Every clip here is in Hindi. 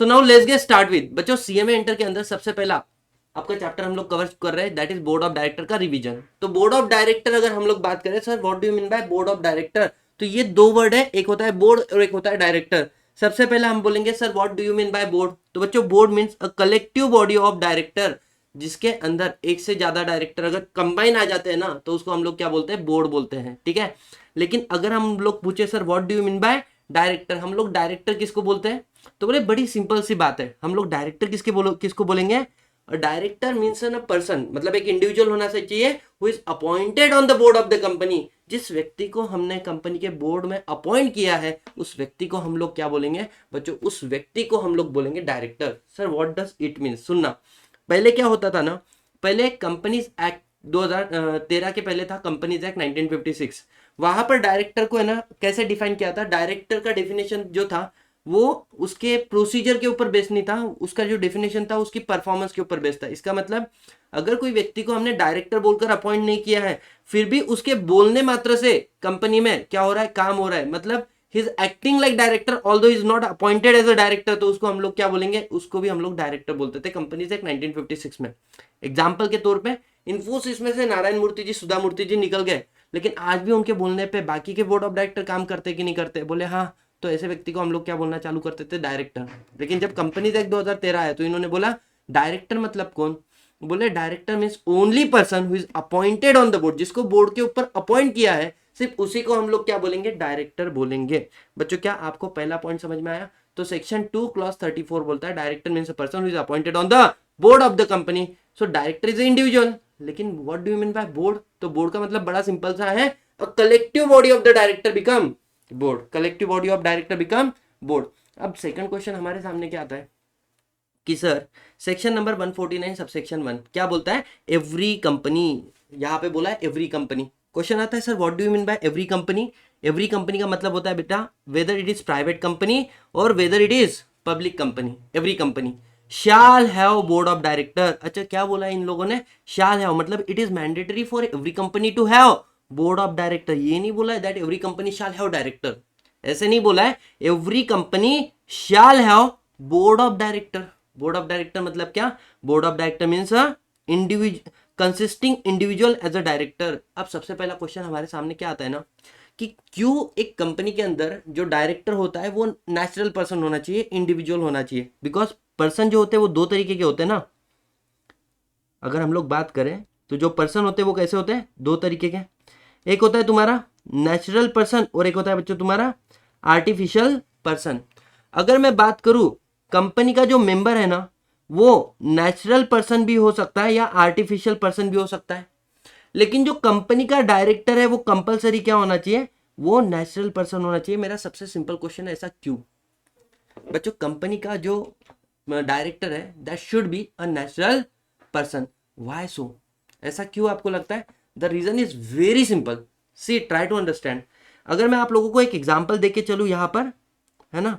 So now let's get start with बच्चों सीएमए इंटर के अंदर सबसे पहला आपका चैप्टर हम लोग कवर कर रहे हैं, that is board of director का रिवीजन। तो बोर्ड ऑफ डायरेक्टर अगर हम लोग बात करें, sir what do you mean by board of director, तो ये दो वर्ड है, एक होता है बोर्ड और एक होता है डायरेक्टर। सबसे पहले हम बोलेंगे sir what do you mean by board, तो बच्चों board means a collective body of director, जिसके अंदर एक से ज्यादा डायरेक्टर अगर कंबाइन आ जाते हैं ना तो उसको हम लोग क्या बोलते हैं, बोर्ड बोलते हैं, ठीक है। लेकिन अगर हम लोग पूछे sir what do you mean by director, हम लोग डायरेक्टर किसको बोलते हैं, तो बोले बड़ी सिंपल सी बात है, हम लोग डायरेक्टर किसको बोलेंगे, डायरेक्टर मीन्स अ पर्सन, मतलब एक इंडिविजुअल होना चाहिए who is appointed on the board of the company. जिस व्यक्ति को हमने कंपनी के बोर्ड में अपॉइंट किया है उस व्यक्ति को हम लोग क्या बोलेंगे बच्चों, उस व्यक्ति को हम लोग बोलेंगे director. Sir what does it mean, सुनना, पहले क्या होता था ना, पहले कंपनीज एक्ट 2013 के पहले था कंपनीज एक्ट 1956, वहां पर डायरेक्टर को है ना कैसे डिफाइन किया था, डायरेक्टर का डेफिनेशन जो था वो उसके प्रोसीजर के ऊपर बेस्ड नहीं था, उसका जो डेफिनेशन था उसकी परफॉर्मेंस के ऊपर बेस्ड था। इसका मतलब अगर कोई व्यक्ति को हमने डायरेक्टर बोलकर अपॉइंट नहीं किया है फिर भी उसके बोलने मात्र से कंपनी में क्या हो रहा है, काम हो रहा है, मतलब he is acting like director although is not appointed as a director, तो उसको हम लोग क्या बोलेंगे, उसको भी हम लोग डायरेक्टर बोलते थे कंपनीज एक्ट 1956 में। एग्जाम्पल के तौर पर इन्फोसिस में से नारायण मूर्ति जी, सुधा मूर्ति जी निकल गए, लेकिन आज भी उनके बोलने पे बाकी के बोर्ड ऑफ डायरेक्टर काम करते कि नहीं करते, बोले हाँ, तो ऐसे व्यक्ति को हम लोग क्या बोलना चालू करते थे, डायरेक्टर। लेकिन जब कंपनीज एक्ट 2013 है तो इन्होंने बोला डायरेक्टर मतलब कौन, बोले director means only person who is appointed on the board, जिसको बोर्ड के ऊपर अपॉइंट किया है सिर्फ उसी को हम लोग क्या बोलेंगे, डायरेक्टर बोलेंगे। बच्चों क्या आपको पहला पॉइंट समझ में आया, तो सेक्शन 2 क्लॉज 34 बोलता है director means a person who is appointed on the board of the company. So director is individual, लेकिन what do you mean by board, तो बोर्ड का मतलब बड़ा सिंपल सा है, a collective body of the director become board, collective body of director become board. अब सेकंड क्वेश्चन हमारे सामने क्या आता है कि सर सेक्शन नंबर 149 सबसेक्शन 1 क्या बोलता है, एवरी कंपनी, यहां पे बोला है एवरी कंपनी। क्वेश्चन आता है sir what do you mean by every company, every company का मतलब होता है बेटा whether it is private company और whether it is public company, every company shall have board of director. अच्छा क्या बोला है इन लोगों ने, शैल हैव मतलब it is mandatory for every company to have board of director, ये नहीं बोला है that every company shall have director, ऐसे नहीं बोला है, every company shall have board of director. Board of director मतलब क्या, board of director means individual consisting individual as a director. अब सबसे पहला क्वेश्चन हमारे सामने क्या आता है ना कि क्यों एक कंपनी के अंदर जो डायरेक्टर होता है वो नेचुरल पर्सन होना चाहिए, इंडिविजुअल होना चाहिए, बिकॉज पर्सन जो होते हैं वो दो तरीके के होते हैं ना। अगर हम लोग बात करें तो जो पर्सन होते हैं वो कैसे होते हैं, दो तरीके के, एक होता है तुम्हारा नेचुरल पर्सन और एक होता है बच्चों तुम्हारा आर्टिफिशियल पर्सन। अगर मैं बात करूं कंपनी का जो मेंबर है ना वो नेचुरल पर्सन भी हो सकता है या आर्टिफिशियल पर्सन भी हो सकता है, लेकिन जो कंपनी का डायरेक्टर है वो कंपलसरी क्या होना चाहिए, वो नेचुरल पर्सन होना चाहिए। मेरा सबसे सिंपल क्वेश्चन है ऐसा क्यों बच्चों, कंपनी का जो डायरेक्टर है that should be a natural person, why so, ऐसा क्यों आपको लगता है, the reason is very simple, see try to understand. अगर मैं आप लोगों को एक एग्जांपल देके चलूं यहां पर, है ना,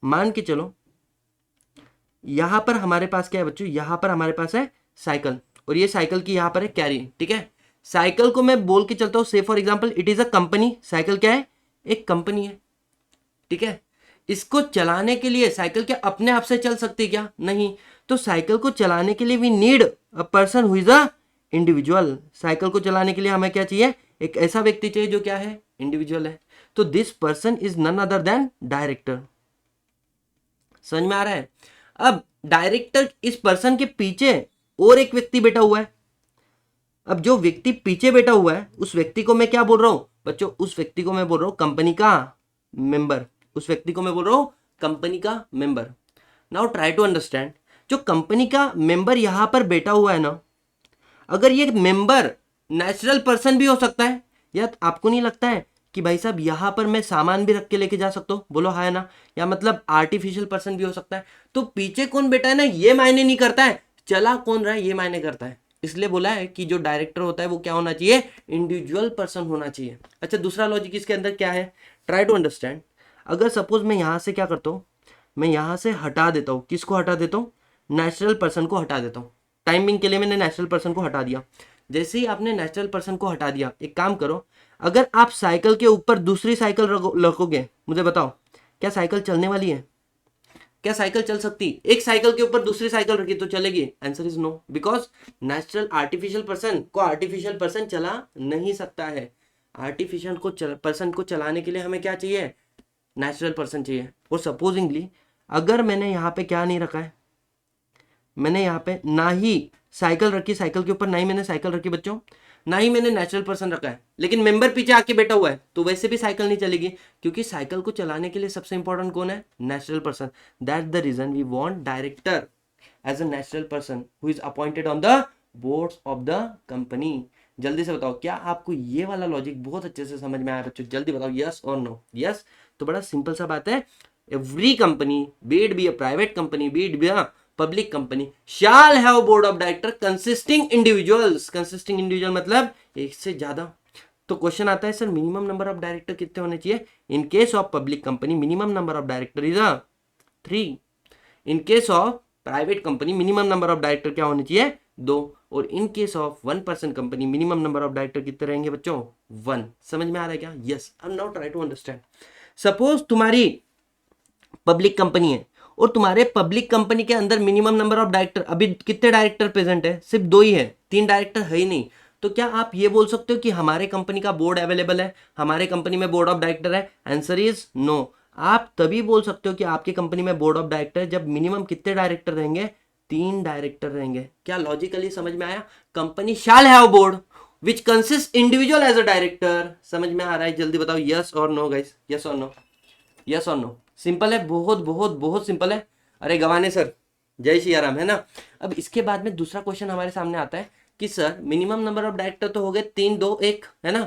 मान के चलो यहां पर हमारे पास क्या है बच्चों, यहां पर हमारे पास है साइकिल और ये साइकिल की यहां पर है कैरी, ठीक है। साइकिल को मैं बोल के चलता हूं से for example it is a company, cycle क्या है, एक कंपनी है, ठीक है। इसको चलाने के लिए साइकिल क्या अपने आप से चल सकती है क्या, नहीं, तो साइकिल को चलाने के लिए we need a person who is a individual. Cycle को चलाने के लिए हमें क्या चाहिए, एक ऐसा व्यक्ति चाहिए जो क्या है, इंडिविजुअल है। तो this person is none other than director. समझ में आ रहा है। अब डायरेक्टर इस पर्सन के पीछे और एक व्यक्ति बैठा हुआ है, अब जो व्यक्ति पीछे बैठा हुआ है उस व्यक्ति को मैं क्या बोल रहा हूं बच्चों, उस व्यक्ति को मैं बोल रहा हूं कंपनी का मेंबर, उस व्यक्ति को मैं बोल रहा हूं कंपनी का member. Now try to understand, जो कंपनी का मेंबर यहां पर बैठा हुआ है ना, अगर ये मेंबर नेचुरल पर्सन भी हो सकता है, या आपको नहीं लगता है कि भाई साहब यहां पर मैं सामान भी रख के लेके जा सकता हूं, बोलो हाँ है ना, या मतलब आर्टिफिशियल पर्सन भी हो सकता है। तो पीछे कौन बैठा है ना ये मायने नहीं करता है, चला कौन रहा है ये मायने करता है। इसलिए बोला है कि जो डायरेक्टर होता है वो क्या होना चाहिए, इंडिविजुअल पर्सन होना चाहिए। अच्छा दूसरा लॉजिक इसके अंदर क्या है, ट्राई टू अंडरस्टैंड। अगर सपोज मैं यहां से क्या करता हूं, मैं यहां से हटा देता हूं, किसको हटा देता हूं, नेचुरल पर्सन को हटा देता हूं। टाइमिंग के लिए मैंने नेचुरल पर्सन को हटा दिया। जैसे ही आपने नेचुरल पर्सन को हटा दिया, एक काम करो, अगर आप साइकिल के ऊपर दूसरी साइकिल रखोगे, मुझे बताओ क्या साइकिल चलने वाली है, क्या साइकिल चल सकती? एक साइकिल के ऊपर दूसरी साइकिल रखी तो चलेगी? Answer is no, because natural artificial person चला नहीं सकता है। आर्टिफिशियल पर्सन को चलाने के लिए हमें क्या चाहिए? नेचुरल पर्सन चाहिए। और सपोजिंगली अगर मैंने यहाँ पे क्या नहीं रखा है, मैंने यहाँ पे ना ही साइकिल रखी, साइकिल के ऊपर ना ही मैंने साइकिल रखी बच्चों, ना ही मैंने नेचुरल पर्सन रखा है, लेकिन मेंबर पीछे आके बैठा हुआ है, तो वैसे भी साइकिल नहीं चलेगी, क्योंकि साइकिल को चलाने के लिए सबसे इंपॉर्टेंट कौन है? Natural person. That's the reason we want director as a natural person who is appointed on the board of the company. जल्दी से बताओ, क्या आपको ये वाला लॉजिक बहुत अच्छे से समझ में आया बच्चों? जल्दी बताओ, यस और नो। यस, तो बड़ा सिंपल सा बात है, every company, B it be a private company, B it be a public company, shall have board of director consisting individual मतलब एक से ज्यादा। तो क्वेश्चन आता है sir minimum number of director कितने होने चाहिए? इन case of public company minimum number of director is 3। In case of private company minimum number of director क्या होने चाहिए? 2। और in case of 1% company minimum number of director कितने रहेंगे बच्चों? 1। समझ में आ रहा है क्या? Yes, I am now try to understand. Suppose तुम्हारी पब्लिक कंपनी है और तुम्हारे पब्लिक कंपनी के अंदर मिनिमम नंबर ऑफ डायरेक्टर, अभी कितने डायरेक्टर प्रेजेंट है? सिर्फ 2 ही है, 3 डायरेक्टर है ही नहीं। तो क्या आप ये बोल सकते हो कि हमारे कंपनी का बोर्ड अवेलेबल है, हमारे कंपनी में बोर्ड ऑफ डायरेक्टर है? Answer is no. आप तभी बोल सकते हो कि आपकी कंपनी में बोर्ड ऑफ डायरेक्टर है जब मिनिमम कितने डायरेक्टर रहेंगे? 3 डायरेक्टर रहेंगे। क्या लॉजिकली समझ में आया? Company shall have board which consist individual as a director. समझ में आ रहा है? जल्दी बताओ, यस और नो गाइस, यस और नो, यस और नो। सिंपल है, बहुत बहुत बहुत सिंपल है। अरे गवाने सर, जय श्री राम, है ना। अब इसके बाद में दूसरा क्वेश्चन हमारे सामने आता है कि sir minimum number of director तो हो गए 3, 2, 1, है ना।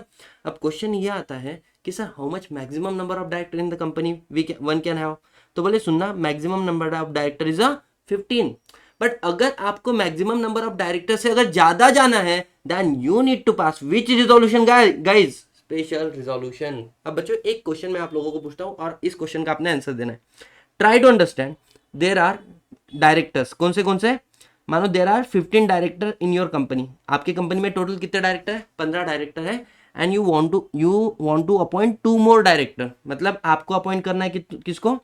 अब क्वेश्चन ये आता है कि sir how much maximum number of director in the company one can have. तो बोले सुनना, maximum number of director is 15। But अगर आपको मैक्सिमम नंबर ऑफ डायरेक्टर से अगर ज्यादा जाना है then you need to pass which resolution guys? Special resolution. अब बच्चों एक क्वेश्चन मैं आप लोगों को पूछता हूं और इस क्वेश्चन का आपने आंसर देना है। Try to understand, there are directors, कौन से? मानो there are 15 director in your company. आपकी कंपनी में टोटल कितने डायरेक्टर है? 15 डायरेक्टर है। And you want to appoint 2 more director, मतलब आपको अपॉइंट करना है किसको?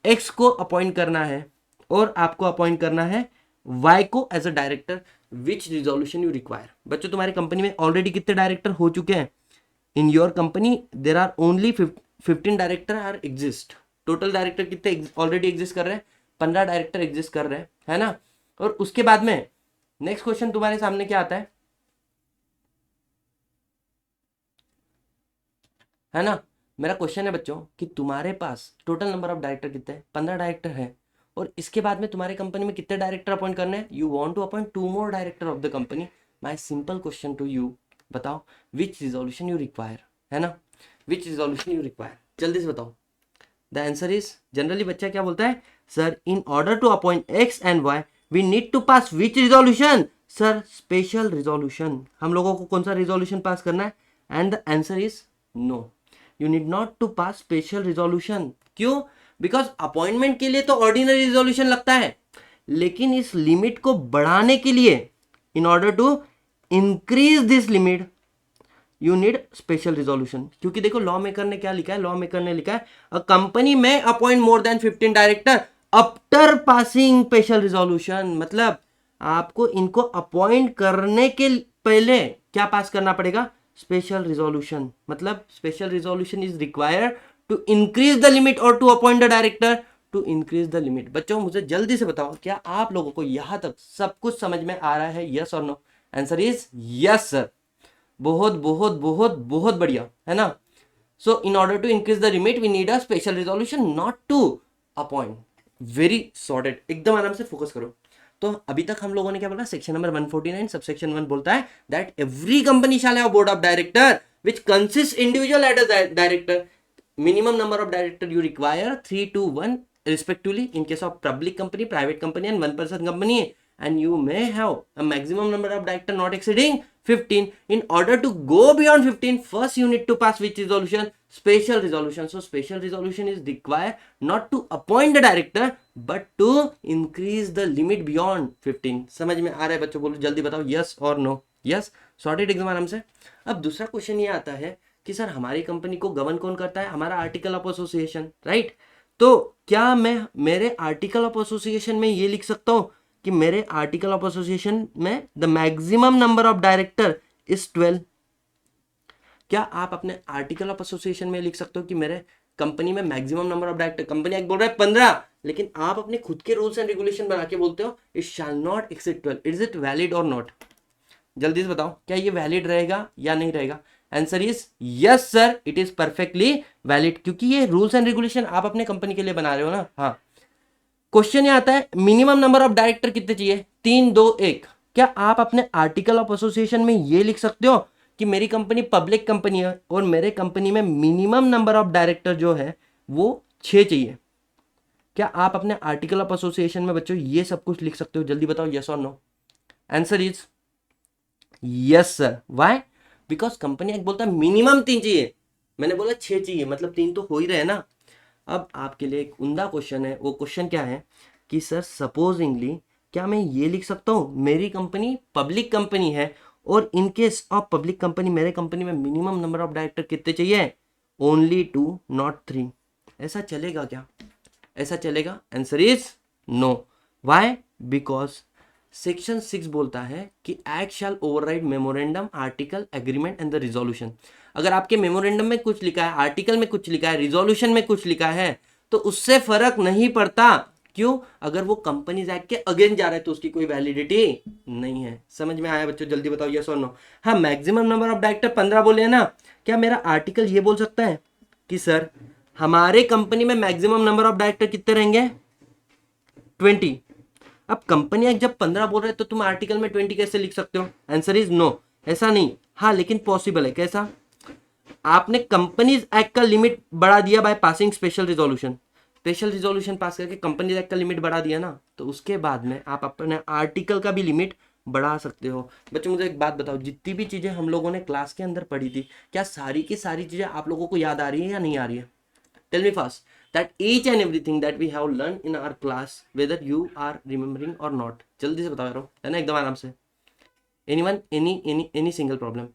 एक्स को अपॉइंट करना है और आपको अपॉइंट करना है वाई को as a director. Which resolution you require? बच्चों तुम्हारी कंपनी में ऑलरेडी कितने डायरेक्टर हो चुके हैं? In your company there are only 15 director are exist. Total director कितने ऑलरेडी एग्जिस्ट कर रहे हैं? 15 डायरेक्टर एग्जिस्ट कर रहे हैं, है ना। और उसके बाद में नेक्स्ट क्वेश्चन तुम्हारे सामने क्या आता है ना। मेरा क्वेश्चन है बच्चों कि तुम्हारे पास टोटल नंबर ऑफ डायरेक्टर कितने हैं? 15 डायरेक्टर है। और इसके बाद में तुम्हारे कंपनी में कितने डायरेक्टर अपॉइंट करने हैं? You want to appoint 2 more director of the company. My simple question to you, बताओ विच रिजोल्यूशन यू रिक्वायर, है ना। विच रिजोल्यूशन यू रिक्वायर, जल्दी से बताओ। द आंसर इज, जनरली बच्चा क्या बोलता है? Sir in order to appoint X and Y we need to pass which resolution? Sir special resolution. हम लोगों को कौन सा रिजोल्यूशन पास करना है? And the answer is no, you need not to pass special resolution. क्यों? बिकॉज अपॉइंटमेंट के लिए तो ऑर्डिनरी रिजोल्यूशन लगता है, लेकिन इस लिमिट को बढ़ाने के लिए, in order to increase this limit, you need special resolution. क्योंकि देखो लॉ मेकर ने क्या लिखा है? लॉ मेकर ने लिखा है अ कंपनी में appoint more than 15 director after passing special resolution. मतलब आपको इनको अपॉइंट करने के पहले क्या पास करना पड़ेगा? Special resolution. मतलब special resolution is required to increase the limit और to appoint the director to increase the limit. बच्चों मुझे जल्दी से बताओ, क्या आप लोगों को यहां तक सब कुछ समझ में आ रहा है? यस और no? Answer is yes sir. बहुत बहुत बहुत बहुत बढ़िया, है ना। So in order to increase the limit we need a special resolution, not to appoint. Very sorted, एकदम आराम से फोकस करो। तो अभी तक हम लोगों ने क्या बोला? सेक्शन नंबर 149 सबसेक्शन 1 बोलता है that every company shall have board of director which consist individual at a director. Minimum number of director you require 3 to 1 respectively in case of public company, private company and 1% company, and you may have a maximum number of director not exceeding 15. In order to go beyond 15, first you need to pass which resolution? Special resolution. So special resolution is required not to appoint the director but to increase the limit beyond 15. समझ में आ रहा है बच्चों? बोलो जल्दी बताओ, यस और नो? यस, सॉर्टेड एकदम आराम से। अब दूसरा क्वेश्चन ये आता है कि सर हमारी कंपनी को गवर्न कौन करता है? हमारा आर्टिकल ऑफ एसोसिएशन, राइट। तो क्या मैं मेरे आर्टिकल ऑफ एसोसिएशन में ये लिख सकता हूं कि मेरे आर्टिकल ऑफ एसोसिएशन में the maximum number of director is 12? क्या आप अपने आर्टिकल ऑफ एसोसिएशन में लिख सकते हो कि मेरे कंपनी में maximum number of director, company एक बोल रहा है 15, लेकिन आप अपने खुद के रूल्स एंड रेगुलेशन बना के बोलते हो it shall not exceed 12? Is it valid और नॉट? जल्दी से बताओ, क्या ये वैलिड रहेगा या नहीं रहेगा? Answer is yes sir, it is perfectly valid, क्योंकि ये रूल्स एंड रेगुलेशन आप अपने कंपनी के लिए बना रहे हो ना। हाँ, क्वेश्चन ये आता है मिनिमम नंबर ऑफ डायरेक्टर कितने चाहिए? 3, 2, 1। क्या आप अपने आर्टिकल ऑफ एसोसिएशन में ये लिख सकते हो कि मेरी कंपनी पब्लिक कंपनी है और मेरे कंपनी में मिनिमम नंबर ऑफ डायरेक्टर जो है वो 6 चाहिए? क्या आप अपने आर्टिकल ऑफ एसोसिएशन में बच्चों ये सब कुछ लिख सकते हो? जल्दी बताओ, यस और no? Answer is yes sir. Why? Because company एक बोलता है मिनिमम 3 चाहिए, मैंने बोला 6 चाहिए, मतलब 3 तो हो ही रहे ना। अब आपके लिए एक उम्दा क्वेश्चन है, वो क्वेश्चन क्या है कि सर सपोजिंगली क्या मैं ये लिख सकता हूँ मेरी कंपनी पब्लिक कंपनी है और in case of public company मेरे कंपनी में मिनिमम नंबर ऑफ डायरेक्टर कितने चाहिए? Only 2 not 3। ऐसा चलेगा क्या? ऐसा चलेगा? Answer is no. Why? Because section 6 बोलता है कि act shall override memorandum, article, agreement and the resolution. अगर आपके मेमोरेंडम में कुछ लिखा है, आर्टिकल में कुछ लिखा है, रिजोल्यूशन में कुछ लिखा है, तो उससे फर्क नहीं पड़ता। क्यों? अगर वो कंपनीज एक्ट के अगेंस्ट जा रहा है तो उसकी कोई वैलिडिटी नहीं है। समझ में आया बच्चों? जल्दी बताओ यस और नो? हाँ, मैक्सिमम नंबर ऑफ डायरेक्टर 15 बोले हैं ना, क्या मेरा आर्टिकल ये बोल सकता है कि सर हमारे कंपनी में मैक्सिमम नंबर ऑफ डायरेक्टर कितने रहेंगे? 20। अब कंपनी एक्ट जब 15 बोल रहे हैं तो तुम आर्टिकल में 20 कैसे लिख सकते हो? आंसर इज नो, ऐसा नहीं। हाँ, लेकिन पॉसिबल है। कैसा? आपने कंपनीज एक्ट का लिमिट बढ़ा दिया bye passing special resolution, special resolution pass करके कंपनीज एक्ट का लिमिट बढ़ा दिया ना, तो उसके बाद में आप अपने आर्टिकल का भी लिमिट बढ़ा सकते हो। बच्चों मुझे एक बात बताओ, जितनी भी चीजें हम लोगों ने क्लास के अंदर पढ़ी थी, क्या सारी की सारी चीजें आप लोगों को याद आ रही है या नहीं आ रही है? Tell me fast that each and everything that we have learned in our class, whether you are remembering or not? जल्दी से बताओ यारो, है ना, एकदम आराम से। anyone any single problem?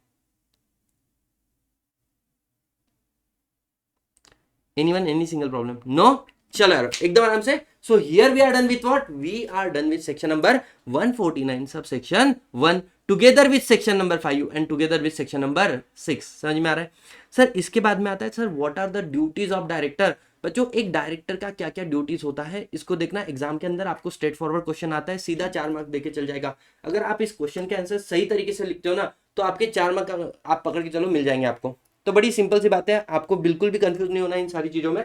anyone any single problem? no? चलो यारो एकदम आराम से। so here we are done with what? we are done with section number 149 subsection 1 together with section number 5 and together with section number 6। समझ में आ रहा है? सर इसके बाद में आता है sir what are the duties of director. बच्चों एक डायरेक्टर का क्या क्या ड्यूटीज होता है इसको देखना। एग्जाम के अंदर आपको स्ट्रेट फॉरवर्ड क्वेश्चन आता है, सीधा 4 मार्क देके चल जाएगा। अगर आप इस क्वेश्चन के आंसर सही तरीके से लिखते हो ना तो आपके 4 मार्क आप पकड़ के चलो मिल जाएंगे आपको। तो बड़ी सिंपल सी बात है, आपको बिल्कुल भी कंफ्यूज नहीं होना इन सारी चीजों में।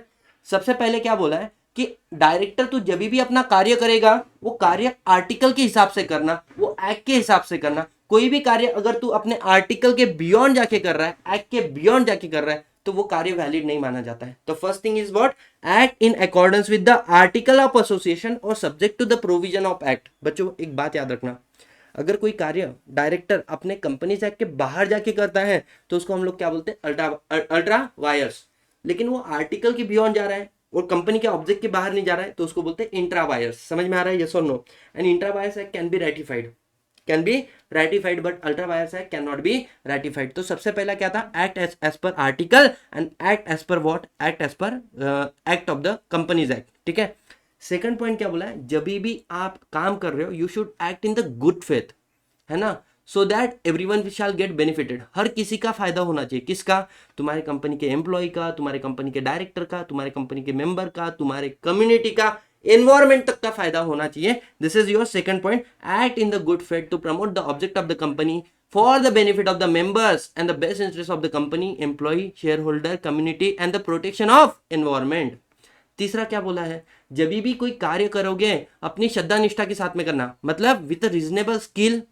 सबसे पहले क्या बोला है कि डायरेक्टर तू जब भी अपना कार्य करेगा वो कार्य आर्टिकल के हिसाब से करना, वो एक्ट के हिसाब से करना। कोई भी कार्य अगर तू अपने आर्टिकल के बियॉन्ड जाके कर रहा है, एक्ट के बियॉन्ड जाके कर रहा है, तो वो कार्य वैलिड नहीं माना जाता है। तो first thing is what? Act in accordance with the article of association और subject to the provision of act. बच्चों एक बात याद रखना, अगर कोई कार्य डायरेक्टर अपने कंपनी से के बाहर जाके करता है तो उसको हम लोग क्या बोलते हैं? Ultra vires. लेकिन वो आर्टिकल के बियॉन्ड जा रहा है और कंपनी के ऑब्जेक्ट के बाहर नहीं जा रहा है तो उसको बोलते हैं इंट्रा वायर्स। समझ में आ रहा है? यस और no? And intra vires can be ratified, can be ratified but ultra vires act cannot be ratified। तो सबसे पहला क्या था? act as per article and act as per what? act as per act of the companies act। ठीक है। सेकंड पॉइंट क्या बोला है? जब भी आप काम कर रहे हो you should act in the good faith, है ना, so that everyone shall get benefited. हर किसी का फायदा होना चाहिए। किसका? तुम्हारे कंपनी के एम्प्लॉय का, तुम्हारे कंपनी के डायरेक्टर का, तुम्हारे कंपनी के मेंबर का, तुम्हारे कम्युनिटी का, एनवायरमेंट तक का फायदा होना चाहिए। This is your second point. Act in the good faith to promote the object of the company for the benefit of the members and the best interest of the company, employ, share holder, community and the protection of environment. तीसरा क्या बोला है? जब भी कोई कार्य करोगे अपनी श्रद्धा निष्ठा के साथ में करना, मतलब with reasonable skill,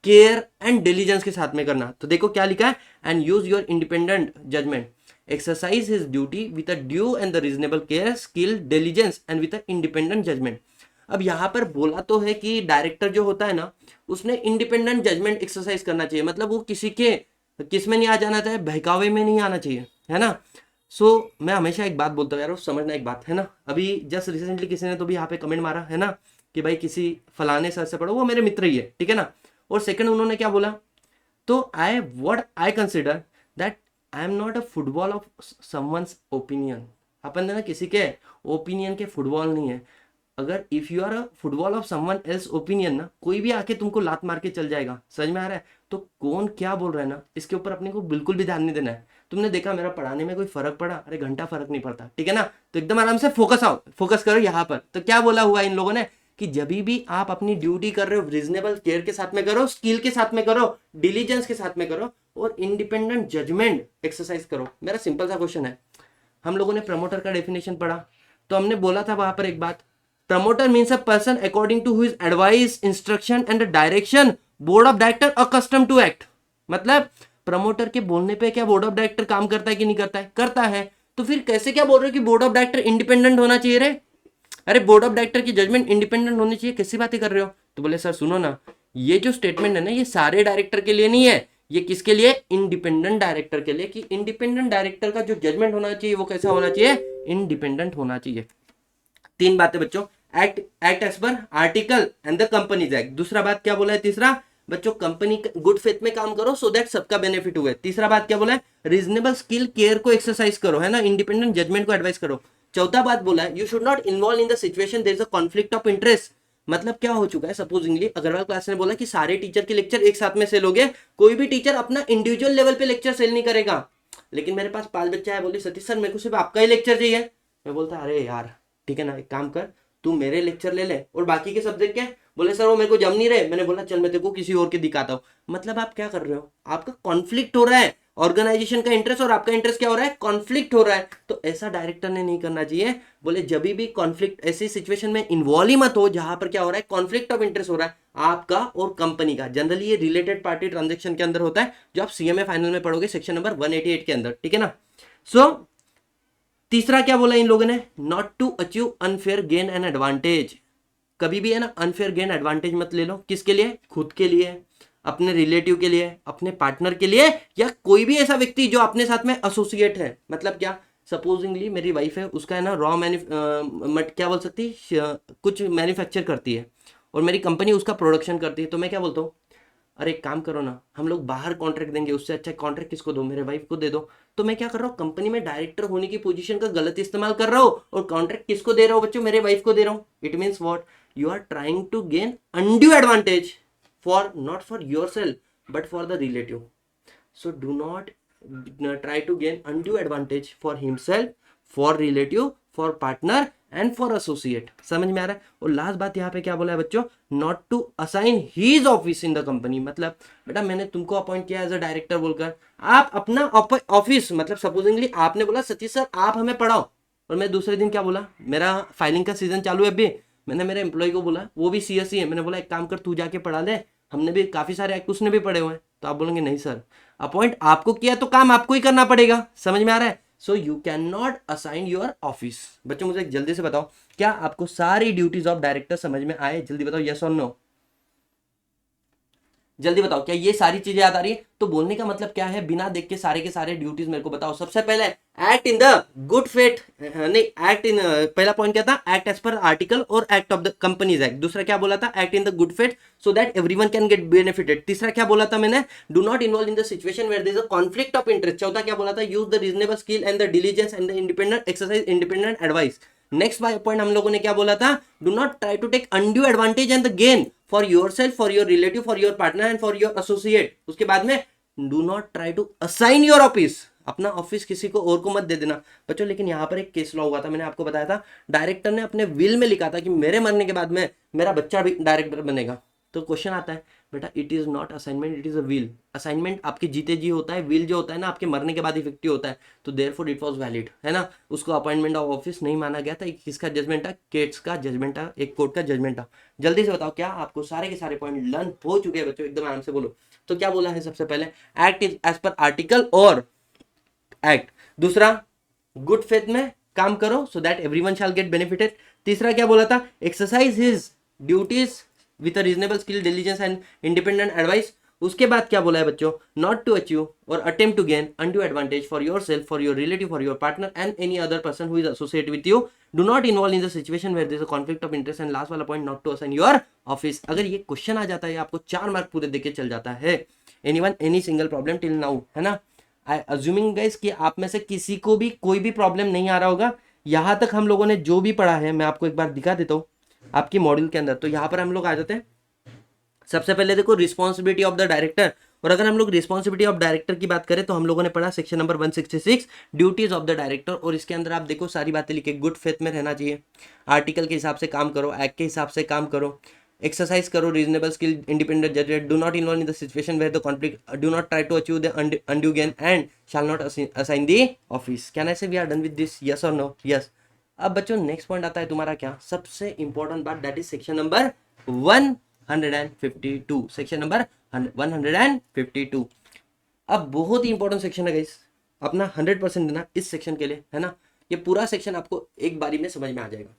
care and diligence के साथ में करना। तो देखो क्या लिखा है? And use your independent judgement, exercise his duty with a due and the reasonable care, skill, diligence and with a independent judgment। अब यहाँ पर बोला तो है कि डायरेक्टर जो होता है ना उसने इंडिपेंडेंट जजमेंट एक्सरसाइज करना चाहिए, मतलब वो किसी के किस में नहीं आ जाना चाहिए, बहकावे में नहीं आना चाहिए, है ना। मैं हमेशा एक बात बोलता हूँ यार, समझना एक बात, है ना। अभी जस्ट रिसेंटली किसी ने तो भी यहाँ पे कमेंट मारा है ना कि भाई किसी फलाने सर से पढ़ो, वो मेरे मित्र ही है, ठीक है ना। और सेकंड उन्होंने क्या बोला? तो what I consider that I am not a football of someone's opinion। अपन है ना किसी के ओपिनियन के फुटबॉल नहीं है। अगर if you are a football of someone else opinion ना, कोई भी आके तुमको लात मार के चल जाएगा, समझ में आ रहा है? तो कौन क्या बोल रहा है ना, इसके ऊपर अपने को बिल्कुल भी ध्यान नहीं देना है। तुमने देखा मेरा पढ़ाने में कोई फर्क पड़ा? अरे घंटा फर्क नहीं पड़ता, ठीक है ना? तो एकदम आराम से फोकस करो यहाँ पर। तो क्या बोला हुआ इन लोगों ने कि जब भी आप अपनी ड्यूटी कर रहे हो रीजनेबल केयर के साथ में करो, स्किल के साथ में करो, डिलीजेंस के साथ में करो और इंडिपेंडेंट जजमेंट एक्सरसाइज करो। मेरा सिंपल सा क्वेश्चन है, हम लोगों ने प्रमोटर का डेफिनेशन पढ़ा, तो हमने बोला था वहां पर एक बात, promoter means a person according to whose advice, instruction and direction board of director accustom to act. मतलब प्रमोटर के बोलने पे क्या बोर्ड ऑफ डायरेक्टर काम करता है कि नहीं करता है? करता है। तो फिर कैसे क्या बोल रहे हो कि बोर्ड ऑफ डायरेक्टर इंडिपेंडेंट होना चाहिए रे? अरे बोर्ड ऑफ डायरेक्टर की जजमेंट इंडिपेंडेंट होनी चाहिए, कैसी बातें कर रहे हो? तो बोले सर सुनो ना, ये जो स्टेटमेंट है ना, ये सारे डायरेक्टर के लिए नहीं है, ये किसके लिए? इंडिपेंडेंट डायरेक्टर के लिए। कि इंडिपेंडेंट डायरेक्टर का जो जजमेंट होना चाहिए वो कैसा होना चाहिए? इंडिपेंडेंट होना चाहिए। तीन बातें बच्चों, act as per article and the companies act. दूसरा बात क्या बोला है? तीसरा बच्चों, कंपनी गुड फेथ में काम करो सो दैट सबका बेनिफिट हुए। तीसरा बात क्या बोला है? रीजनेबल स्किल केयर को एक्सरसाइज करो, है ना, इंडिपेंडेंट जजमेंट को एडवाइस करो। चौथा बात बोला है, you should not involve in the situation there is a conflict of interest. मतलब क्या हो चुका है, सपोजिंगली अग्रवाल क्लास ने बोला कि सारे टीचर के लेक्चर एक साथ में सेल हो गए, कोई भी टीचर अपना इंडिविजुअल लेवल पे लेक्चर सेल नहीं करेगा। लेकिन मेरे पास 5 बच्चा है, बोले सतीश सर मेरे को सिर्फ आपका ही लेक्चर चाहिए। मैं बोलता अरे यार ठीक है ना, एक काम कर, तू मेरे लेक्चर ले ले और बाकी के सब्जेक्ट क्या है? बोले सर वो मेरे को जम नहीं रहे। मैंने बोला चल मैं तेरे को किसी और के दिखाता हूँ। मतलब आप क्या कर रहे हो, आपका कॉन्फ्लिक्ट हो रहा है, ऑर्गेनाइजेशन का इंटरेस्ट और आपका इंटरेस्ट क्या हो रहा है? कॉन्फ्लिक्ट हो रहा है। तो ऐसा डायरेक्टर ने नहीं करना चाहिए। बोले जब भी कॉन्फ्लिक्ट, ऐसी सिचुएशन में इन्वॉल्व ही मत हो जहां पर क्या हो रहा है? कॉन्फ्लिक्ट ऑफ इंटरेस्ट हो रहा है आपका और कंपनी का। जनरली ये रिलेटेड पार्टी ट्रांजेक्शन के अंदर होता है, जो आप सीएमए फाइनल में पढ़ोगे सेक्शन नंबर 188 के अंदर, ठीक है ना? सो तीसरा क्या बोला इन लोगों ने? Not to achieve unfair gain and advantage. कभी भी है ना अनफेयर गेन एडवांटेज मत ले लो। किसके लिए? खुद के लिए, अपने रिलेटिव के लिए, अपने पार्टनर के लिए, या कोई भी ऐसा व्यक्ति जो अपने साथ में एसोसिएट है। मतलब क्या, सपोजिंगली मेरी वाइफ है, उसका है ना क्या बोल सकती है, कुछ मैन्युफैक्चर करती है और मेरी कंपनी उसका प्रोडक्शन करती है। तो मैं क्या बोलता हूँ, अरे एक काम करो ना, हम लोग बाहर कॉन्ट्रैक्ट देंगे, उससे अच्छा कॉन्ट्रैक्ट किसको दो? मेरे वाइफ को दे दो। तो मैं क्या कर रहा हूँ, कंपनी में डायरेक्टर होने की पोजीशन का गलत इस्तेमाल कर रहा हूँ और कॉन्ट्रैक्ट किसको दे रहा हूँ बच्चों? मेरे वाइफ को दे रहा हूँ। It means what? You are trying to gain undue advantage for not for yourself but for the relative. So do not try to gain undue advantage for himself, for relative, for partner and for associate. समझ में आ रहा है? और लास्ट बात यहाँ पे क्या बोला है बच्चों? Not to assign his office in the company. मतलब बेटा मैंने तुमको अपॉइंट किया एज अ डायरेक्टर बोलकर, आप अपना ऑफिस, मतलब सपोजिंगली आपने बोला सतीश सर आप हमें पढ़ाओ, और मैं दूसरे दिन क्या बोला, मेरा फाइलिंग का सीजन चालू है अभी, मैंने मेरे एम्प्लॉय को बोला, वो भी सीएससी है, मैंने बोला एक काम कर तू जाके पढ़ा ले, हमने भी काफी सारे एक्ट उसने भी पढ़े हुए हैं। तो आप बोलेंगे नहीं सर, अपॉइंट आपको किया तो काम आपको ही करना पड़ेगा। समझ में आ रहा है? So you can not assign your office. बच्चों मुझे जल्दी से बताओ, क्या आपको सारी ड्यूटीज ऑफ डायरेक्टर समझ में आए? जल्दी बताओ, यस और नो, जल्दी बताओ, क्या ये सारी चीजें याद आ रही है? तो बोलने का मतलब क्या है, बिना देख के सारे के सारे ड्यूटीज मेरे को बताओ। सबसे पहले act in the good faith, नहीं एक्ट इन, पहला पॉइंट क्या था? एक्ट एज पर आर्टिकल और act of the companies act. दूसरा क्या बोला था? Act in the good faith so that everyone can get benefited. तीसरा क्या बोला था मैंने? Do not involve in the situation where there is a conflict of interest. चौथा क्या बोला था? Use the reasonable skill and the diligence and the independent exercise independent advice. Next point हम लोगों ने क्या बोला था? Do not try to take undue advantage and the gain for yourself, for your relative, for your partner and for your associate. उसके बाद में do not try to assign your office, अपना ऑफिस किसी को और को मत दे देना बच्चों। लेकिन यहाँ पर एक केस लॉ हुआ था, मैंने आपको बताया था, डायरेक्टर ने अपने विल में लिखा था कि मेरे मरने के बाद में मेरा बच्चा भी डायरेक्टर बनेगा। तो क्वेश्चन आता है बेटा, it is not assignment, it is a will. Assignment आपके जीते जी होता है, विल जो होता है ना आपके मरने के बाद इफेक्टिव होता है। तो देयरफॉर इट वाज वैलिड, है ना। उसको अपॉइंटमेंट ऑफ ऑफिस नहीं माना गया था। किसका जजमेंट था? केट्स का जजमेंट था, एक कोर्ट का जजमेंट था। जल्दी से बताओ, क्या आपको सारे के सारे पॉइंट लर्न हो चुके हैं बच्चों? एकदम आराम से बोलो। तो क्या बोला है? सबसे पहले act is as per article और एक्ट। दूसरा, गुड फेथ में काम करो so that everyone shall get benefited. तीसरा क्या बोला था? Exercise his duties with a reasonable skill, diligence and independent advice. उसके बाद क्या बोला है बच्चों? नॉट टू अचीव और attempt to gain undue advantage for yourself, for your relative, for your partner and any other person who is associate with you. Do not involve in the situation where there is a conflict of interest. And last वाला point, not to assign your office. अगर ये क्वेश्चन आ जाता है आपको 4 मार्क पूरे देके चल जाता है। Anyone any single problem till now, है ना? आई अज्यूमिंग गाइस कि आप में से किसी को भी कोई भी प्रॉब्लम नहीं आ रहा होगा। यहाँ तक हम लोगों ने जो भी पढ़ा है मैं आपको एक बार दिखा देता हूँ आपकी मॉड्यूल के अंदर। तो यहाँ पर हम लोग आ जाते हैं। सबसे पहले देखो रिस्पॉन्सिबिलिटी ऑफ द डायरेक्टर, और अगर हम लोग रिस्पॉन्सिबिलिटी ऑफ डायरेक्टर की बात करें तो हम लोगों ने पढ़ा section number 166 duties of the director, और इसके अंदर आप देखो सारी बातें लिखी, गुड फेथ में रहना चाहिए, आर्टिकल के हिसाब से काम करो, एक्ट के हिसाब से काम करो, एक्सरसाइज करो reasonable skill, independent judgment, do not involve in the situation where the conflict, do not try to achieve the undue gain and shall not assign the office. Can I say we are done with this, yes और नो? यस। अब बच्चों नेक्स्ट पॉइंट आता है तुम्हारा क्या, सबसे इंपॉर्टेंट बात, that is section number 152, section number 152। अब बहुत ही इंपॉर्टेंट सेक्शन है गाइस, अपना 100% देना इस सेक्शन के लिए, है ना। ये पूरा सेक्शन आपको एक बारी में समझ में आ जाएगा।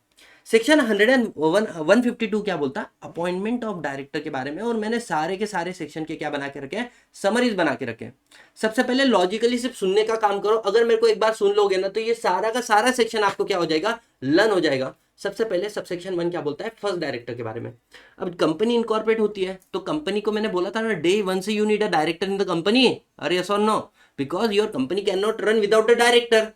सेक्शन 152 क्या बोलता है, अपॉइंटमेंट ऑफ डायरेक्टर के बारे में, और मैंने सारे के सारे सेक्शन के क्या बना के रखे हैं, समरीज बना के रखे हैं। सबसे पहले लॉजिकली सिर्फ सुनने का काम करो, अगर मेरे को एक बार सुन लोगे ना तो ये सारा का सारा सेक्शन आपको क्या हो जाएगा, लर्न हो जाएगा। सबसे पहले सबसेक्शन 1 क्या बोलता है, फर्स्ट डायरेक्टर के बारे में। अब कंपनी इनकॉर्पोरेट होती है तो कंपनी को मैंने बोला था ना, डे 1 से you need a director in the company, अरे यस और no, because your company can not run without a director.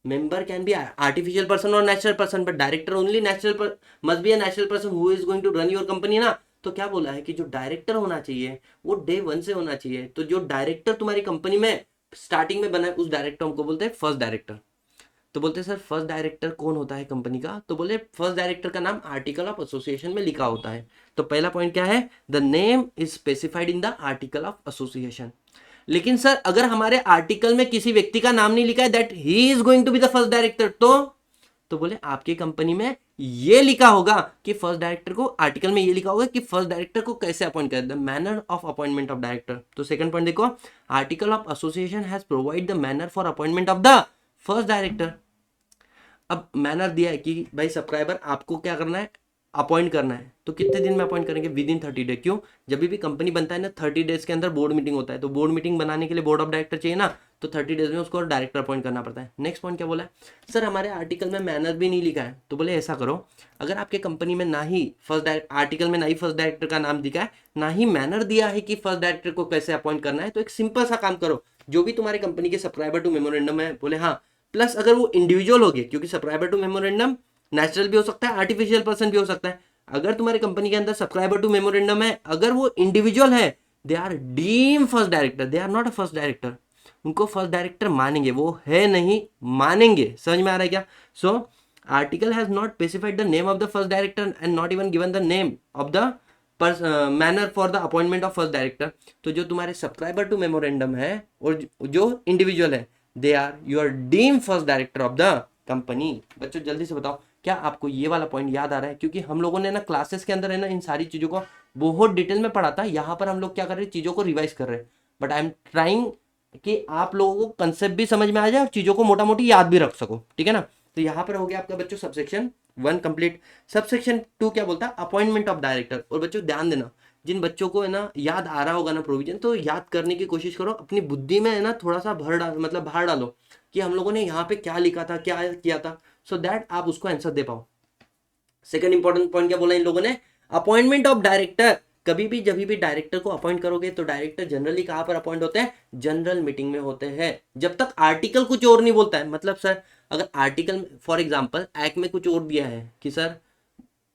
member can be artificial person or natural person, but director only natural must be a natural person who is going to run your company ना। तो क्या बोला है कि जो डायरेक्टर होना चाहिए वो डे 1 से होना चाहिए। तो जो डायरेक्टर तुम्हारी कंपनी में स्टार्टिंग में बना है उस डायरेक्टर हमको बोलते हैं फर्स्ट डायरेक्टर। तो बोलते हैं सर फर्स्ट डायरेक्टर कौन होता है कंपनी का, तो बोले फर्स्ट डायरेक्टर का नाम आर्टिकल ऑफ एसोसिएशन में लिखा होता है। तो पहला पॉइंट क्या है, the name is specified in the article of association. लेकिन सर अगर हमारे आर्टिकल में किसी व्यक्ति का नाम नहीं लिखा है that he is going to be the first director, तो बोले आपकी कंपनी में ये लिखा होगा कि फर्स्ट डायरेक्टर को, आर्टिकल में ये लिखा होगा कि फर्स्ट डायरेक्टर को कैसे अपॉइंट करें, the manner of appointment of director. तो सेकंड पॉइंट देखो, article of association has provide the manner for appointment of the first director. अब मैनर दिया है कि भाई सब्सक्राइबर आपको क्या करना है, अपॉइंट करना है। तो कितने दिन में अपॉइंट करेंगे, विद इन 30 डेज। क्यों, जब भी कंपनी बनता है ना 30 डेज के अंदर बोर्ड मीटिंग होता है, तो बोर्ड मीटिंग बनाने के लिए बोर्ड ऑफ डायरेक्टर चाहिए ना, तो 30 डेज में उसको डायरेक्टर अपॉइंट करना पड़ता है। नेक्स्ट पॉइंट क्या बोला है, सर हमारे आर्टिकल में मैनर भी नहीं लिखा है। तो बोले ऐसा करो, अगर आपके कंपनी में ना ही आर्टिकल में ना ही फर्स्ट डायरेक्टर का नाम दिखा है, ना ही मैनर दिया है कि फर्स्ट डायरेक्टर को कैसे अपॉइंट करना है, तो एक सिंपल सा काम करो, जो भी तुम्हारी कंपनी के सब्सक्राइबर टू मेमोरेंडम है, बोले हाँ, प्लस अगर वो इंडिविजुअल हो गए, क्योंकि सब्सक्राइबर टू मेमोरेंडम नेचुरल भी हो सकता है, आर्टिफिशियल पर्सन भी हो सकता है। अगर तुम्हारी कंपनी के अंदर सब्सक्राइबर टू मेमोरेंडम है, अगर वो इंडिविजुअल है, they are deem first director, they are not a first director. उनको फर्स्ट डायरेक्टर मानेंगे, वो है नहीं मानेंगे। समझ में आ रहा है क्या? So article has not specified the name of the first director and not even given the name of the manner for the appointment of first director. तो जो तुम्हारे सब्सक्राइबर टू मेमोरेंडम है और जो इंडिविजुअल है, they are your deem first director of the company. बच्चों जल्दी से बताओ क्या आपको ये वाला पॉइंट याद आ रहा है? क्योंकि हम लोगों ने ना क्लासेस के अंदर है ना इन सारी चीजों को बहुत डिटेल में पढ़ा था, यहाँ पर हम लोग क्या कर रहे हैं, चीजों को रिवाइज कर रहे हैं। बट आई एम ट्राइंग कि आप लोगों को कंसेप्ट भी समझ में आ जाए और चीजों को मोटा मोटी याद भी रख सको, ठीक है ना। तो यहाँ पर हो गया आपका बच्चों सबसेक्शन 1 कंप्लीट। सबसेक्शन 2 क्या बोलता है, अपॉइंटमेंट ऑफ डायरेक्टर। और बच्चों ध्यान देना, जिन बच्चों को है ना याद आ रहा होगा ना प्रोविजन, तो याद करने की कोशिश करो, अपनी बुद्धि में है ना थोड़ा सा बाहर डालो कि हम लोगों ने यहाँ पे क्या लिखा था, क्या किया था, सो दैट आप उसको आंसर दे पाओ। सेकंड इंपॉर्टेंट पॉइंट क्या बोला इन लोगों ने, अपॉइंटमेंट ऑफ डायरेक्टर। कभी भी जब भी डायरेक्टर को अपॉइंट करोगे तो डायरेक्टर जनरली कहां पर अपॉइंट होते हैं, जनरल मीटिंग में होते हैं, जब तक आर्टिकल कुछ और नहीं बोलता है। मतलब सर अगर आर्टिकल फॉर एग्जांपल एक्ट में कुछ और दिया है कि sir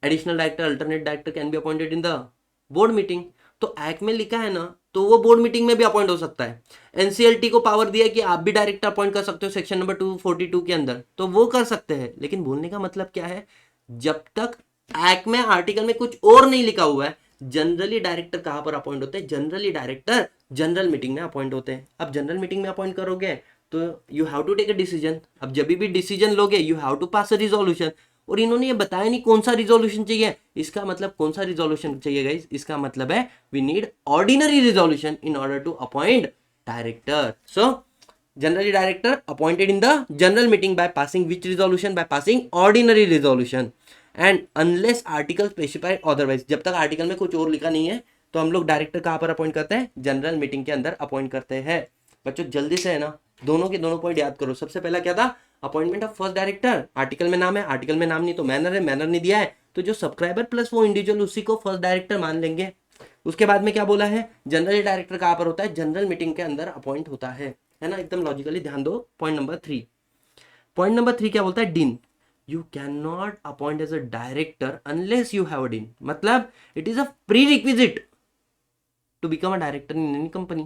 additional director alternate director can be appointed in the board meeting, तो एक्ट में लिखा है ना, तो वो बोर्ड मीटिंग में भी अपॉइंट हो सकता है। एनसीएलटी को पावर दिया है कि आप भी डायरेक्टर अपॉइंट कर सकते हो सेक्शन नंबर 242 के अंदर, तो वो कर सकते हैं। लेकिन बोलने का मतलब क्या है, जब तक एक्ट में आर्टिकल में कुछ और नहीं लिखा हुआ है, जनरली डायरेक्टर कहां पर अपॉइंट होते हैं, जनरली डायरेक्टर जनरल मीटिंग में अपॉइंट होते हैं। अब जनरल मीटिंग में अपॉइंट करोगे तो you have to take a decision. अब जब भी डिसीजन लोगे you have to pass a resolution, और इन्होंने ये बताया नहीं कौन सा रिजोल्यूशन चाहिए। इसका मतलब कौन सा रिजोल्यूशन चाहिए गाइस, इसका मतलब है we need ordinary resolution in order to appoint director. So generally director appointed in the general meeting by passing which resolution, by passing ordinary resolution and unless article specified otherwise. जब तक आर्टिकल में कुछ और लिखा नहीं है तो हम लोग डायरेक्टर कहां पर अपॉइंट करते हैं, जनरल मीटिंग के अंदर अपॉइंट करते हैं। बच्चों जल्दी से है ना दोनों के दोनों पॉइंट याद करो। सबसे पहला क्या था, appointment of first director, article में नाम है, आर्टिकल में नाम नहीं तो मैनर है, मैनर नहीं दिया है तो जो सब्सक्राइबर प्लस वो इंडिविजुअल उसी को फर्स्ट डायरेक्टर मान लेंगे। उसके बाद में क्या बोला है, जनरल डायरेक्टर कहां पर होता है, जनरल मीटिंग के अंदर अपॉइंट होता है ना। एकदम लॉजिकली ध्यान दो, पॉइंट नंबर 3। पॉइंट नंबर 3 क्या बोलता है, DIN, you can not appoint as a director unless you have a DIN, मतलब it is a prerequisite to become a director in any company.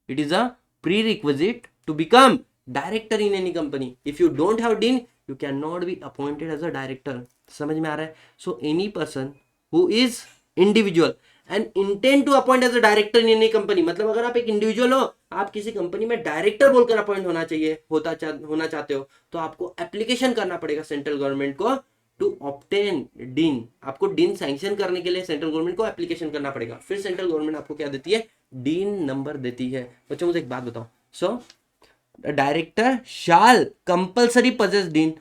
It is a prerequisite to become director in any company. If you don't have dean, you cannot be appointed as a director. समझ में आ रहा है? So any person who is individual and intend to appoint as a director in any company, मतलब अगर आप एक इंडिविजुअल हो, आप किसी कंपनी में डायरेक्टर बोलकर अपॉइंट होना चाहते हो, तो आपको एप्लीकेशन करना पड़ेगा सेंट्रल गवर्नमेंट को टू ऑब्टेन डीन। आपको डीन सैंक्शन करने के लिए सेंट्रल गवर्नमेंट को एप्लीकेशन करना पड़ेगा, फिर सेंट्रल गवर्नमेंट आपको क्या देती है, डीन नंबर देती है। बच्चों मुझे एक बात बताओ, सो डायरेक्टर शाल कंपल्सरी पजेस डीन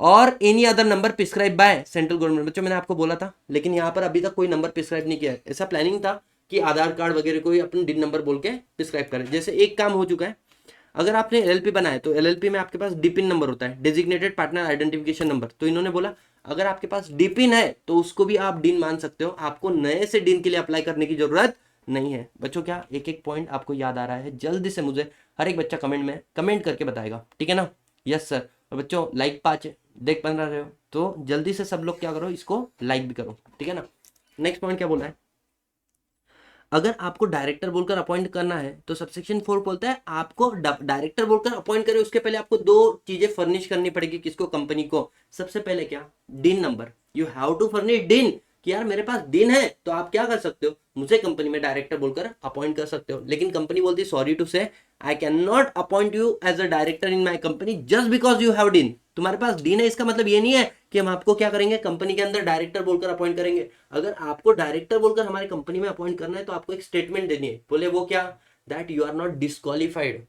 और any other number prescribe by central government. बच्चों मैंने आपको बोला था, लेकिन यहाँ पर अभी तक कोई नंबर प्रिस्क्राइब नहीं किया है। ऐसा प्लानिंग था कि आधार कार्ड वगैरह कोई अपने डीन नंबर बोल के प्रिस्क्राइब करे। जैसे एक काम हो चुका है, अगर आपने एलएलपी बनाया तो एलएलपी में आपके पास डीपिन नंबर होता है, डेजिग्नेटेड पार्टनर आइडेंटिफिकेशन नंबर। तो इन्होंने बोला अगर आपके पास डीपिन है तो उसको भी आप डीन मान सकते हो, आपको नए से डीन के लिए अप्लाई करने की जरूरत नहीं है। बच्चों क्या एक एक पॉइंट आपको याद आ रहा है? जल्दी से मुझे हर एक बच्चा कमेंट में कमेंट करके बताएगा, ठीक है ना? Yes sir. और बच्चों लाइक 5 देख पा रहे हो तो जल्दी से सब लोग क्या करो, इसको लाइक भी करो, ठीक है ना? नेक्स्ट पॉइंट क्या बोला है, अगर आपको डायरेक्टर बोलकर अपॉइंट करना है तो सबसेक्शन 4 बोलता है आपको डायरेक्टर बोलकर अपॉइंट करे उसके पहले आपको 2 चीजें फर्निश करनी पड़ेगी। किसको? कंपनी को। सबसे पहले क्या, DIN number. You have to furnish DIN कि यार मेरे पास डीन है तो आप क्या कर सकते हो, मुझे कंपनी में डायरेक्टर बोलकर अपॉइंट कर सकते हो। लेकिन कंपनी बोलती है sorry to say I can not appoint you as a director in my company just because you have DIN. तुम्हारे पास डीन है इसका मतलब ये नहीं है कि हम आपको क्या करेंगे, कंपनी के अंदर डायरेक्टर बोलकर अपॉइंट करेंगे। अगर आपको डायरेक्टर बोलकर हमारी कंपनी में अपॉइंट करना है तो आपको एक स्टेटमेंट देनी है। बोले वो क्या, that you are not disqualified,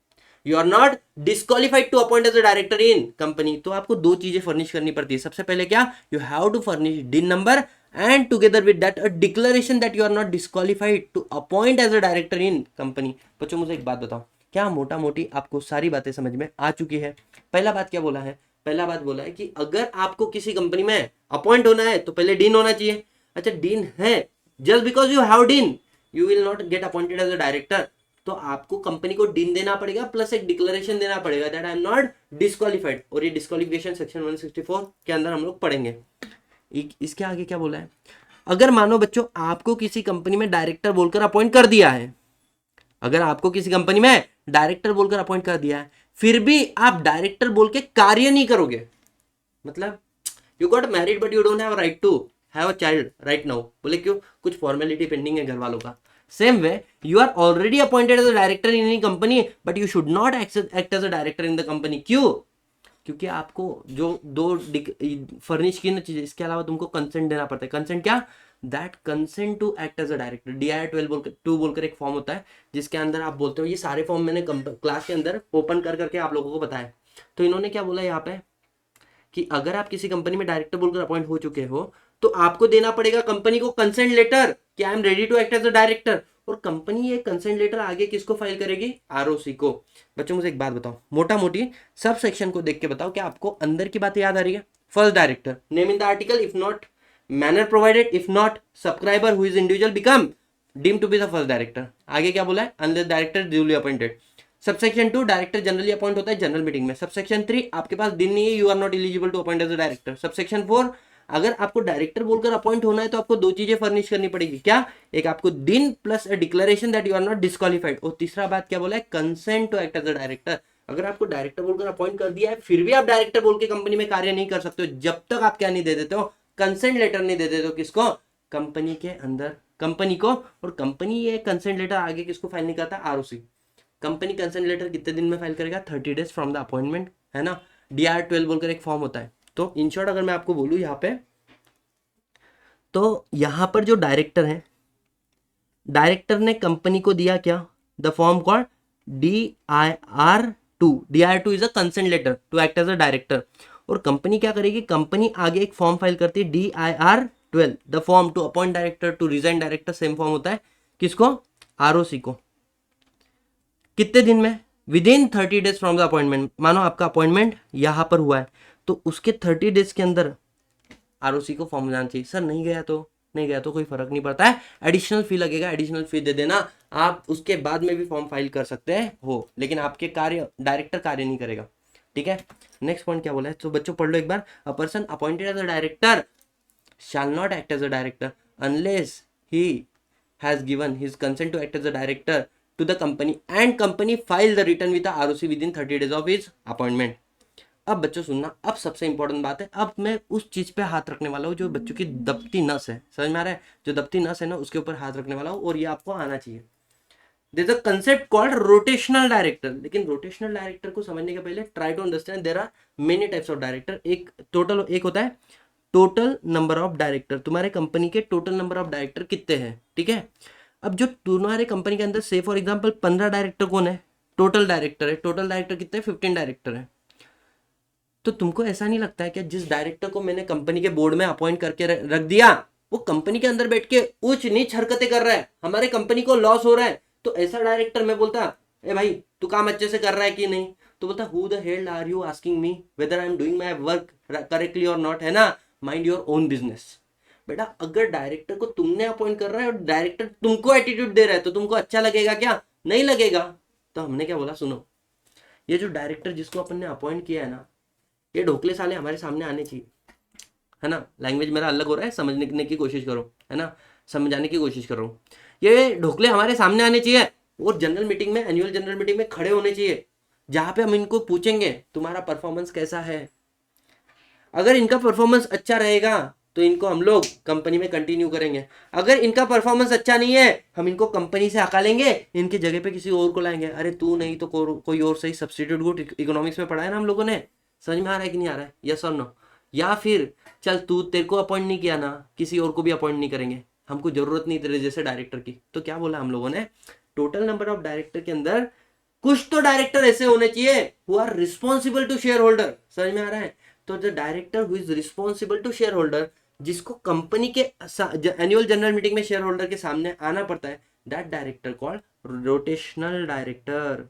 you are not disqualified to appoint as a director in company. तो आपको 2 चीजें फर्निश करनी पड़ती है। सबसे पहले क्या, you have to furnish DIN number and together with that a declaration that you are not disqualified to appoint as a director in company। बच्चों मुझे एक बात बताओ, क्या मोटा मोटी आपको सारी बातें समझ में आ चुकी है? पहला बात क्या बोला है, पहला बात बोला है कि अगर आपको किसी कंपनी में अपॉइंट होना है तो पहले डीन होना चाहिए। अच्छा डीन है, just because you have DIN you will not get appointed as a director. तो आपको कंपनी को डीन देना पड़ेगा प्लस एक डिक्लेरेशन देना पड़ेगा that I am not disqualified. और ये डिस्क्वालिफिकेशन सेक्शन 164 के अंदर हम लोग पढ़ेंगे। इसके आगे क्या बोला है, अगर मानो बच्चों आपको किसी कंपनी में डायरेक्टर बोलकर अपॉइंट कर दिया है, अगर आपको किसी कंपनी में डायरेक्टर बोलकर अपॉइंट कर दिया है फिर भी आप डायरेक्टर बोल के कार्य नहीं करोगे, मतलब you got married but you don't have right to have a child right now. बोले क्यों, कुछ फॉर्मेलिटी पेंडिंग है घर वालों का। Same way you are already appointed as a director in any company but you should not act as a director in the company. क्यों? क्योंकि आपको जो 2 फर्निश की ना चीजें, इसके अलावा तुमको कंसेंट देना पड़ता है। कंसेंट क्या, that consent to act as a director. DIR 2 बोलकर एक फॉर्म होता है जिसके अंदर आप बोलते हो, ये सारे फॉर्म मैंने क्लास के अंदर ओपन कर करके आप लोगों को बताया। तो इन्होंने क्या बोला यहाँ पे कि अगर आप किसी कंपनी में डायरेक्टर बोलकर अपॉइंट हो चुके हो तो आपको देना पड़ेगा कंपनी को कंसेंट लेटर कि I am ready to act as a director. और कंपनी ये कंसेंट लेटर आगे किसको फाइल करेगी, ROC को। बच्चों मुझे एक बात बताओ, मोटा मोटी सब सेक्शन को देख के बताओ क्या आपको अंदर की बातें याद आ रही है? First director, name in the article, if not manner provided, if not subscriber who is individual become deem to be the first director. आगे क्या बोला है, unless director duly appointed. Subsection 2 director generally appoint होता है जनरल मीटिंग में। सबसेक्शन 3 आपके पास दिन नहीं है, you are not eligible to appoint as a director. Subsection 4 अगर आपको डायरेक्टर बोलकर अपॉइंट होना है तो आपको 2 चीजें फर्निश करनी पड़ेगी। क्या, एक आपको DIN plus a declaration that you are not disqualified. और तीसरा बात क्या बोला है, consent to act as a director. अगर आपको डायरेक्टर बोलकर अपॉइंट कर दिया है फिर भी आप डायरेक्टर बोल के कंपनी में कार्य नहीं कर सकते हो जब तक आप क्या नहीं दे देते हो, कंसेंट लेटर नहीं दे देते हो। किसको, कंपनी के अंदर, कंपनी को। और कंपनी ये कंसेंट लेटर आगे किसको फाइल नहीं करता, ROC। कंपनी कंसेंट लेटर कितने दिन में फाइल करेगा, 30 डेज फ्रॉम द अपॉइंटमेंट, है ना। DIR 12 बोलकर एक फॉर्म होता है। तो इन शॉर्ट अगर मैं आपको बोलूं यहाँ पे, तो यहां पर जो डायरेक्टर है, डायरेक्टर ने कंपनी को दिया क्या, the form called DIR 2। DIR 2 is a consent letter to act as a director. और कंपनी क्या करेगी, कंपनी आगे एक फॉर्म फाइल करती है DIR 12, the form to appoint director, to resign director. Same form होता है किसको, ROC को। कितने दिन में, within 30 days from the appointment. मानो आपका अपॉइंटमेंट यहां पर हुआ है तो उसके 30 डेज के अंदर ROC को फॉर्म जाना चाहिए। सर नहीं गया तो, नहीं गया तो कोई फर्क नहीं पड़ता है, एडिशनल फी लगेगा, एडिशनल फी दे देना, आप उसके बाद में भी फॉर्म फाइल कर सकते हैं हो, लेकिन आपके कार्य डायरेक्टर कार्य नहीं करेगा। ठीक है, नेक्स्ट पॉइंट क्या बोला है, तो बच्चों पढ़ लो एक बार। A person appointed as a director shall not act as a director unless he has given his consent to act as a director to the company and company file the return with the ROC within 30 days of his appointment। अब बच्चों सुनना, अब सबसे इंपॉर्टेंट बात है, अब मैं उस चीज पे हाथ रखने वाला हूँ जो बच्चों की दबती नस है, समझ में आ रहा है, जो दबती नस है ना उसके ऊपर हाथ रखने वाला हूँ, और ये आपको आना चाहिए। There is a concept called rotational director. लेकिन रोटेशनल डायरेक्टर को समझने के पहले try to understand there are many types of director. एक टोटल, एक होता है टोटल नंबर ऑफ डायरेक्टर, तुम्हारे कंपनी के टोटल नंबर ऑफ डायरेक्टर कितने हैं, ठीक है। अब जो तुम्हारे कंपनी के अंदर से फॉर एग्जांपल 15 डायरेक्टर कौन है, टोटल डायरेक्टर है, टोटल डायरेक्टर कितने, 15 डायरेक्टर है। तो तुमको ऐसा नहीं लगता है कि जिस डायरेक्टर को मैंने कंपनी के बोर्ड में अपॉइंट करके रख दिया, वो कंपनी के अंदर बैठ के ऊंच नीच हरकतें कर रहा है, हमारे कंपनी को लॉस हो रहा है, तो ऐसा डायरेक्टर मैं बोलता ए भाई तू काम अच्छे से कर रहा है कि नहीं, तो बोलता who the hell are you asking me whether I am doing my work correctly और नॉट, है ना, माइंड योर ओन बिजनेस। बेटा अगर डायरेक्टर को तुमने अपॉइंट कर रहा है और डायरेक्टर तुमको एटीट्यूड दे रहा है तो तुमको अच्छा लगेगा क्या, नहीं लगेगा। तो हमने क्या बोला, सुनो, ये जो डायरेक्टर जिसको अपन ने अपॉइंट किया है ना, ये ढोकले साले हमारे सामने आने चाहिए, है ना, लैंग्वेज मेरा अलग हो रहा है, समझने की कोशिश करो, है ना, समझाने की कोशिश कर रहा हूँ। ये ढोकले हमारे सामने आने चाहिए और जनरल मीटिंग में, एनुअल जनरल मीटिंग में खड़े होने चाहिए, जहां पे हम इनको पूछेंगे तुम्हारा परफॉर्मेंस कैसा है। अगर इनका परफॉर्मेंस अच्छा रहेगा तो इनको हम लोग कंपनी में कंटिन्यू करेंगे, अगर इनका परफॉर्मेंस अच्छा नहीं है हम इनको कंपनी से हकालेंगे, इनके जगह पे किसी और को लाएंगे। अरे तू नहीं तो कोई और सही, सब्स्टिट्यूट गुड इकोनॉमिक्स में पढ़ा है ना हम लोगों ने, समझ में आ रहा है कि नहीं आ रहा है, यस और नो। या फिर चल तू, तेरे को अपॉइंट नहीं किया ना, किसी और को भी अपॉइंट नहीं करेंगे, हमको जरूरत नहीं तेरे जैसे डायरेक्टर की। तो क्या बोला हम लोगों ने, टोटल नंबर ऑफ डायरेक्टर के अंदर कुछ तो डायरेक्टर ऐसे होने चाहिए who are responsible to share holder, समझ में आ रहा है। तो the director who is responsible to share holder, जिसको कंपनी के एनुअल जनरल मीटिंग में शेयर होल्डर के सामने आना पड़ता है, that director called rotational director.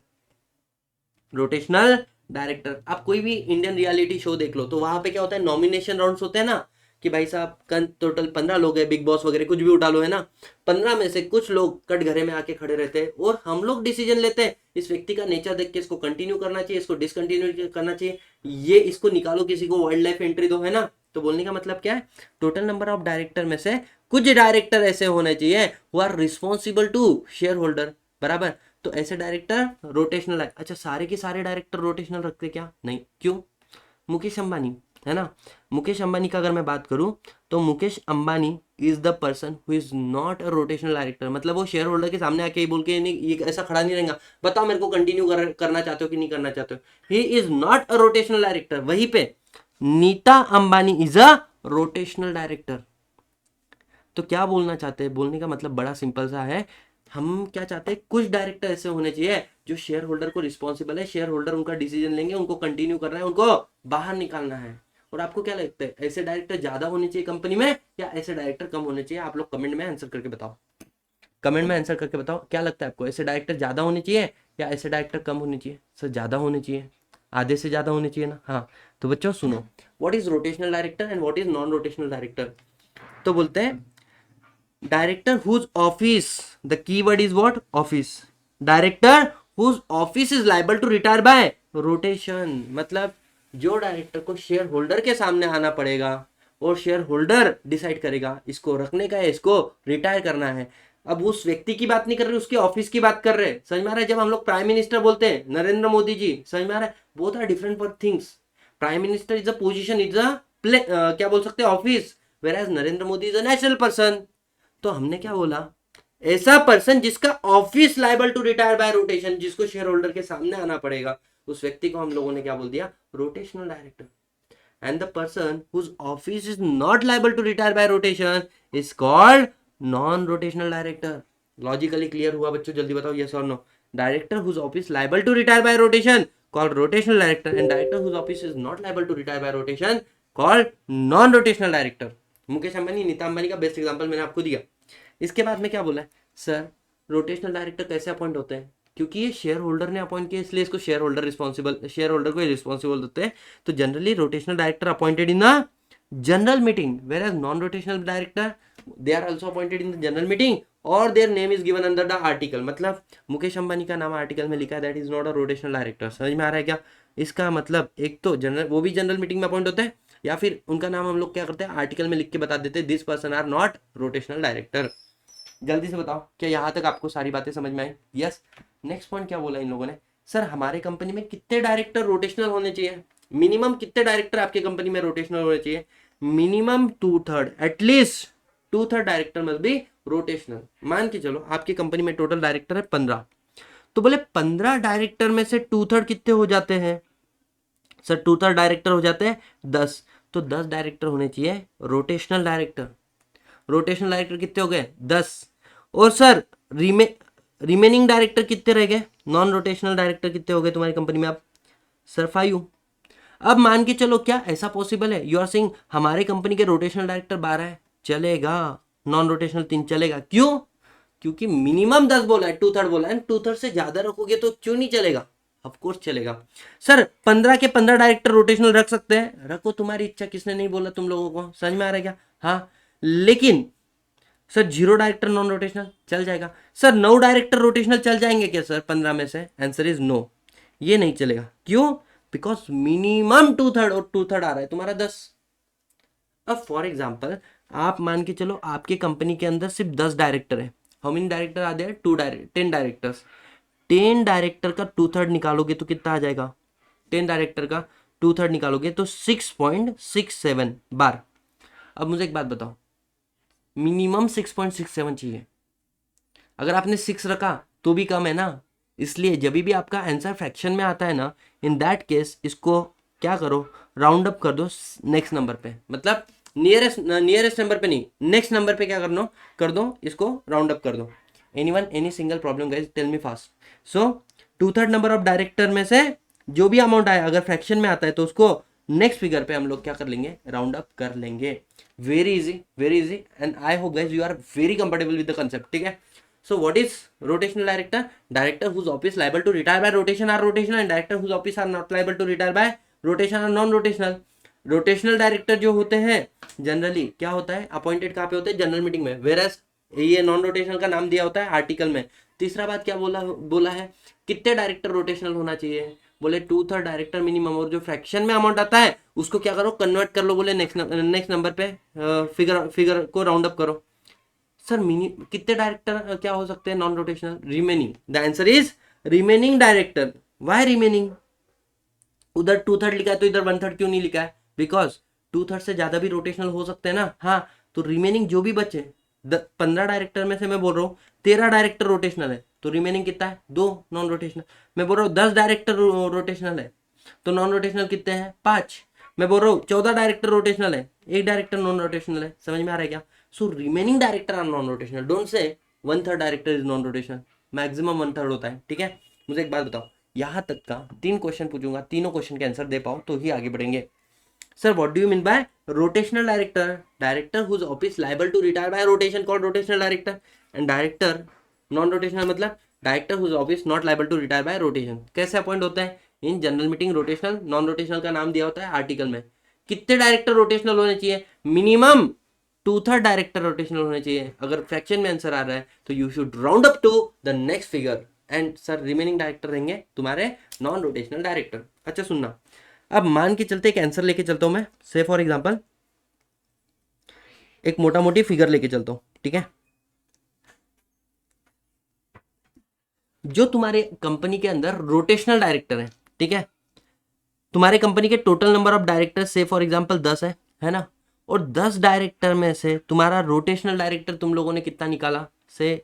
Rotational director, आप कोई भी इंडियन रियलिटी शो देख लो तो वहां पे क्या होता है, नॉमिनेशन राउंड्स होते हैं ना, कि भाई साहब टोटल 15 लोग हैं, बिग बॉस वगैरह कुछ भी उठा लो, है ना, 15 में से कुछ लोग कटघरे में आके खड़े रहते हैं और हम लोग डिसीजन लेते हैं, इस व्यक्ति का नेचर देख के इसको कंटिन्यू करना चाहिए, इसको डिसकंटिन्यू करना चाहिए, ये इसको निकालो, किसी को वाइल्ड लाइफ एंट्री दो, है ना। तो बोलने का मतलब क्या है, टोटल नंबर ऑफ डायरेक्टर में से कुछ डायरेक्टर ऐसे होने चाहिए who are responsible to share holder, बराबर। तो ऐसे डायरेक्टर रोटेशनल है। अच्छा सारे के सारे डायरेक्टर रोटेशनल रखते क्या, नहीं, क्यों, मुकेश अंबानी, है ना, मुकेश अंबानी का अगर मैं बात करूं तो Mukesh Ambani is the person who is not a rotational director, मतलब वो शेयर होल्डर के सामने आके ही बोल के नहीं, ये ऐसा खड़ा नहीं रहेगा, बताओ मेरे को कंटिन्यू करना चाहते हो कि नहीं करना चाहते हो, he is not a rotational director. वहीं पे Nita Ambani is a rotational director. तो क्या बोलना चाहते हैं, बोलने का मतलब बड़ा सिंपल सा है, हम क्या चाहते हैं, कुछ डायरेक्टर ऐसे होने चाहिए जो शेयर होल्डर को रिस्पॉन्सिबल है, शेयर होल्डर उनका डिसीजन लेंगे, उनको कंटिन्यू करना है, उनको बाहर निकालना है। और आपको क्या लगता है, ऐसे डायरेक्टर ज्यादा होने चाहिए कंपनी में या ऐसे डायरेक्टर कम होने चाहिए, आप लोग कमेंट में आंसर करके बताओ, कमेंट में आंसर करके बताओ क्या लगता है आपको, ऐसे डायरेक्टर ज्यादा होने चाहिए या ऐसे डायरेक्टर कम होने चाहिए। सर ज्यादा होने चाहिए, आधे से ज्यादा होने चाहिए ना। हाँ तो बच्चों सुनो, what is rotational director and what is non rotational director. तो बोलते हैं director whose office, the keyword is what, office, director whose office is liable to retire by rotation, मतलब जो डायरेक्टर को शेयर होल्डर के सामने आना पड़ेगा और शेयर होल्डर डिसाइड करेगा इसको रखने का है, इसको रिटायर करना है। अब उस व्यक्ति की बात नहीं कर रहे, उसके ऑफिस की बात कर रहे हैं, समझ में आ रहा है। जब हम लोग प्राइम मिनिस्टर बोलते हैं नरेंद्र मोदी जी, समझ में आ रहा है, both are different for things. Prime minister is a position, is a क्या बोल सकते हैं, office, whereas Narendra Modi is a national person. तो हमने क्या बोला, ऐसा पर्सन जिसका office liable to retire by rotation, जिसको शेयर होल्डर के सामने आना पड़ेगा, उस व्यक्ति को हम लोगों ने क्या बोल दिया, rotational director. And the person whose office is not liable to retire by rotation is called non rotational director. Logically clear हुआ बच्चों, जल्दी बताओ यस और no. Director whose office liable to retire by rotation called rotational director and director whose office is not liable to retire by rotation called non rotational director। Mukesh Ambani, Nita Ambani का बेस्ट एग्जांपल मैंने आपको दिया। इसके बाद में क्या बोला है, सर रोटेशनल डायरेक्टर कैसे अपॉइंट होते हैं, क्योंकि ये शेयर होल्डर ने अपॉइंट किया इसलिए इसको shareholder responsible, shareholder को रिस्पॉन्सिबल होते हैं। तो generally rotational director appointed in the general meeting, whereas non rotational director they are also appointed in the general meeting और their name is given under the article. मतलब मुकेश अंबानी का नाम आर्टिकल में लिखा है, that is not a rotational director. समझ में आ रहा है क्या, इसका मतलब एक तो जनरल, वो भी जनरल मीटिंग में अपॉइंट होते हैं, या फिर उनका नाम हम लोग क्या करते हैं आर्टिकल में लिख के बता देते हैं, this person are not rotational director. जल्दी से बताओ क्या यहाँ तक आपको सारी बातें समझ में आई? यस। नेक्स्ट पॉइंट क्या बोला इन लोगों ने, सर हमारे कंपनी में कितने डायरेक्टर रोटेशनल होने चाहिए, मिनिमम कितने डायरेक्टर आपकी कंपनी में रोटेशनल होने चाहिए? Minimum 2/3, at least 2/3 director must be rotational. मान के चलो आपकी कंपनी में टोटल डायरेक्टर है 15, तो बोले 15 डायरेक्टर में से 2/3 कितने हो जाते हैं? सर 2/3 डायरेक्टर हो जाते हैं 10, तो 10 डायरेक्टर होने चाहिए रोटेशनल डायरेक्टर। रोटेशनल डायरेक्टर कितने हो गए? 10। और सर रिमेनिंग डायरेक्टर कितने रह गए? नॉन रोटेशनल डायरेक्टर कितने हो गए तुम्हारी कंपनी में आप? सर 5। अब मान के चलो क्या ऐसा पॉसिबल है, यू आर सेइंग हमारे कंपनी के रोटेशनल डायरेक्टर 12 है, चलेगा, नॉन रोटेशनल 3 चलेगा, क्यों? क्योंकि मिनिमम 10 बोला है, 2/3 बोला है, 2/3 से ज्यादा रखोगे तो क्यों नहीं चलेगा? ऑफ कोर्स चलेगा। सर 15 के 15 डायरेक्टर रोटेशनल रख सकते हैं, रखो, तुम्हारी इच्छा, किसने नहीं बोला तुम लोगों को, समझ में आ रहा है क्या? हाँ, लेकिन सर 0 डायरेक्टर नॉन रोटेशनल चल जाएगा। सर 9 डायरेक्टर रोटेशनल चल जाएंगे क्या सर 15 में से? आंसर इज नो, ये नहीं चलेगा। क्यों? बिकॉज मिनिमम 2/3 और 2/3 आ रहा है तुम्हारा 10। अब फॉर एग्जाम्पल आप मान के चलो आपके कंपनी के अंदर सिर्फ 10 डायरेक्टर है, how many director are there? 10 directors. 10 director का 2/3 निकालोगे तो कितना आ जाएगा? 10 डायरेक्टर का 2/3 निकालोगे तो 6.67 बार। अब मुझे एक बात बताओ, मिनिमम 6.67 चाहिए, अगर आपने 6 रखा तो भी कम है ना, इसलिए जब भी आपका आंसर फ्रैक्शन में आता है ना, इन दैट केस इसको क्या करो, राउंड अप कर दो नेक्स्ट नंबर पे, मतलब नियरेस्ट नंबर पे नहीं, नेक्स्ट नंबर पे क्या करना, कर दो इसको राउंड अप कर दो। Anyone, any single problem guys, tell me fast. So 2/3 number of director में से जो भी अमाउंट आया अगर फ्रैक्शन में आता है तो उसको नेक्स्ट फिगर पे हम लोग क्या कर लेंगे, राउंड अप कर लेंगे। Very easy and I hope guys you are very comfortable with the concept, ठीक है? So what is rotational director? Director whose office liable to retire by rotation are rotational, and director whose office are not liable to retire by rotation are non-rotational. Rotational director जो होते हैं जनरली क्या होता है, अपॉइंटेड कहाँ पे होते हैं? जनरल मीटिंग में, वेरएस ये नॉन रोटेशनल का नाम दिया होता है आर्टिकल में। तीसरा बात क्या बोला है, कितने डायरेक्टर रोटेशनल होना चाहिए? बोले 2/3 डायरेक्टर मिनिमम, और जो फ्रैक्शन में अमाउंट आता है उसको क्या करो, कन्वर्ट कर लो, बोले नेक्स्ट नंबर पे फिगर को राउंड अप करो। सर कितने डायरेक्टर क्या हो सकते हैं non rotational? Remaining, the answer is remaining director. Why remaining? उधर 2/3 लिखा है तो इधर 1/3 क्यों नहीं लिखा है? बिकॉज 2/3 से ज्यादा भी रोटेशनल हो सकते हैं ना। हाँ, तो रिमेनिंग जो भी बचे 15 डायरेक्टर में से मैं बोल रहा हूँ 13 डायरेक्टर रोटेशनल है, तो रिमेनिंग कितना है? 2 नॉन रोटेशनल। मैं बोल रहा हूँ 10 डायरेक्टर रोटेशनल है, तो नॉन रोटेशनल कितने हैं? 5। मैं बोल रहा हूँ 14 डायरेक्टर रोटेशनल है, 1 डायरेक्टर नॉन रोटेशनल है। समझ में आ रहा है क्या? So remaining director are non rotational, don't say 1/3 director is non rotational, maximum 1/3 होता है, ठीक है? मुझे एक बात बताओ, यहाँ तक का 3 क्वेश्चन पूछूंगा, तीनों क्वेश्चन के आंसर दे पाओ तो ही आगे बढ़ेंगे। Sir what do you mean by rotational director? Director whose office liable to retire by rotation called rotational director, and director non rotational मतलब director whose office not liable to retire by rotation. कैसे अपॉइंट होता है? In general meeting rotational, non rotational का नाम दिया होता है आर्टिकल में। कितने डायरेक्टर रोटेशनल होने चाहिए? मिनिमम 2/3 डायरेक्टर रोटेशनल होने चाहिए। अगर फ्रैक्शन में आंसर आ रहा है तो you should round up to the next figure, and sir remaining director रहेंगे तुम्हारे नॉन रोटेशनल डायरेक्टर। अच्छा सुनना, अब मान के चलते एक आंसर लेके चलता हूं मैं, से फॉर एग्जांपल एक मोटा मोटी फिगर लेके चलता हूं, ठीक है? जो तुम्हारे कंपनी के अंदर रोटेशनल डायरेक्टर है, ठीक है, तुम्हारे कंपनी के टोटल नंबर ऑफ डायरेक्टर से फॉर एग्जांपल 10 है ना? और 10 डायरेक्टर में से तुम्हारा रोटेशनल डायरेक्टर तुम लोगों ने कितना निकाला? से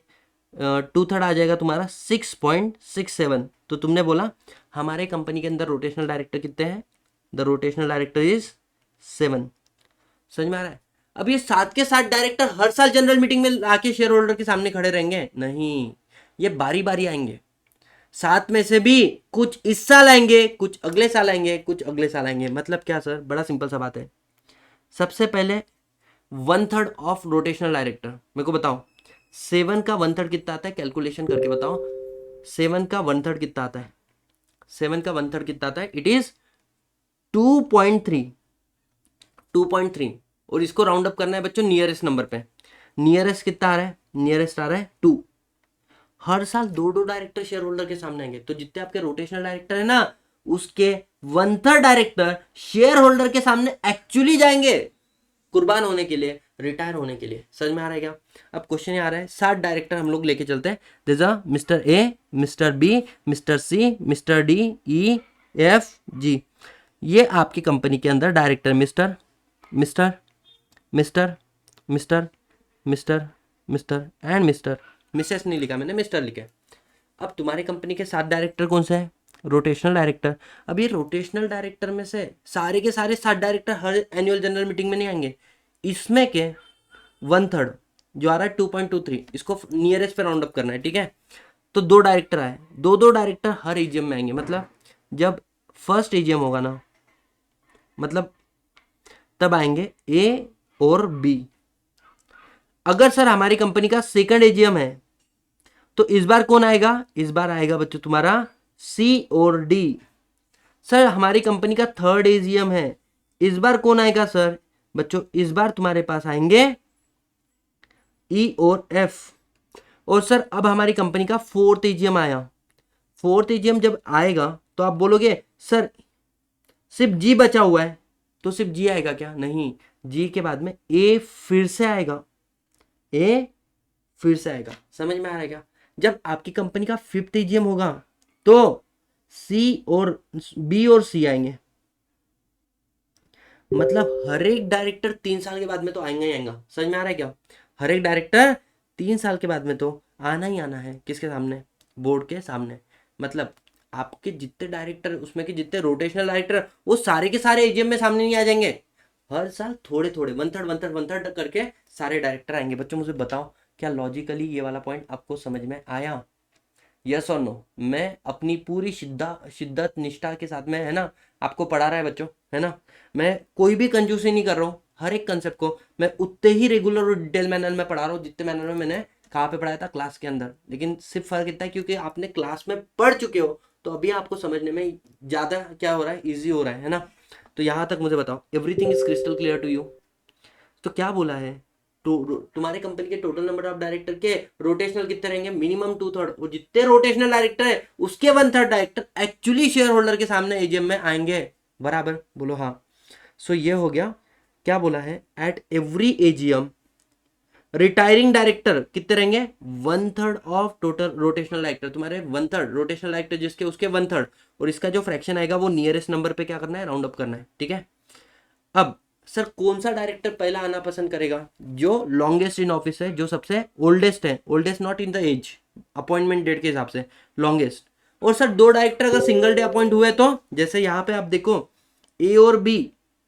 2/3 आ जाएगा तुम्हारा 6.67। तो तुमने बोला हमारे कंपनी के अंदर रोटेशनल डायरेक्टर कितने हैं? The rotational director is 7। समझ में आ रहा है? अब ये 7 के 7 डायरेक्टर हर साल जनरल मीटिंग में आके शेयर होल्डर के सामने खड़े रहेंगे? नहीं, ये बारी बारी आएंगे। 7 में से भी कुछ इस साल आएंगे, कुछ अगले साल आएंगे, कुछ अगले साल आएंगे। मतलब क्या सर? बड़ा सिंपल सा बात है। सबसे पहले 1/3 ऑफ रोटेशनल डायरेक्टर, मेरे को बताओ 7 का 1/3 कितना आता है? कैलकुलेशन करके बताओ 7 का 1/3 कितना आता है? 7 का 1/3 कितना आता है? It is 2.3। 2.3, और इसको राउंड अप करना है बच्चों नियरेस्ट नंबर पे। नियरेस्ट कितना आ रहा है? नियरेस्ट आ रहा है 2। हर साल 2 डायरेक्टर शेयर होल्डर के सामने आएंगे, तो जितने आपके रोटेशनल डायरेक्टर है ना उसके 1/3 डायरेक्टर शेयर होल्डर के सामने एक्चुअली जाएंगे कुर्बान होने के लिए, रिटायर होने के लिए। समझ में आ रहा है क्या? अब क्वेश्चन ये आ रहा है, 7 डायरेक्टर हम लोग लेके चलते हैं। This a Mr A, Mr B, Mr C, Mr D, E, F, G. ये आपकी कंपनी के अंदर director Mr Mr Mr Mr Mr Mr and Mr, Mrs नहीं लिखा मैंने, मिस्टर लिखा है। अब तुम्हारी कंपनी के 7 डायरेक्टर कौन से हैं? Rotational director. अब ये रोटेशनल डायरेक्टर में से सारे के सारे 7 डायरेक्टर हर एनुअल जनरल मीटिंग में नहीं आएंगे। इसमें के 1/3 जो आ रहा है 2.23, इसको नियरेस्ट पे राउंड अप करना है, ठीक है? तो 2 डायरेक्टर आए, दो डायरेक्टर हर एजीएम में आएंगे। मतलब जब फर्स्ट एजीएम होगा ना, मतलब तब आएंगे ए और बी। अगर सर हमारी कंपनी का सेकंड एजीएम है तो इस बार कौन आएगा? इस बार आएगा बच्चों तुम्हारा सी और डी। सर हमारी कंपनी का थर्ड एजीएम है, इस बार कौन आएगा सर? बच्चों इस बार तुम्हारे पास आएंगे ई और एफ। और सर अब हमारी कंपनी का फोर्थ एजीएम आया, फोर्थ एजीएम जब आएगा तो आप बोलोगे सर सिर्फ जी बचा हुआ है, तो सिर्फ जी आएगा क्या? नहीं, जी के बाद में ए फिर से आएगा, ए फिर से आएगा। समझ में आ रहा है क्या? जब आपकी कंपनी का फिफ्थ एजीएम होगा तो सी और बी और सी आएंगे। मतलब हर एक डायरेक्टर 3 साल के बाद में तो आएंगे ही आएगा। समझ में आ रहा है क्या? हर एक डायरेक्टर 3 साल के बाद में तो आना ही आना है। किसके सामने? बोर्ड के सामने। मतलब आपके जितने डायरेक्टर, उसमें के जितने रोटेशनल डायरेक्टर, वो सारे के सारे एजीएम में सामने नहीं आ जाएंगे। हर साल थोड़े थोड़े 1/3 करके सारे डायरेक्टर आएंगे। बच्चों मुझे बताओ, क्या लॉजिकली ये वाला पॉइंट आपको समझ में आया? यस और नो? मैं अपनी पूरी शिद्दत निष्ठा के साथ में, है ना, आपको पढ़ा रहा है बच्चों, है ना? मैं कोई भी कंजूसी नहीं कर रहा हूँ। हर एक कंसेप्ट को मैं उतने ही रेगुलर और डिटेल मैनर में पढ़ा रहा हूँ जितने मैनर में मैंने कहाँ पे पढ़ाया था, क्लास के अंदर। लेकिन सिर्फ फर्क इतना है क्योंकि आपने क्लास में पढ़ चुके हो, तो अभी आपको समझने में ज़्यादा क्या हो रहा है, ईजी हो रहा है ना? तो यहाँ तक मुझे बताओ, everything is crystal clear to you? तो क्या बोला है, तुम्हारे कंपनी के टोटल नंबर ऑफ डायरेक्टर के रोटेशनल कितने रहेंगे? मिनिमम 2/3। और जितने रोटेशनल डायरेक्टर है उसके 1/3 डायरेक्टर एक्चुअली शेयर होल्डर के सामने एजीएम में आएंगे। बराबर? बोलो हाँ। सो ये हो गया। क्या बोला है? At every AGM retiring director कितने रहेंगे? 1/3 ऑफ टोटल रोटेशनल डायरेक्टर। तुम्हारे 1/3 रोटेशनल डायरेक्टर जिसके, उसके 1/3। और इसका जो फ्रैक्शन आएगा वो नियरेस्ट नंबर पे क्या करना है? राउंड अप करना है, ठीक है? अब सर कौन सा डायरेक्टर पहला आना पसंद करेगा? जो लॉन्गेस्ट इन ऑफिस है, जो सबसे ओल्डेस्ट है। Oldest not in the age, appointment date के हिसाब से लॉन्गेस्ट। और सर 2 डायरेक्टर अगर सिंगल डे अपॉइंट हुए तो, जैसे यहाँ पे आप देखो ए और बी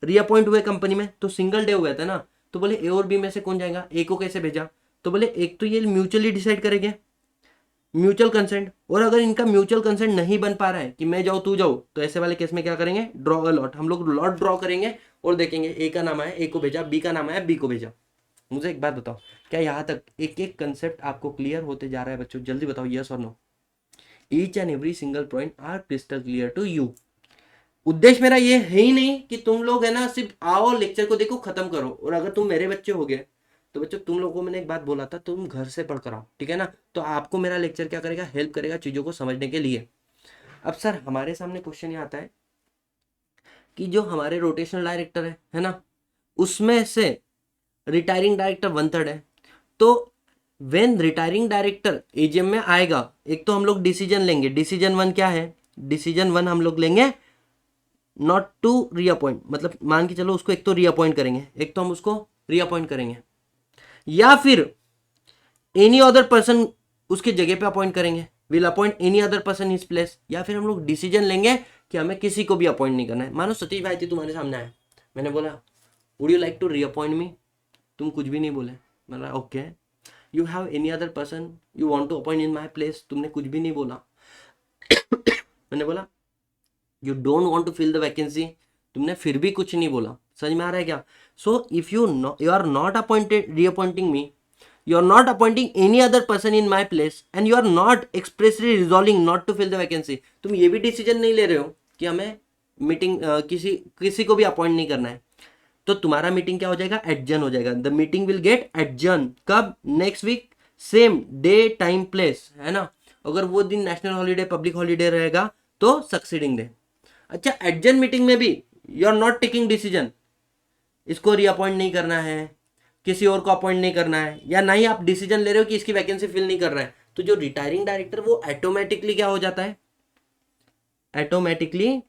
रीअपॉइंट हुए कंपनी में तो सिंगल डे हुआ था ना, तो बोले ए और बी में से कौन जाएगा? ए को कैसे भेजा? तो बोले एक तो ये म्यूचुअली डिसाइड करेंगे, म्यूचुअल कंसेंट। और अगर इनका म्यूचुअल कंसेंट नहीं बन पा रहा है कि मैं जाऊँ तू जाओ, तो ऐसे वाले केस में क्या करेंगे? Draw a lot. हम लोग लॉट ड्रॉ करेंगे और देखेंगे ए का नाम आया, ए को भेजा, बी का नाम आया, बी को भेजा। मुझे एक बात बताओ, क्या यहाँ तक एक एक कंसेप्ट आपको क्लियर होते जा रहा है बच्चों? जल्दी बताओ, यस और no? Each and every single point are crystal clear to you? उद्देश्य मेरा ये है ही नहीं कि तुम लोग, है ना, सिर्फ आओ लेक्चर को देखो खत्म करो। और अगर तुम मेरे बच्चे हो गए तो बच्चों तुम लोगों को मैंने एक बात बोला था, तुम घर से पढ़ कर आओ, ठीक है ना? तो आपको मेरा लेक्चर क्या करेगा? हेल्प करेगा चीजों को समझने के लिए। अब सर हमारे सामने क्वेश्चन ये आता है कि जो हमारे रोटेशनल डायरेक्टर है ना, उसमें से रिटायरिंग डायरेक्टर 1/3 है। तो व्हेन रिटायरिंग डायरेक्टर एजीएम में आएगा, एक तो हम लोग डिसीजन लेंगे। डिसीजन 1 क्या है? डिसीजन 1 हम लोग लेंगे नॉट टू रीअपॉइंट। मतलब मान के चलो उसको एक तो रीअपॉइंट करेंगे, एक तो हम उसको रीअपॉइंट करेंगे, या फिर एनी अदर पर्सन उसके जगह पे अपॉइंट करेंगे, will appoint any other person is place. या फिर हम लोग डिसीजन लेंगे कि हमें किसी को भी अपॉइंट नहीं करना है। मानो सतीश भाई जी तुम्हारे सामने आए, मैंने बोला would you like to reappoint me? तुम कुछ भी नहीं बोले। मैंने okay. You have any other person you want to appoint in my place? तुमने कुछ भी नहीं बोला। मैंने बोला you don't want to fill the vacancy? तुमने फिर भी कुछ नहीं बोला। समझ में आ रहा है क्या? So if you are not appointed reappointing me, you are not appointing any other person in my place and you are not expressly resolving not to fill the vacancy, तुम ये भी डिसीजन नहीं ले रहे हो कि हमें मीटिंग किसी को भी अपॉइंट नहीं करना है, तो तुम्हारा मीटिंग क्या हो जाएगा? एडजर्न हो जाएगा। The meeting will get adjourn. कब? Next week, same day time place, है ना? अगर वो दिन नेशनल हॉलीडे, पब्लिक हॉलीडे रहेगा तो सक्सीडिंग डे। अच्छा एडजन मीटिंग में भी you are not taking decision, इसको रीअपॉइंट नहीं करना है, किसी और को अपॉइंट नहीं करना है, या ना ही आप डिसीजन ले रहे हो कि इसकी वैकेंसी फिल नहीं कर रहा है, तो जो रिटायरिंग डायरेक्टर वो ऑटोमेटिकली क्या हो जाता है, ऑटोमेटिकली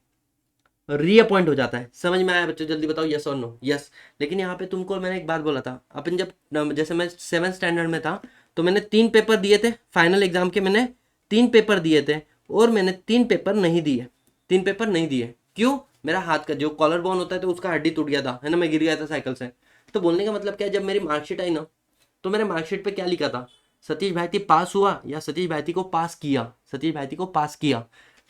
रीअपॉइंट हो जाता है। समझ में आया बच्चों? जल्दी बताओ यस और नो। यस। लेकिन यहाँ पे तुमको मैंने एक बात बोला था, अपन जब जैसे मैं 7th स्टैंडर्ड में था तो मैंने 3 पेपर दिए थे फाइनल एग्जाम के, मैंने 3 पेपर दिए थे और मैंने 3 पेपर नहीं दिए, 3 पेपर नहीं दिए। क्यों? मेरा हाथ का जो कॉलर बोन होता है तो उसका हड्डी टूट गया था, है ना, मैं गिर गया था साइकिल से। तो बोलने का मतलब क्या है, जब मेरी मार्कशीट आई ना तो मेरे मार्कशीट पे क्या लिखा था, सतीश भाईती पास हुआ या सतीश भाईती को पास किया, सतीश भाईती को पास किया।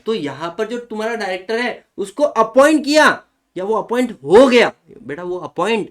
तो यहाँ पर जो तुम्हारा डायरेक्टर है उसको अपॉइंट किया या वो अपॉइंट हो गया, बेटा वो अपॉइंट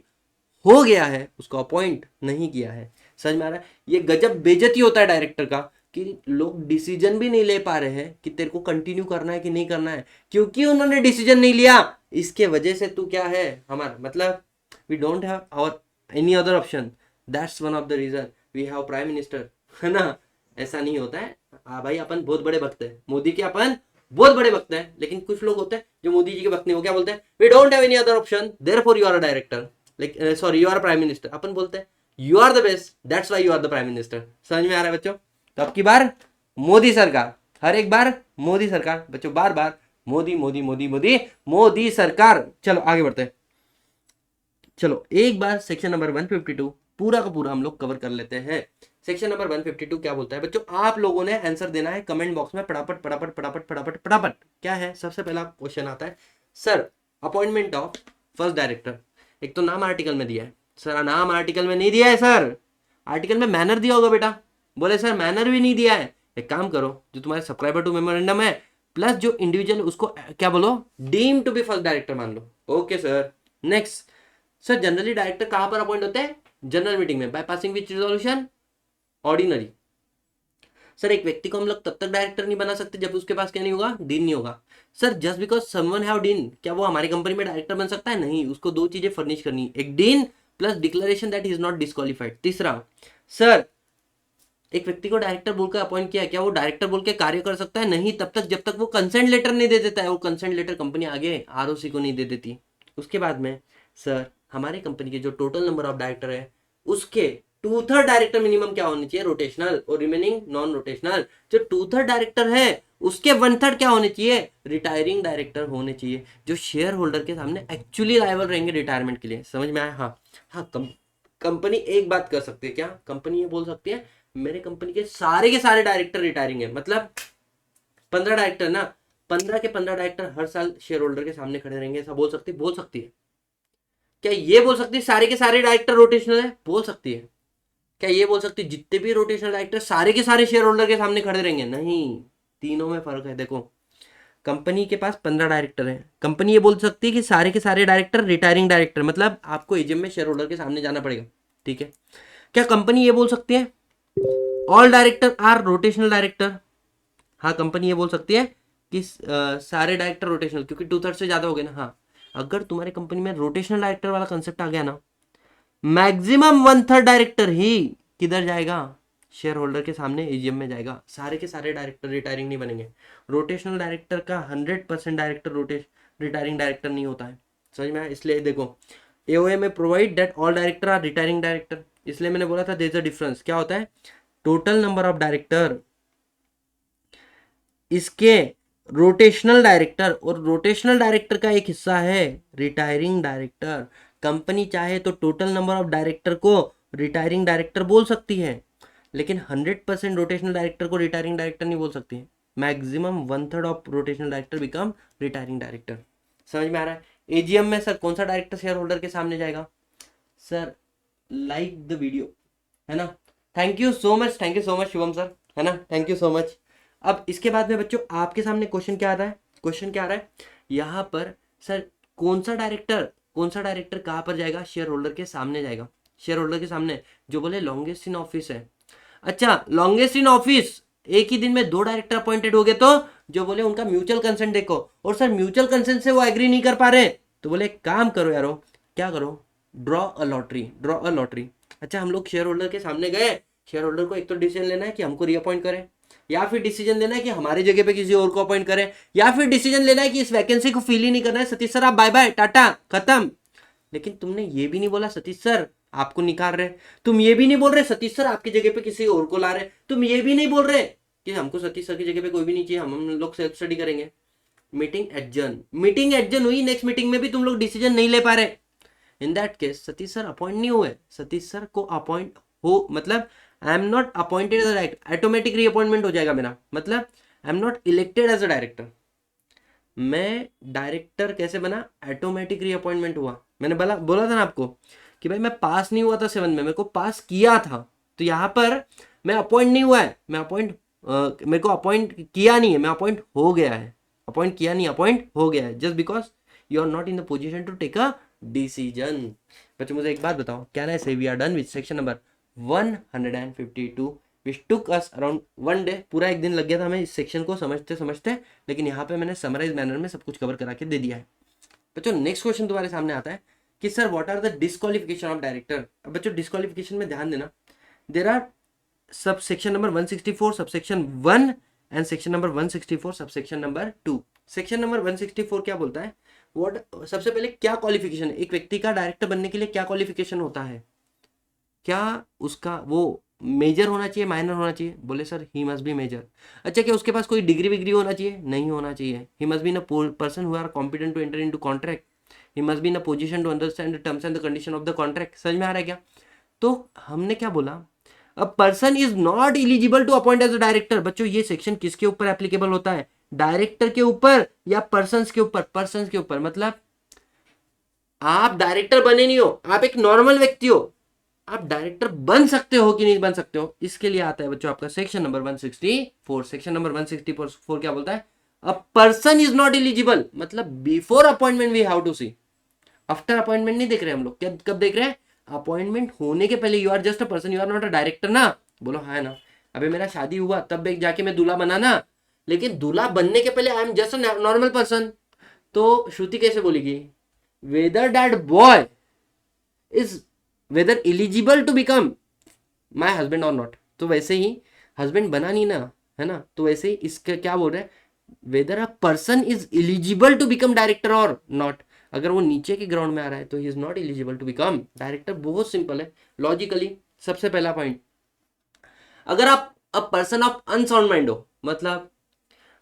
हो गया है, उसको अपॉइंट नहीं किया है। समझ में आ रहा है? ये गजब बेइज्जती होता है डायरेक्टर का कि लोग डिसीजन भी नहीं ले पा रहे हैं कि तेरे को कंटिन्यू करना है कि नहीं करना है, क्योंकि उन्होंने डिसीजन नहीं लिया, इसके वजह से तू क्या है हमारा मतलब we don't have our any other option, that's one of the reason we have prime minister, है ना। ऐसा नहीं होता है। हाँ भाई अपन बहुत बड़े भक्त हैं मोदी के, अपन बहुत बड़े भक्त हैं, लेकिन कुछ लोग होते हैं जो मोदी जी के भक्त नहीं, वो क्या बोलते हैं, we don't have any other option therefore you are a director, like sorry you are prime minister. अपन बोलते हैं you are the best that's why you are the prime minister. समझ में आ रहा है बच्चों? तो अब की बार मोदी सरकार, हर एक बार मोदी सरकार बच्चों, बार बार मोदी मोदी मोदी मोदी मोदी सरकार। चलो आगे बढ़ते हैं। चलो एक बार सेक्शन नंबर 152 पूरा का पूरा हम लोग कवर कर लेते हैं। सेक्शन नंबर 152 क्या बोलता है बच्चों? आप लोगों ने आंसर देना है कमेंट बॉक्स में, फटाफट फटाफट फटाफट फटाफट फटाफट। क्या है? सबसे पहला क्वेश्चन आता है, sir appointment of first director. एक तो नाम आर्टिकल में दिया है सर, नाम आर्टिकल में नहीं दिया है सर, आर्टिकल में मैनर दिया होगा बेटा। बोले सर मैनर भी नहीं दिया है। एक काम करो, जो तुम्हारे सब्सक्राइबर टू मेमोरेंडम है प्लस जो इंडिविजुअल, उसको क्या बोलो, deem to be first director मान लो। Okay sir. Next, sir generally director कहां पर अपॉइंट होते हैं? जनरल मीटिंग में। By passing which resolution? Ordinary. Sir एक व्यक्ति को हम लोग तब तक डायरेक्टर नहीं बना सकते जब उसके पास क्या नहीं होगा, डीन नहीं होगा। Sir just because someone have dean, क्या वो हमारी कंपनी में डायरेक्टर बन सकता है? नहीं, उसको 2 चीजें फर्निश करनी, एक dean plus declaration that he is not disqualified. तीसरा, सर एक व्यक्ति को डायरेक्टर बोलकर अपॉइंट किया, क्या वो डायरेक्टर बोल के कार्य कर सकता है? नहीं, तब तक जब तक वो कंसेंट लेटर नहीं दे देता है। वो कंसेंट लेटर कंपनी आगे आरओसी को नहीं दे देती। उसके बाद में सर हमारी कंपनी के जो टोटल नंबर ऑफ डायरेक्टर है उसके 2/3 डायरेक्टर मिनिमम क्या होने चाहिए, रोटेशनल, और रिमेनिंग नॉन रोटेशनल। जो 2/3 डायरेक्टर है उसके 1/3 क्या होने चाहिए, रिटायरिंग डायरेक्टर होने चाहिए, जो शेयर होल्डर के सामने एक्चुअली लायबल रहेंगे रिटायरमेंट के लिए। समझ में आया? हाँ हाँ। कंपनी एक बात कर सकती है, क्या कंपनी ये बोल सकती है, मेरे कंपनी के सारे डायरेक्टर रिटायरिंग है, मतलब 15 डायरेक्टर ना, 15 के 15 डायरेक्टर हर साल शेयर होल्डर के सामने खड़े रहेंगे, ऐसा बोल सकती है? बोल सकती है। क्या ये बोल सकती है सारे के सारे डायरेक्टर रोटेशनल है? बोल सकती है। क्या ये बोल सकती है जितने भी रोटेशनल डायरेक्टर सारे के सारे शेयर होल्डर के सामने खड़े रहेंगे? नहीं, तीनों में फर्क है। देखो कंपनी के पास 15 डायरेक्टर हैं, कंपनी ये बोल सकती है कि सारे के सारे डायरेक्टर रिटायरिंग डायरेक्टर, मतलब आपको एजीएम में शेयर होल्डर के सामने जाना पड़ेगा, ठीक है। क्या कंपनी ये बोल सकती है all director are rotational director? हाँ, कंपनी ये बोल सकती है कि सारे डायरेक्टर रोटेशनल, क्योंकि 2/3 से ज्यादा हो गए ना। हाँ, अगर तुम्हारी कंपनी में रोटेशनल डायरेक्टर वाला कंसेप्ट आ गया ना, मैक्सिमम 1/3 डायरेक्टर ही किधर जाएगा, शेयर होल्डर के सामने एजीएम में जाएगा। सारे के सारे डायरेक्टर रिटायरिंग नहीं बनेंगे। रोटेशनल डायरेक्टर का 100% डायरेक्टर रिटायरिंग डायरेक्टर नहीं होता है। समझ में आया? इसलिए देखो एओए में provide that all director are retiring director, इसलिए मैंने बोला था देयर इज अ डिफरेंस। क्या होता है, टोटल नंबर ऑफ डायरेक्टर, इसके रोटेशनल डायरेक्टर, और रोटेशनल डायरेक्टर का एक हिस्सा है रिटायरिंग डायरेक्टर। कंपनी चाहे तो टोटल नंबर ऑफ डायरेक्टर को रिटायरिंग डायरेक्टर बोल सकती है, लेकिन 100% रोटेशनल डायरेक्टर को रिटायरिंग डायरेक्टर नहीं बोल सकती है। Maximum 1/3 of rotational director become retiring director. समझ में आ रहा है? एजीएम में सर कौन सा डायरेक्टर शेयर होल्डर के सामने जाएगा? सर लाइक द वीडियो, है ना। Thank you so much Shubham sir, है ना, थैंक यू सो मच। अब इसके बाद में बच्चों आपके सामने क्वेश्चन क्या आ रहा है, क्वेश्चन क्या आ रहा है यहाँ पर, सर कौन सा डायरेक्टर कहाँ पर जाएगा, शेयर होल्डर के सामने जाएगा। शेयर होल्डर के सामने, जो बोले लॉन्गेस्ट इन ऑफिस है। अच्छा, लॉन्गेस्ट इन ऑफिस, एक ही दिन में 2 डायरेक्टर अपॉइंटेड हो गए, तो जो बोले उनका म्यूचुअल कंसेंट देखो, और सर म्यूचुअल कंसेंट से वो एग्री नहीं कर पा रहे, तो बोले काम करो यारो, क्या करो, ड्रॉ अ लॉटरी। अच्छा, हम लोग शेयर होल्डर के सामने गए, शेयर होल्डर को एक तो डिसीजन लेना है कि हमको रीअपॉइंट करें, या फिर डिसीजन लेना है कि हमारी जगह पे किसी और को अपॉइंट करें, या फिर डिसीजन लेना है कि इस वैकेंसी को फिल ही नहीं करना है, सतीश सर आप बाय बाय टाटा खत्म। लेकिन तुमने ये भी नहीं बोला सतीश सर आपको निकाल रहे, तुम ये भी नहीं बोल रहे सतीश सर आपकी जगह पे किसी और को ला रहे, तुम ये भी नहीं बोल रहे कि हमको सतीश सर की जगह पे कोई भी नहीं चाहिए, हम लोग सेल्फ स्टडी करेंगे। मीटिंग एडजर्न हुई, नेक्स्ट मीटिंग में भी तुम लोग डिसीजन नहीं ले पा रहे। In that case Satish sir appoint नहीं हुए, सतीश सर को अपॉइंट हो मतलब I am not appointed as a director, automatic reappointment हो जाएगा मेरा, मतलब I am not elected as a director. मैं डायरेक्टर कैसे बना, ऑटोमेटिक रीअपॉइंटमेंट हुआ। मैंने बोला था ना आपको कि भाई मैं पास नहीं हुआ था 7 में, मेरे को पास किया था, तो यहाँ पर मैं अपॉइंट नहीं हुआ है, मैं अपॉइंट मेरे को अपॉइंट किया नहीं है, मैं अपॉइंट हो गया है, अपॉइंट किया नहीं अपॉइंट हो गया है, just because you are not in the position to take a decision. बच्चों मुझे एक बात बताओ, can I say we are done with section number 152 which took us around 1 day, पूरा एक दिन लग गया था हमें इस सेक्शन को समझते समझते, लेकिन यहाँ पे मैंने समराइज मैनर में सब कुछ कवर करा के दे दिया है। बच्चों नेक्स्ट क्वेश्चन तुम्हारे सामने आता है कि sir what are the disqualification of director. अब बच्चों डिस्क्वालिफिकेशन में ध्यान देना, there are sub section number 164 subsection 1 and section number 164 subsection number 2। Section number 164 क्या बोलता है, व्हाट सबसे पहले क्या क्वालिफिकेशन, एक व्यक्ति का डायरेक्टर बनने के लिए क्या क्वालिफिकेशन होता है, क्या उसका वो मेजर होना चाहिए माइनर होना चाहिए, बोले sir he must be major. अच्छा क्या उसके पास कोई डिग्री विग्री होना चाहिए, नहीं होना चाहिए। He must be in a person who are competent to enter into contract, he must be in a position to understand the terms and the condition of the contract. समझ में आ रहा है क्या, तो हमने क्या बोला, a person is not eligible to appoint as a director. बच्चों ये सेक्शन किसके ऊपर एप्लीकेबल होता है, डायरेक्टर के ऊपर या पर्सन के ऊपर, पर्सन के ऊपर, मतलब आप डायरेक्टर बने नहीं हो, आप एक नॉर्मल व्यक्ति हो, आप डायरेक्टर बन सकते हो कि नहीं बन सकते हो, इसके लिए आता है बच्चों आपका सेक्शन नंबर 164। सेक्शन नंबर 164 क्या बोलता है, a person is not eligible, मतलब before appointment we have to see, after appointment नहीं देख रहे हम लोग, कब देख रहे हैं, अपॉइंटमेंट होने के पहले। You are just a person, you are not a director ना, बोलो हाँ ना, अभी मेरा शादी हुआ तब जाके मैं दूल्हा बना ना, लेकिन दूल्हा बनने के पहले I am just a normal person. तो श्रुति कैसे बोलेगी, whether that boy is whether eligible to become my husband और नॉट, तो वैसे ही हस्बैंड बना नहीं ना, है ना, तो वैसे ही इसका क्या बोल रहे हैं, whether a person is eligible to become director और नॉट। अगर वो नीचे के ग्राउंड में आ रहा है तो he is not eligible to become director. बहुत सिंपल है लॉजिकली। सबसे पहला पॉइंट, अगर आप a person of unsound mind हो, मतलब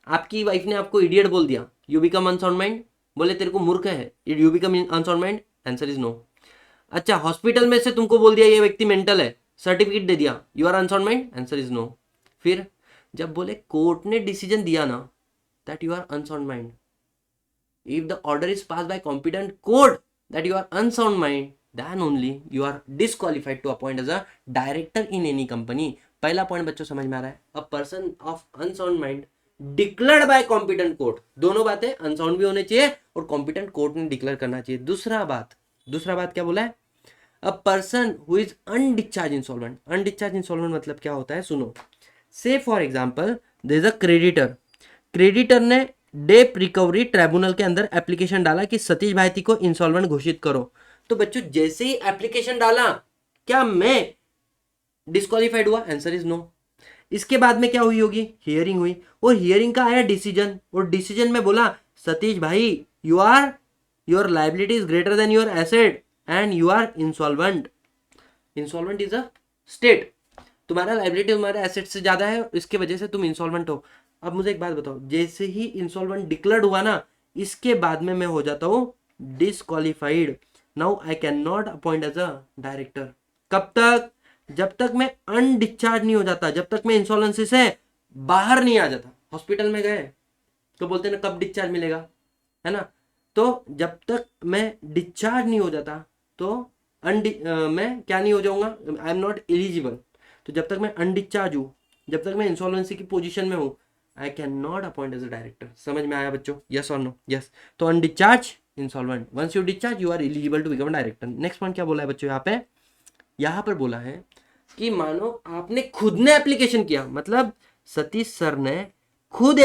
आपकी वाइफ ने आपको इडियट बोल दिया, यू बिकम अनसाउंड माइंड, बोले तेरे को मूर्ख है, you become unsound mind, answer is no. अच्छा हॉस्पिटल में से तुमको बोल दिया ये व्यक्ति मेंटल है, सर्टिफिकेट दे दिया, you are unsound mind, answer is no. फिर जब बोले कोर्ट ने डिसीजन दिया ना that you are unsound mind, if the order is pass by competent court that you are unsound mind, then only you are disqualified to appoint as a director in any company। पहला पॉइंट बच्चों समझ में आ रहा है, a person of unsound mind declared by competent court, दोनों बातें, अनसाउंड भी होने चाहिए और कॉम्पिटेंट कोर्ट ने डिक्लेयर करना चाहिए। दूसरा बात क्या बोला है, a person who is undischarge insolvent. Undischarge insolvent मतलब क्या होता है, सुनो, say for example there is a creditor ने डेप रिकवरी ट्राइब्यूनल के अंदर एप्लीकेशन डाला कि सतीश भाईती को इंसॉल्वेंट घोषित करो। तो बच्चों जैसे ही एप्लीकेशन डाला क्या मैं डिस्क्वालिफाइड हुआ, आंसर इज नो। इसके बाद में क्या हुई होगी, हियरिंग हुई, और हियरिंग का आया डिसीजन, और डिसीजन में बोला सतीश भाई your liability is greater than your asset and you are insolvent. Insolvent is a state, तुम्हारा लाइबिलिटी तुम्हारे एसेट से ज्यादा है, इसके वजह से तुम इंसॉल्वेंट हो। अब मुझे एक बात बताओ, जैसे ही इंसॉल्वेंट डिक्लेयर्ड हुआ ना, इसके बाद में मैं हो जाता हूं disqualified. Now I can not appoint as a director. कब तक, जब तक मैं अनडिस्चार्ज नहीं हो जाता, जब तक मैं इंसॉल्वेंसी से बाहर नहीं आ जाता। हॉस्पिटल में गए तो बोलते ना कब डिस्चार्ज मिलेगा, है ना, तो जब तक मैं डिस्चार्ज नहीं हो जाता तो मैं क्या नहीं हो जाऊंगा, आई एम नॉट एलिजिबल। तो जब तक मैं अनडिस्चार्ज हूँ, जब तक मैं इंसॉल्वेंसी की पोजीशन में हूँ, I can not appoint as a director. समझ में आया बच्चों, यस और नो, यस। तो undischarge insolvent, once you discharge you are eligible to become director. Next point क्या बोला है बच्चों, यहाँ पर बोला है कि मानो आपने खुद ने एप्लीकेशन किया, मतलब सतीश सर ने खुद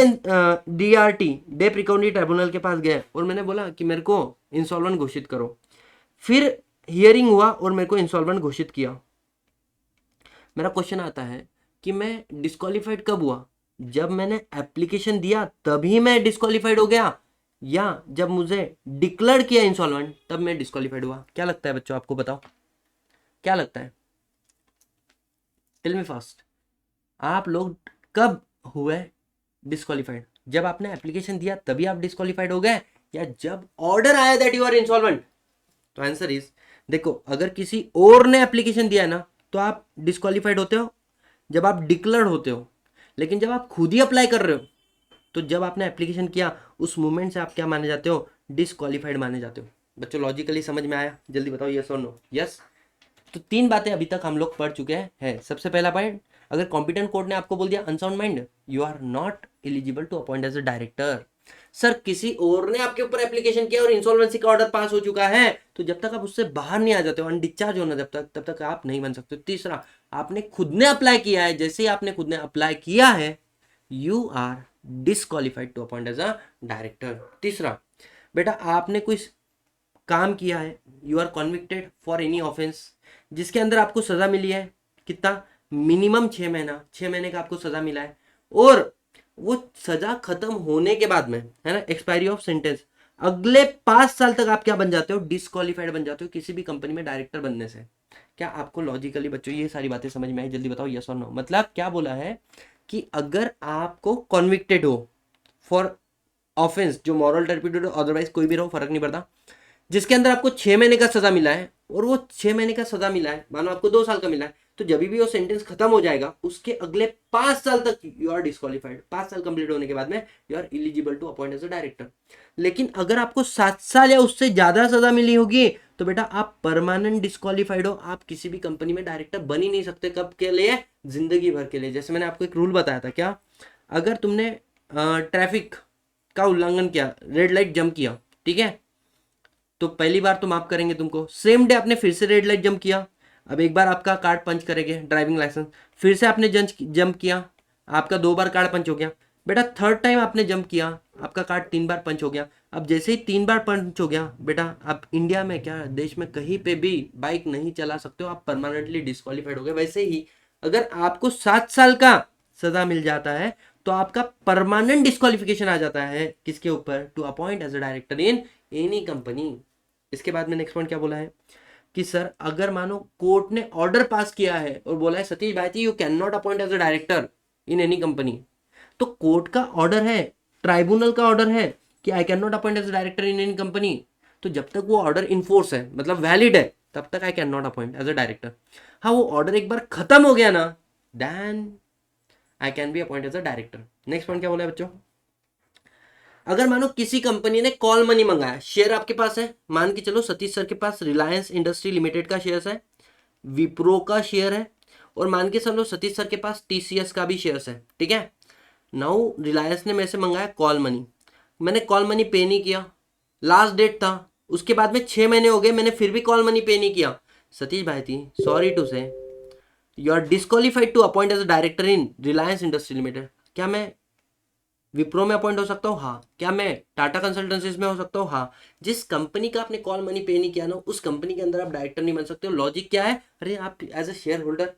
डीआरटी डेप रिकवरी ट्राइब्यूनल के पास गए और मैंने बोला कि मेरे को इंसॉल्वेंट घोषित करो। फिर हियरिंग हुआ और मेरे को इंसॉल्वेंट घोषित किया। मेरा क्वेश्चन आता है कि मैं डिस्क्वालिफाइड कब हुआ, जब मैंने एप्लीकेशन दिया तभी मैं डिस्क्वालीफाइड हो गया, या जब मुझे डिक्लेयर किया इंसॉल्वेंट तब मैं डिस्क्वालीफाइड हुआ? क्या लगता है बच्चों, आपको बताओ क्या लगता है? टेल मी फास्ट, आप लोग कब हुए डिस्क्वालीफाइड? जब आपने एप्लीकेशन दिया तभी आप डिस्क्वालीफाइड हो गए, या जब ऑर्डर आया दैट यू आर इंसॉल्वेंट? तो आंसर इज, देखो अगर किसी और ने एप्लीकेशन दिया है ना तो आप डिस्क्वालीफाइड होते हो जब आप डिक्लेयर होते हो, लेकिन जब आप खुद ही अप्लाई कर रहे हो तो जब आपने एप्लीकेशन किया उस मोमेंट से आप क्या माने जाते हो? डिस्क्वालीफाइड माने जाते हो। बच्चों लॉजिकली समझ में आया? जल्दी बताओ यस और नो। यस, तो तीन बातें अभी तक हम लोग पढ़ चुके हैं। सबसे पहला पॉइंट, अगर कॉम्पिटेंट कोर्ट ने आपको बोल दिया unsound mind, you are not eligible to appoint as a director. Sir किसी और ने आपके ऊपर एप्लीकेशन किया और इंसॉल्वेंसी का ऑर्डर पास हो चुका है, तो जब तक आप उससे बाहर नहीं आ जाते हो, अनडिस्चार्ज होना जब तक, तब तक आप नहीं बन सकते। तीसरा, आपने खुद ने अप्लाई किया है, जैसे ही आपने खुद ने अप्लाई किया है you are disqualified to appoint as a director. तीसरा, बेटा आपने कोई काम किया है, you are convicted for any offence जिसके अंदर आपको सजा मिली है, कितना? मिनिमम 6 महीना, 6 महीने का आपको सजा मिला है, और वो सजा खत्म होने के बाद में, है ना, एक्सपायरी ऑफ सेंटेंस, अगले 5 साल तक आप क्या बन जाते हो? डिसक्वालीफाइड बन जाते हो किसी भी कंपनी में डायरेक्टर बनने से। क्या आपको लॉजिकली बच्चों ये सारी बातें समझ में आई? जल्दी बताओ यस और नो। मतलब क्या बोला है कि अगर आपको कॉन्विक्टेड हो फॉर ऑफेंस, जो मॉरल टर्पिडिटी अदरवाइज कोई भी रहो फर्क नहीं पड़ता, जिसके अंदर आपको 6 महीने का सजा मिला है, और वो 6 महीने का सजा मिला है, मानो आपको 2 साल का मिला है, तो जब भी वो सेंटेंस खत्म हो जाएगा उसके अगले 5 साल तक यू आर डिस्क्वालीफाइड। 5 साल कंप्लीट होने के बाद में you are eligible to appoint as a director. लेकिन अगर आपको 7 साल या उससे ज्यादा सजा मिली होगी तो बेटा आप परमानेंट डिस्क्वालीफाइड हो, आप किसी भी कंपनी में डायरेक्टर बन ही नहीं सकते। कब के लिए? जिंदगी भर के लिए। जैसे मैंने आपको एक रूल बताया था, क्या? अगर तुमने ट्रैफिक का उल्लंघन किया, रेड लाइट जंप किया, ठीक है, तो पहली बार तो माफ करेंगे तुमको, सेम डे आपने फिर से रेड लाइट जंप किया, अब एक बार आपका कार्ड पंच करेंगे, ड्राइविंग लाइसेंस, फिर से आपने जंप किया, आपका 2 बार कार्ड पंच हो गया। बेटा थर्ड टाइम आपने जंप किया, आपका कार्ड 3 बार पंच हो गया। अब जैसे ही 3 बार पंच हो गया बेटा, आप इंडिया में क्या देश में कहीं पे भी बाइक नहीं चला सकते हो, आप परमानेंटली डिस्क्वालीफाइड हो गए। वैसे ही अगर आपको 7 साल का सजा मिल जाता है तो आपका परमानेंट डिस्क्वालिफिकेशन आ जाता है किसके ऊपर? To appoint as a director in any company. इसके बाद में नेक्स्ट पॉइंट क्या बोला है कि सर अगर मानो कोर्ट ने ऑर्डर पास किया है और बोला है सतीश भाई you can not appoint as a director in any company, तो कोर्ट का ऑर्डर है, ट्राइब्यूनल का ऑर्डर है कि I can not appoint as a director in any company, तो जब तक वो ऑर्डर इन्फोर्स है, मतलब वैलिड है, तब तक I can not appoint as a director. हाँ, वो ऑर्डर एक बार खत्म हो गया ना, then I can be appoint as a director. Next point क्या बोला है बच्चों? अगर मानो किसी कंपनी ने कॉल मनी मंगाया, शेयर आपके पास है, मान के चलो सतीश सर के पास रिलायंस इंडस्ट्री लिमिटेड का शेयर है, विप्रो का शेयर है, और मान के चलो सतीश सर के पास टीसीएस का भी शेयर है, ठीक है। नाउ रिलायंस ने मेरे से मंगाया कॉल मनी, मैंने कॉल मनी पे नहीं किया, लास्ट डेट था, उसके बाद में 6 महीने हो गए, मैंने फिर भी कॉल मनी पे नहीं किया। सतीश भाई थी sorry to say you are disqualified to appoint as a director in Reliance industry limited. क्या मैं विप्रो में अपॉइंट हो सकता हूँ? हाँ। क्या मैं टाटा कंसल्टेंसीज में हो सकता हूँ? हाँ। जिस कंपनी का आपने कॉल मनी पे नहीं किया ना, उस कंपनी के अंदर आप डायरेक्टर नहीं बन सकते हो। लॉजिक क्या है? अरे आप as a shareholder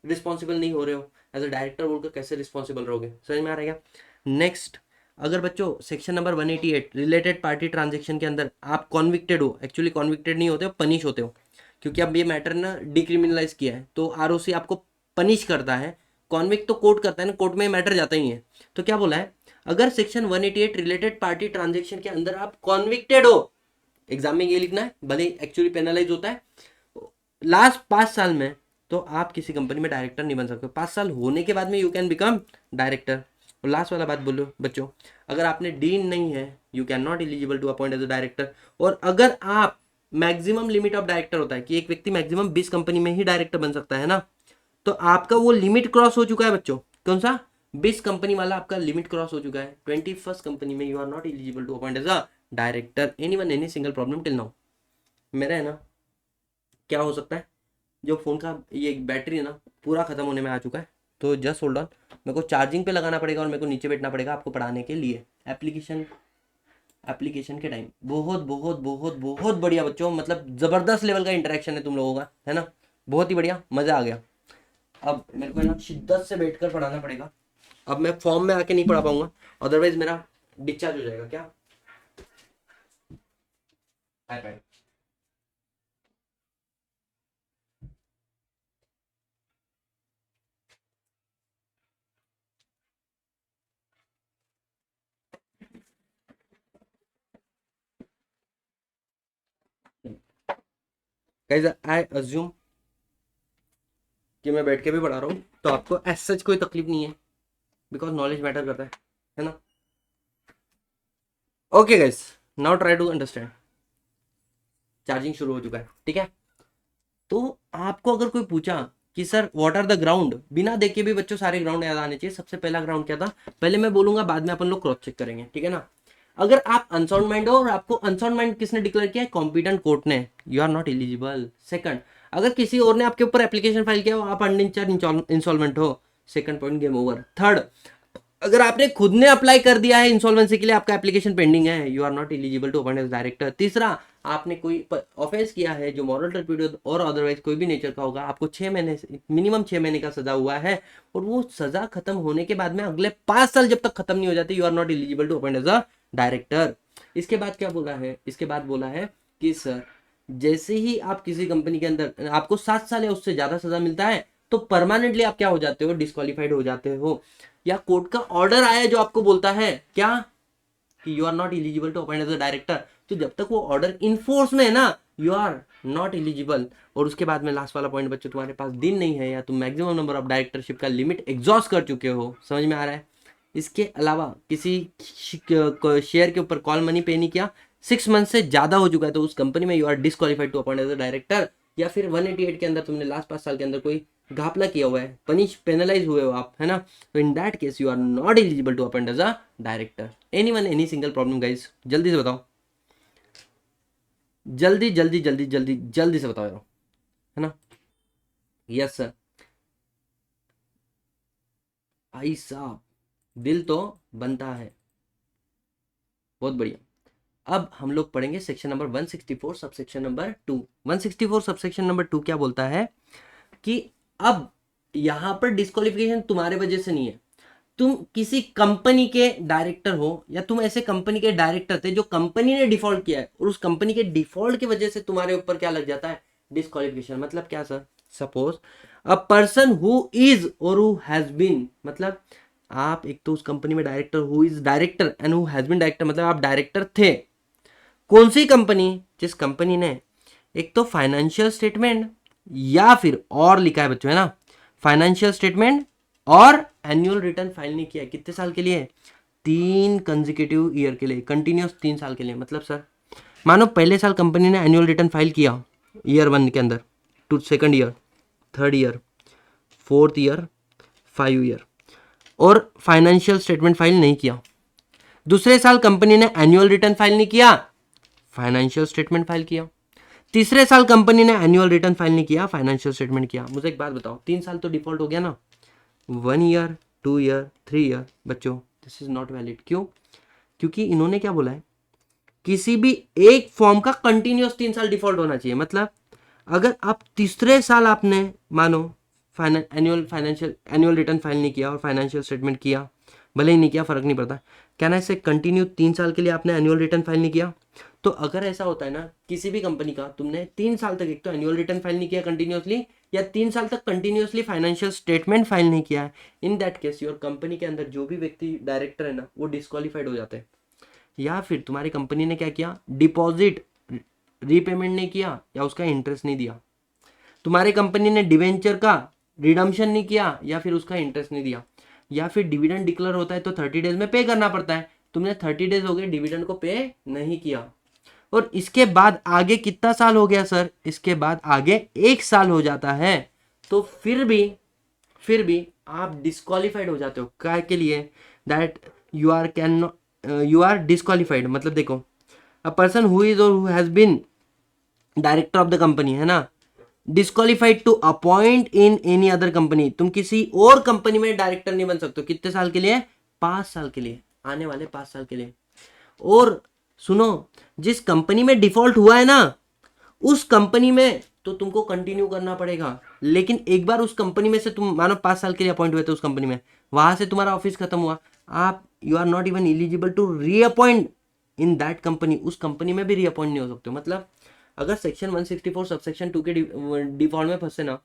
responsible नहीं हो रहे हो, एज अ डायरेक्टर बोलकर कैसे रिस्पॉन्सिबल रहोगे? समझ में आ रहा है? नेक्स्ट, अगर बच्चों section number 188 related party transaction के अंदर आप कॉन्विक्टेड हो, एक्चुअली कॉन्विक्टेड नहीं होते हो, पनिश होते हो, क्योंकि अब ये मैटर ना डिक्रिमिनलाइज किया है, तो आरओसी आपको पनिश करता है। कॉन्विक्ट तो कोर्ट करता है ना, कोर्ट में मैटर जाता ही है। तो क्या बोला है, अगर सेक्शन 188 रिलेटेड पार्टी ट्रांजेक्शन के अंदर आप कॉन्विक्टेड हो, एग्जाम में ये लिखना है, भले एक्चुअली पेनलाइज होता है लास्ट 5 साल में, तो आप किसी कंपनी में डायरेक्टर नहीं बन सकते। 5 साल होने के बाद में यू कैन बिकम डायरेक्टर। और लास्ट वाला बात बोलो बच्चों, अगर आपने डीन नहीं है you can not eligible to appoint as a director. और अगर आप मैक्सिमम लिमिट ऑफ डायरेक्टर होता है कि एक व्यक्ति मैक्सिमम 20 कंपनी में ही डायरेक्टर बन सकता है ना, तो आपका वो लिमिट क्रॉस हो चुका है बच्चों। कौन सा? 20 कंपनी वाला आपका लिमिट क्रॉस हो चुका है। 21st कंपनी में you are not eligible to appoint as a director anyone any single problem till now. मेरा है ना, क्या हो सकता है, जो फ़ोन का ये बैटरी है ना पूरा ख़त्म होने में आ चुका है, तो जस्ट होल्ड ऑन, मेरे को चार्जिंग पे लगाना पड़ेगा और मेरे को नीचे बैठना पड़ेगा आपको पढ़ाने के लिए। एप्लीकेशन के टाइम बहुत बहुत बहुत बहुत बढ़िया बच्चों, मतलब ज़बरदस्त लेवल का इंटरेक्शन है तुम लोगों का, है ना, बहुत ही बढ़िया, मज़ा आ गया। अब मेरे को ना शिद्दत से बैठकर पढ़ाना पड़ेगा। अब मैं फॉर्म में आके नहीं पढ़ा पाऊंगा, अदरवाइज मेरा डिस्चार्ज हो जाएगा। क्या iPad। गाइस आई अज्यूम कि मैं बैठ के भी पढ़ा रहा हूँ तो आपको एज सच कोई तकलीफ नहीं है, बिकॉज नॉलेज मैटर करता है ना। Okay guys, now try to understand. Charging शुरू हो चुका है, ठीक है। तो आपको अगर कोई पूछा कि sir what are the ground, बिना देखे भी बच्चों सारे ग्राउंड याद आने चाहिए। सबसे पहला ग्राउंड क्या था, पहले मैं बोलूंगा, बाद में अपन लोग क्रॉस चेक करेंगे, ठीक है ना। अगर आप अनसाउंड माइंड हो और आपको अनसाउंड माइंड किसने डिक्लेयर किया है, कॉम्पिटेंट कोर्ट ने, you are not eligible. Second, अगर किसी और ने आपके ऊपर एप्लीकेशन फाइल किया हो, आप अनडिस्चार्ज इंस्टॉलमेंट हो, second point, game over. Third, अगर आपने खुद ने अप्लाई कर दिया है इंसॉल्वेंसी के लिए, आपका एप्लीकेशन पेंडिंग है, you are not eligible to appoint as director. तीसरा, आपने कोई ऑफेंस किया है जो मॉरल टर्पिडो और अदरवाइज कोई भी नेचर का होगा, आपको 6 महीने मिनिमम 6 महीने का सजा हुआ है, और वो सजा खत्म होने के बाद में अगले 5 साल जब तक खत्म नहीं हो जाती, you are not eligible to appoint as a director. इसके बाद क्या बोला है, इसके बाद बोला है कि सर जैसे ही आप किसी कंपनी के अंदर आपको 7 साल या उससे ज्यादा सजा मिलता है, तो परमानेंटली आप क्या हो जाते हो, डिस्क्वालीफाइड हो जाते हो। या कोर्ट का ऑर्डर आया जो आपको बोलता है क्या, कि you are not eligible to appoint as a director, तो जब तक वो ऑर्डर इनफोर्स में है ना, यू आर नॉट एलिजिबल। और उसके बाद में लास्ट वाला पॉइंट, बच्चों तुम्हारे पास दिन नहीं है या तुम मैक्सिमम नंबर ऑफ डायरेक्टरशिप का लिमिट एग्जॉस्ट कर चुके हो। समझ में आ रहा है। इसके अलावा किसी शेयर के ऊपर कॉल मनी पे नहीं किया, 6 मंथ से ज्यादा हो चुका है, तो उस कंपनी में you are disqualified to appoint as a director. या फिर 188 के अंदर तुमने लास्ट 5 साल के अंदर कोई घापला किया हुआ है, पेनलाइज हुए हो आप, है ना, तो in that case you are not eligible to appoint as a director. Anyone, any single problem guys, जल्दी से बताओ, जल्दी जल्दी जल्दी जल्दी जल्दी से बताओ यार, है ना। Yes sir. भाई साहब, दिल तो बनता है। बहुत बढ़िया। अब हम लोग पढ़ेंगे section number 164 subsection number 2। 164 subsection number 2 क्या बोलता है कि अब यहां पर डिस्क्वालिफिकेशन तुम्हारे वजह से नहीं है, तुम किसी कंपनी के डायरेक्टर हो, या तुम ऐसे कंपनी के डायरेक्टर थे जो कंपनी ने डिफॉल्ट किया है, और उस कंपनी के डिफॉल्ट की वजह से तुम्हारे ऊपर क्या लग जाता है, डिस्क्वालिफिकेशन। मतलब क्या sir, suppose a person who is और हु हैज बीन, मतलब आप एक तो उस कंपनी में director, who is director and who has been director, मतलब आप डायरेक्टर थे। कौन सी कंपनी, जिस कंपनी ने एक तो फाइनेंशियल स्टेटमेंट, या फिर और लिखा है बच्चों, है ना, फाइनेंशियल स्टेटमेंट और एनुअल रिटर्न फाइल नहीं किया है। कितने साल के लिए, 3 कंजिक्यूटिव ईयर के लिए, कंटिन्यूस 3 साल के लिए। मतलब सर मानो पहले साल कंपनी ने एनुअल रिटर्न फाइल किया ईयर 1 के अंदर, to second year, third year, fourth year, 5 year, और फाइनेंशियल स्टेटमेंट फाइल नहीं किया। दूसरे साल कंपनी ने एनुअल रिटर्न फाइल नहीं किया, फाइनेंशियल स्टेटमेंट फाइल किया। तीसरे साल कंपनी ने एनुअल रिटर्न फाइल नहीं किया, फाइनेंशियल स्टेटमेंट किया। मुझे एक बात बताओ, 3 साल तो डिफॉल्ट हो गया ना, 1 ईयर, 2 ईयर, 3 ईयर, बच्चों दिस इज नॉट वैलिड। क्यों, क्योंकि इन्होंने क्या बोला है, किसी भी एक फॉर्म का कंटिन्यूस 3 साल डिफॉल्ट होना चाहिए। मतलब अगर आप तीसरे साल आपने मानो एनुअल रिटर्न फाइल नहीं किया और फाइनेंशियल स्टेटमेंट किया, भले ही नहीं किया फर्क नहीं पड़ता, कहना है, कंटिन्यू 3 साल के लिए आपने एनुअल रिटर्न फाइल नहीं किया, तो अगर ऐसा होता है ना, किसी भी कंपनी का तुमने 3 साल तक एक तो एनुअल रिटर्न फाइल नहीं किया कंटिन्यूसली, या 3 साल तक कंटिन्यूसली फाइनेंशियल स्टेटमेंट फाइल नहीं किया है, इन दैट केस योर कंपनी के अंदर जो भी व्यक्ति डायरेक्टर है ना, वो डिस्क्वालीफाइड हो जाते हैं। या फिर तुम्हारी कंपनी ने क्या किया, डिपॉजिट रीपेमेंट नहीं किया, या उसका इंटरेस्ट नहीं दिया। तुम्हारी कंपनी ने डिवेंचर का रिडम्पशन नहीं किया, या फिर उसका इंटरेस्ट नहीं दिया। या फिर डिविडेंड डिक्लेयर होता है तो 30 डेज में पे करना पड़ता है, तुमने 30 डेज हो गए डिविडेंड को पे नहीं किया, और इसके बाद आगे कितना साल हो गया सर, इसके बाद आगे 1 साल हो जाता है, तो फिर भी आप डिस्क्वालीफाइड हो जाते हो। क्या के लिए, दैट यू आर डिस्क्वालीफाइड। मतलब देखो, अ पर्सन हु इज और who has been director of the company, है ना, disqualified to appoint in any other company, तुम किसी और कंपनी में डायरेक्टर नहीं बन सकते। कितने साल के लिए, 5 साल के लिए, आने वाले 5 साल के लिए। और सुनो, जिस कंपनी में डिफॉल्ट हुआ है ना, उस कंपनी में तो तुमको कंटिन्यू करना पड़ेगा। लेकिन एक बार उस कंपनी में से तुम मानो 5 साल के लिए अपॉइंट हुए थे उस कंपनी में, वहां से तुम्हारा ऑफिस खत्म हुआ, आप you are not even eligible to reappoint in that company. उस कंपनी में भी रीअपॉइंट नहीं हो सकते हो। मतलब अगर सेक्शन 164 सबसेक्शन 2 के डिफॉल्ट में फंसे ना,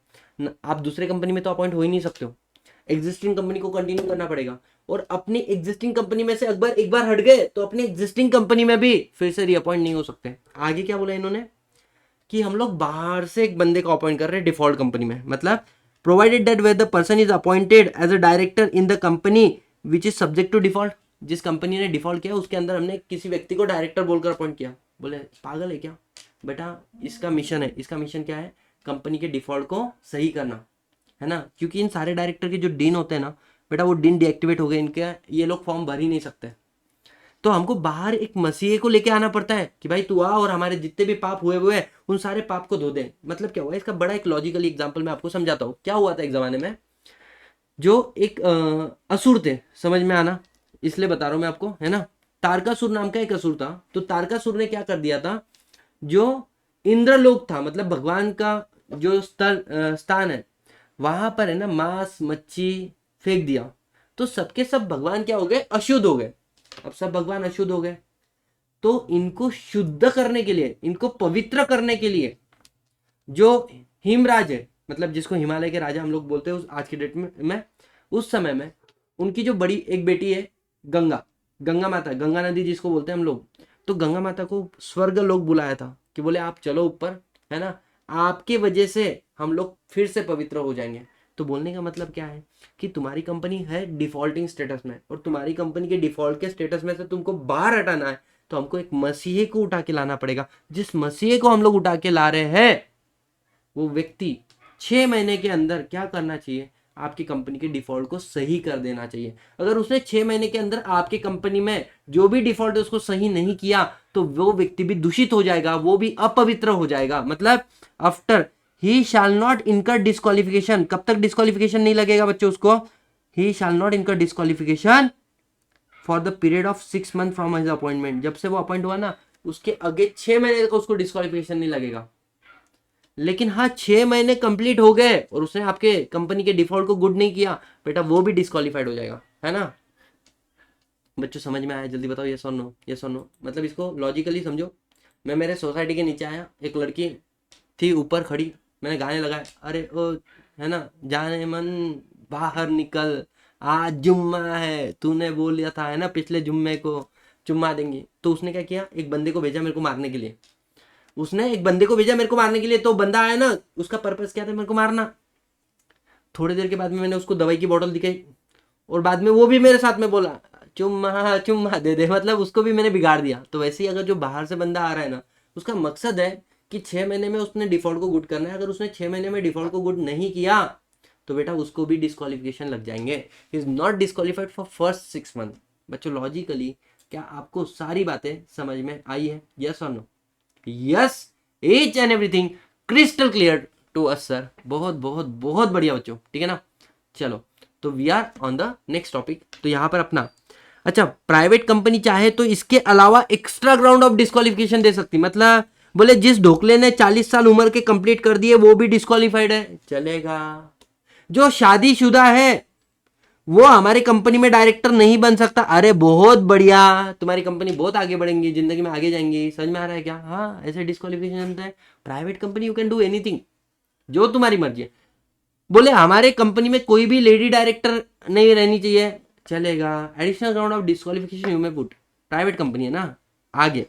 आप दूसरे कंपनी में तो अपॉइंट हो ही नहीं सकते हो, एग्जिस्टिंग कंपनी को कंटिन्यू करना पड़ेगा। और अपनी एग्जिस्टिंग कंपनी में से एक बार हट गए तो अपनी एग्जिस्टिंग कंपनी में भी फिर से रीअपॉइंट नहीं हो सकते। आगे क्या बोला इन्होंने कि हम लोग बाहर से एक बंदे को अपॉइंट कर रहे हैं डिफॉल्ट कंपनी में। मतलब provided that where the person is appointed as a director in the company which is subject to default. जिस कंपनी ने डिफॉल्ट किया उसके अंदर हमने किसी व्यक्ति को डायरेक्टर बोलकर अपॉइंट किया। बोले पागल है क्या बेटा, इसका मिशन है। इसका मिशन क्या है? कंपनी के डिफॉल्ट को सही करना है ना, क्योंकि इन सारे डायरेक्टर के जो डीन होते हैं ना बेटा, वो डीन डीएक्टिवेट हो गए इनके, ये लोग फॉर्म भर ही नहीं सकते। तो हमको बाहर एक मसीहे को लेके आना पड़ता है कि भाई तू आ और हमारे जितने भी पाप हुए हुए हैं उन सारे पाप को धो दे। मतलब क्या हुआ, इसका बड़ा एक लॉजिकली एग्जांपल मैं आपको समझाता हूँ। क्या हुआ था एक जमाने में, जो एक असुर थे, समझ में आना इसलिए बता रहा हूँ मैं आपको, है ना। तारकासुर नाम का एक असुर था। तो तारकासुर ने क्या कर दिया था, जो इंद्रलोक था, मतलब भगवान का जो स्थान है, वहां पर है ना मांस मच्छी फेंक दिया। तो सबके सब भगवान क्या हो गए, अशुद्ध हो गए। अब सब भगवान अशुद्ध हो गए, तो इनको शुद्ध करने के लिए, इनको पवित्र करने के लिए जो हिमराज है, मतलब जिसको हिमालय के राजा हम लोग बोलते हैं उस आज की डेट में उस समय में उनकी जो बड़ी एक बेटी है गंगा, गंगा माता, गंगा नदी जिसको बोलते हैं हम लोग, तो गंगा माता को स्वर्ग लोग बुलाया था कि बोले आप चलो ऊपर, है ना, आपके वजह से हम लोग फिर से पवित्र हो जाएंगे। तो बोलने का मतलब क्या है कि तुम्हारी कंपनी है डिफॉल्टिंग स्टेटस में, और तुम्हारी कंपनी के डिफॉल्ट के स्टेटस में से तुमको बाहर हटाना है, तो हमको एक मसीहे को उठा के लाना पड़ेगा। जिस मसीहे को हम लोग उठा के ला रहे हैं वो व्यक्ति 6 महीने के अंदर क्या करना चाहिए, आपकी कंपनी के डिफॉल्ट को सही कर देना चाहिए। अगर उसने 6 महीने के अंदर आपकी कंपनी में जो भी डिफॉल्ट है उसको सही नहीं किया तो वो व्यक्ति भी दूषित हो जाएगा, वो भी अपवित्र हो जाएगा। मतलब आफ्टर ही शैल नॉट इनकर डिस्क्वालिफिकेशन। कब तक डिस्क्वालिफिकेशन नहीं लगेगा बच्चों उसको, ही शैल नॉट इनकर disqualification for the period of 6 month from his appointment. जब से वो अपॉइंट हुआ ना उसके आगे 6 महीने तक उसको डिस्क्वालिफिकेशन नहीं लगेगा। लेकिन हाँ 6 महीने कंप्लीट हो गए और उसने आपके कंपनी के डिफॉल्ट को गुड नहीं किया बेटा, वो भी डिस्क्वालीफाइड हो जाएगा, है ना। बच्चों समझ में आया? जल्दी बताओ, यस और नो, यस और नो। मतलब इसको लॉजिकली समझो। मैं मेरे सोसाइटी के नीचे आया, एक लड़की थी ऊपर खड़ी, मैंने गाने लगाए, अरे ओ है ना, जाने मन बाहर निकल, आज जुम्मा है, तूने बोला था है ना पिछले जुम्मे को चुम्मा देंगी। तो उसने क्या किया, एक बंदे को भेजा मेरे को मारने के लिए। उसने एक बंदे को भेजा मेरे को मारने के लिए, तो बंदा आया ना, उसका पर्पस क्या था, मेरे को मारना। थोड़ी देर के बाद में मैंने उसको दवाई की बोतल दिखाई और बाद में वो भी मेरे साथ में बोला चुम्मा चुम्मा दे दे। मतलब उसको भी मैंने बिगाड़ दिया। तो वैसे ही अगर जो बाहर से बंदा आ रहा है ना, उसका मकसद है कि 6 महीने में उसने डिफॉल्ट को गुड करना है। अगर उसने 6 महीने में डिफॉल्ट को गुड नहीं किया तो बेटा उसको भी डिस्क्वालिफिकेशन लग जाएंगे। Is not disqualified for first 6 month. बच्चों लॉजिकली क्या आपको सारी बातें समझ में आई है, यस और no? Yes, each and everything crystal clear to us sir. बहुत बहुत बहुत बढ़िया बच्चों, ठीक है ना। चलो तो we are on the next topic. तो यहाँ पर अपना अच्छा, प्राइवेट कंपनी चाहे तो इसके अलावा एक्स्ट्रा ग्राउंड ऑफ डिस्क्वालिफिकेशन दे सकती। मतलब बोले जिस ढोकले ने 40 साल उम्र के कंप्लीट कर दिए वो भी डिस्क्वालिफाइड है, चलेगा। जो शादीशुदा है वो हमारी कंपनी में डायरेक्टर नहीं बन सकता। अरे बहुत बढ़िया, तुम्हारी कंपनी बहुत आगे बढ़ेंगी, जिंदगी में आगे जाएंगी। समझ में आ रहा है क्या? हाँ, ऐसे डिस्क्वालिफिकेशन होता है। Private company you can do anything, जो तुम्हारी मर्जी है। बोले हमारे कंपनी में कोई भी लेडी डायरेक्टर नहीं रहनी चाहिए, चलेगा। Additional ground of disqualification you may put, private company है ना। आगे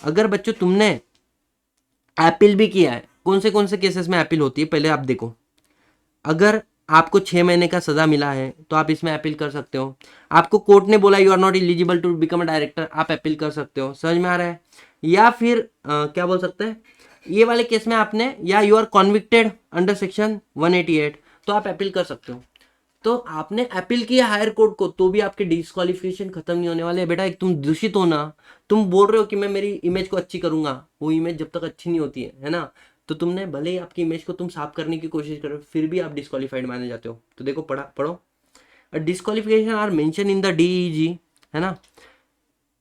अगर बच्चों तुमने अपील भी किया है, कौन से केसेस में अपील होती है पहले आप देखो। अगर आपको 6 महीने का सजा मिला है तो आप इसमें अपील कर सकते हो। आपको कोर्ट ने बोला you are not eligible to become a director, आप अपील कर सकते हो। समझ में आ रहा है? या फिर क्या बोल सकते हैं, ये वाले केस में आपने, या you are convicted under section 188, तो आप अपील कर सकते हो। तो आपने अपील किया हायर कोर्ट को तो भी आपके डिस्क्वालिफिकेशन खत्म नहीं होने वाले। बेटा एक तुम दूषित हो ना, तुम बोल रहे हो कि मैं मेरी इमेज को अच्छी करूंगा, वो इमेज जब तक अच्छी नहीं होती है ना, तो तुमने भले ही आपकी इमेज को तुम साफ करने की कोशिश करो फिर भी आप डिस्क्वालीफाइड माने जाते हो। तो देखो पढ़ो, disqualification are mention in the DEG, है ना।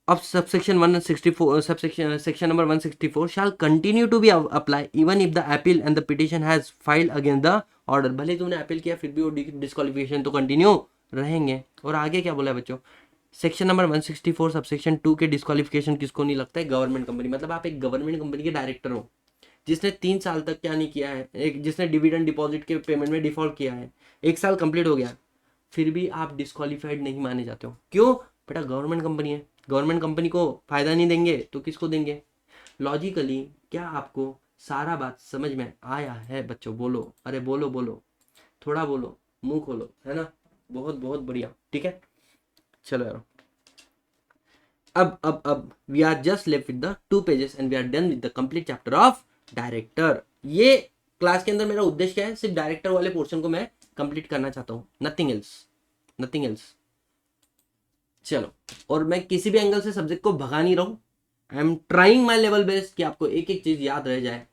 of subsection 164 subsection section number 164 shall continue to be apply even if the appeal and the petition has filed against the order। भले तुमने अपील किया फिर भी वो डिस्क्वालिफिकेशन तो कंटिन्यू रहेंगे। और आगे क्या बोला है बच्चों, सेक्शन नंबर 164 सबसेक्शन 2 के डिस्क्वालिफिकेशन किसको नहीं लगता है, गवर्नमेंट कंपनी। मतलब आप एक गवर्नमेंट कंपनी के डायरेक्टर हो जिसने 3 साल तक क्या नहीं किया है, एक जिसने डिविडेंड डिपॉजिट के पेमेंट में डिफॉल्ट किया है, 1 साल कंप्लीट हो गया, फिर भी आप डिस्क्वालीफाइड नहीं माने जाते हो। क्यों बेटा, गवर्नमेंट कंपनी है, गवर्नमेंट कंपनी को फायदा नहीं देंगे तो किसको देंगे। लॉजिकली क्या आपको सारा बात समझ में आया है बच्चों? बोलो, अरे बोलो बोलो, थोड़ा बोलो, मुंह खोलो, है ना। बहुत बहुत बढ़िया, ठीक है। चलो यार, अब we are just left with the 2 pages and we are done with the complete chapter of director. ये क्लास के अंदर मेरा उद्देश्य क्या है, सिर्फ डायरेक्टर वाले पोर्शन को मैं कंप्लीट करना चाहता हूँ, नथिंग एल्स, नथिंग एल्स। चलो, और मैं किसी भी एंगल से सब्जेक्ट को भगा नहीं रहा हूँ, I am trying my level best कि आपको एक एक चीज याद रह जाए।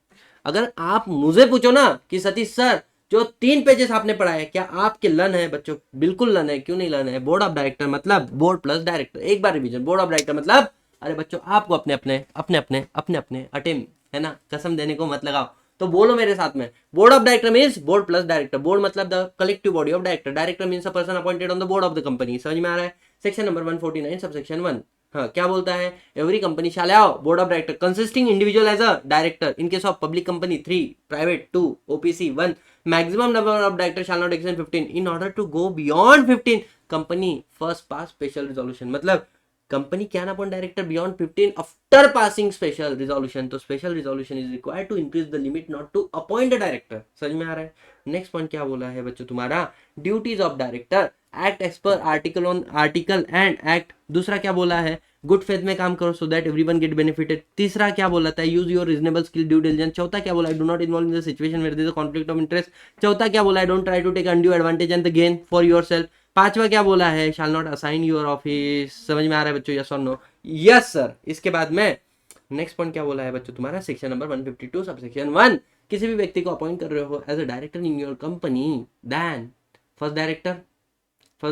अगर आप मुझे पूछो ना कि सतीश सर जो 3 पेजेस आपने पढ़ा है क्या आपके लन है बच्चों, बिल्कुल लन है। क्यों नहीं लन है? बोर्ड ऑफ डायरेक्टर मतलब बोर्ड प्लस डायरेक्टर, एक बार रिवीजन। बोर्ड ऑफ डायरेक्टर मतलब, अरे बच्चों आपको अपने अपने अपने अपने अपने अपने अटेम्प्ट, है ना, कसम देने को मत लगाओ। तो बोलो मेरे साथ में, board of director means board plus director. Board मतलब the collective body of director, director means a person appointed on the board of the company. समझ में आ रहा है? सेक्शन नंबर 149 सबसेक्शन 1, हाँ क्या बोलता है, every company shall have board of director consisting individual as a director, in case of public company 3, private 2, OPC 1, maximum number of director shall not exceed 15। In order to go beyond 15 company first pass special resolution. मतलब company can appoint director beyond 15 after passing special resolution. तो special resolution is required to increase the limit not to appoint a director. समझ में आ रहा है? नेक्स्ट पॉइंट क्या बोला है बच्चों तुम्हारा, duties of director act as per article on article and act. दूसरा क्या बोला है, गुड फेथ में काम करो so that everyone get benefited. तीसरा क्या बोला था, use your reasonable skill due diligence. चौथा क्या बोला, do not involve in the situation where there is a conflict of interest. चौथा क्या बोला है, don't try to take undue advantage and the gain for yourself. पांचवा क्या बोला है, शैल नॉट असाइन योर ऑफिस। समझ में आ रहा है बच्चों, यस और नो? Yes sir. इसके बाद में नेक्स्ट पॉइंट क्या बोला है बच्चों तुम्हारा, सेक्शन नंबर 152 सबसेक्शन 1, किसी भी व्यक्ति को अपॉइंट कर रहे हो as a director in your company then first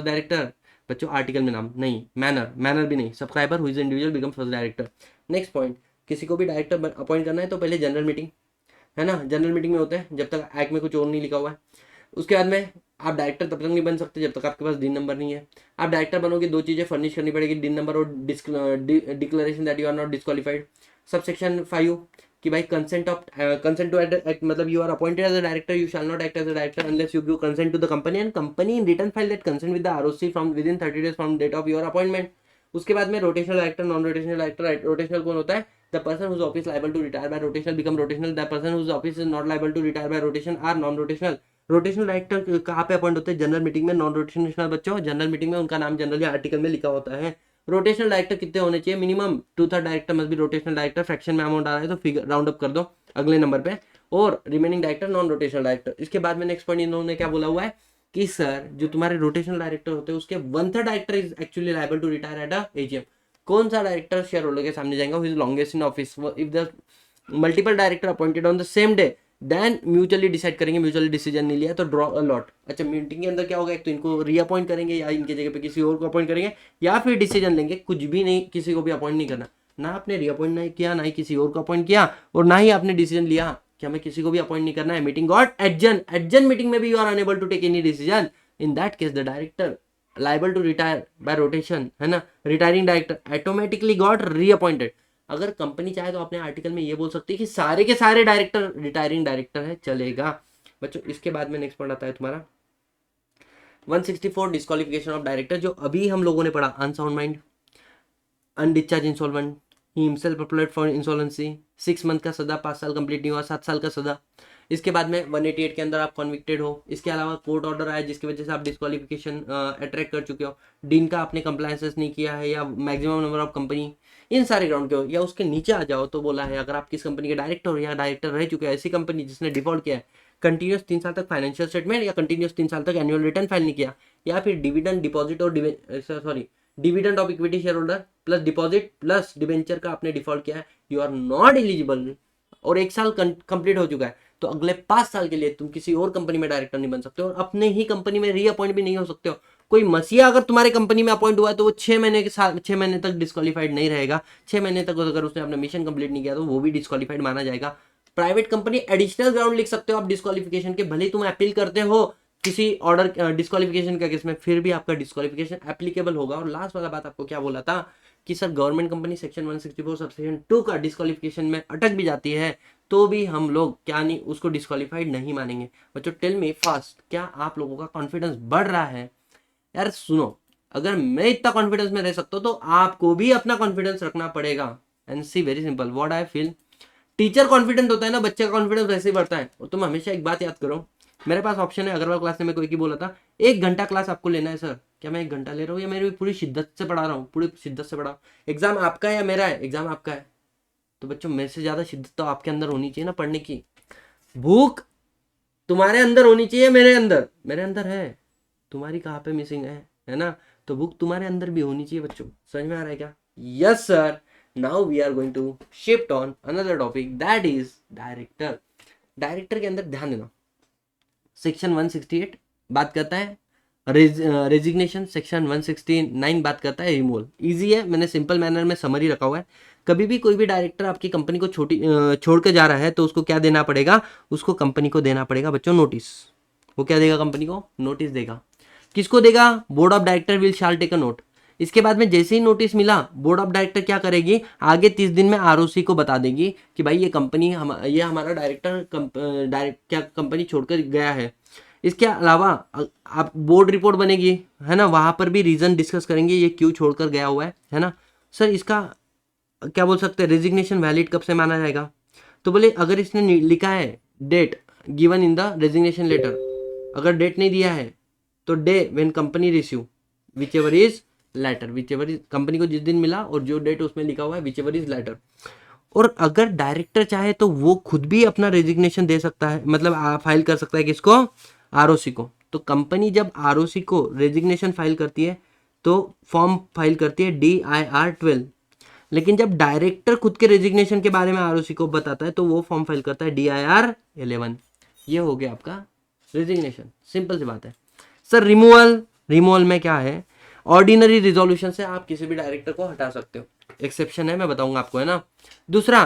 director बच्चों आर्टिकल में नाम नहीं, मैनर भी नहीं, subscriber who is individual become first director. Next point, किसी को भी डायरेक्टर अपॉइंट करना है तो पहले जनरल मीटिंग, है ना, जनरल मीटिंग में होते हैं जब तक एक्ट में कुछ और नहीं लिखा हुआ है। उसके बाद में आप डायरेक्टर तब तक नहीं बन सकते जब तक आपके पास दिन नंबर नहीं है। आप डायरेक्टर बनोगे, 2 चीजें फर्निश करनी पड़ेगी, दिन नंबर और declaration that you are not disqualified. Subsection 5 कि भाई कंसेंट टू एक्ट, मतलब you are appointed as a director, you shall not act as a director unless you give consent to the company and company in return file that consent with the ROC from within 30 days from date of your appointment. उसके बाद में rotational director, non rotational director. Rotational कौन होता है, the person whose office liable to retire by rotational become rotational, the person whose office is not liable to retire by rotation are non rotational. Rotational director कहाँ पे अपॉइंट होते हैं, जनरल मीटिंग में। नॉन रोटेशनल बच्चों जनरल मीटिंग में उनका नाम जनरली आर्टिकल में लिखा होता है। रोटेशनल डायरेक्टर कितने होने चाहिए, minimum 2/3 director must be rotational director. Fraction में अमाउंट आ रहा है तो फिगर राउंड अप कर दो अगले नंबर पे। और remaining director non rotational director. इसके बाद में नेक्स्ट पॉइंट इन्होंने क्या बोला हुआ है कि सर जो तुम्हारे रोटेशनल डायरेक्टर होते हैं उसके 1/3 director is actually liable to retire at a AGM. कौन सा डायरेक्टर शेयर होल्डर के सामने जाएगा, who is longest in office. If the multiple director appointed on the same day then mutually decide करेंगे, म्यूचुअली डिसीजन नहीं लिया तो ड्रॉ अ लॉट। अच्छा, मीटिंग के अंदर क्या होगा, एक तो इनको रीअपॉइंट करेंगे या इनके जगह पे किसी और को अपॉइंट करेंगे या फिर डिसीजन लेंगे। कुछ भी नहीं, किसी को भी अपॉइंट नहीं करना, ना आपने रीअपॉइंट नहीं किया, ना ही किसी और को अपॉइंट किया, और ना ही आपने डिसीजन लिया कि हमें किसी को भी अपॉइंट नहीं करना है। मीटिंग गॉट एडजन मीटिंग में भी you are unable to take any decision, in that case the director liable to retire by rotation, है ना, retiring director automatically got reappointed. अगर कंपनी चाहे तो अपने आर्टिकल में ये बोल सकती है कि सारे के सारे डायरेक्टर रिटायरिंग डायरेक्टर है, चलेगा बच्चों। इसके बाद में नेक्स्ट पॉइंट आता है तुम्हारा 164 डिस्क्वालिफिकेशन ऑफ डायरेक्टर, जो अभी हम लोगों ने पढ़ा। Unsound mind, undischarged insolvent, he himself applied for insolvency, 6 month का सजा, 5 साल कंप्लीट नहीं हुआ, 7 साल का सजा। इसके बाद में 188 के अंदर आप कॉन्विक्टेड हो। इसके अलावा कोर्ट ऑर्डर आया जिसकी वजह से आप डिस्क्वालिफिकेशन अट्रैक्ट कर चुके हो, डीन का आपने कंप्लायंसेस नहीं किया है, या मैक्सिमम नंबर ऑफ कंपनी, इन सारे ग्राउंड के हो, या उसके नीचे आ जाओ तो बोला है अगर आप किस कंपनी के डायरेक्टर हो या डायरेक्टर रह चुके हो, ऐसी कंपनी जिसने डिफॉल्ट किया है, कंटिन्यूस 3 साल तक फाइनेंशियल स्टेटमेंट या कंटिन्यूस 3 साल तक एनुअल रिटर्न फाइल नहीं किया, या फिर डिविडेंड डिपॉजिट और dividend of equity share holder plus deposit plus debenture का आपने डिफॉल्ट किया है, यू आर नॉट एलिजिबल। और 1 साल कंप्लीट हो चुका है तो अगले 5 साल के लिए तुम किसी और कंपनी में डायरेक्टर नहीं बन सकते और अपने ही कंपनी में रीअपॉइंट भी नहीं हो सकते हो। कोई मसीहा अगर तुम्हारे कंपनी में अपॉइंट हुआ है तो वो 6 महीने के साथ 6 महीने तक डिस्क्वालीफाइड नहीं रहेगा। 6 महीने तक अगर उसने अपना मिशन कंप्लीट नहीं किया तो वो भी डिस्क्वालीफाइड माना जाएगा। प्राइवेट कंपनी एडिशनल ग्राउंड लिख सकते हो आप डिस्क्वालिफिकेशन के, भले तुम अपील करते हो किसी ऑर्डर डिस्क्वालिफिकेशन का केस में, फिर भी आपका डिस्क्वालिफिकेशन एप्लीकेबल होगा। और लास्ट वाला बात आपको क्या बोला था कि sir government company section 164 subsection 2 का डिस्क्वालिफिकेशन में अटक भी जाती है तो भी हम लोग क्या नहीं उसको डिस्क्वालीफाइड नहीं मानेंगे। बच्चों टेल मी फास्ट, क्या आप लोगों का कॉन्फिडेंस बढ़ रहा है? यार सुनो, अगर मैं इतना कॉन्फिडेंस में रह सकता हूँ तो आपको भी अपना कॉन्फिडेंस रखना पड़ेगा। And see very simple what I feel, teacher confident होता है ना, बच्चे का कॉन्फिडेंस वैसे ही बढ़ता है। और तुम हमेशा एक बात याद करो, मेरे पास ऑप्शन है, अग्रवाल क्लास ने मेरे को एक ही बोला था 1 घंटा क्लास आपको लेना है। सर क्या मैं 1 घंटा ले रहा हूँ या मेरी पूरी शिद्दत से पढ़ा रहा हूँ? पूरी शिद्दत से पढ़ा। एग्जाम आपका है या मेरा है? एग्जाम आपका है, तो बच्चों मेरे से ज्यादा शिद्दत तो आपके अंदर होनी चाहिए ना पढ़ने की। भूख तुम्हारे अंदर होनी चाहिए, मेरे अंदर, मेरे अंदर है, तुम्हारी कहाँ पे मिसिंग है ना? तो भूख तुम्हारे अंदर भी होनी चाहिए बच्चों। समझ में आ रहा है क्या? Yes sir. Now we are going to shift on another topic that is director. Director के अंदर ध्यान देना, सेक्शन 168 बात करता है रेजिग्नेशन, सेक्शन 169 बात करता है रिमूवल। इजी है, मैंने सिंपल मैनर में समरी रखा हुआ है। कभी भी कोई भी डायरेक्टर आपकी कंपनी को छोड़ के जा रहा है तो उसको क्या देना पड़ेगा? उसको कंपनी को देना पड़ेगा बच्चों नोटिस। वो क्या देगा? कंपनी को नोटिस देगा। किसको देगा? Board of director will shall take a note. इसके बाद में जैसे ही नोटिस मिला, बोर्ड ऑफ डायरेक्टर क्या करेगी? आगे 30 दिन में आरओसी को बता देगी कि भाई ये कंपनी ये हमारा डायरेक्टर क्या कंपनी छोड़कर गया है। इसके अलावा आप बोर्ड रिपोर्ट बनेगी है ना, वहां पर भी रीजन डिस्कस करेंगे ये क्यों छोड़कर गया हुआ है ना। सर इसका क्या बोल सकते हैं, रेजिग्नेशन वैलिड कब से माना जाएगा? तो बोले अगर इसने लिखा है date given in the resignation letter, अगर डेट नहीं दिया है तो day when company receive whichever is letter, whichever is company को जिस दिन मिला और जो डेट उसमें लिखा हुआ है विच एवर इज लेटर। और अगर डायरेक्टर चाहे तो वो खुद भी अपना रेजिग्नेशन दे सकता है, मतलब फाइल कर सकता है किसको? आरओसी को। तो कंपनी जब आरओसी को रेजिग्नेशन फाइल करती है तो फॉर्म फाइल करती है DIR-12, लेकिन जब डायरेक्टर खुद के रेजिग्नेशन के बारे में आरओसी को बताता है तो वो फॉर्म फाइल करता है DIR-11। ये हो गया आपका रेजिग्नेशन, सिंपल सी बात है। सर रिमूवल, रिमूवल में क्या है? ऑर्डिनरी रिजोल्यूशन से आप किसी भी डायरेक्टर को हटा सकते हो, एक्सेप्शन है मैं बताऊंगा आपको है ना। दूसरा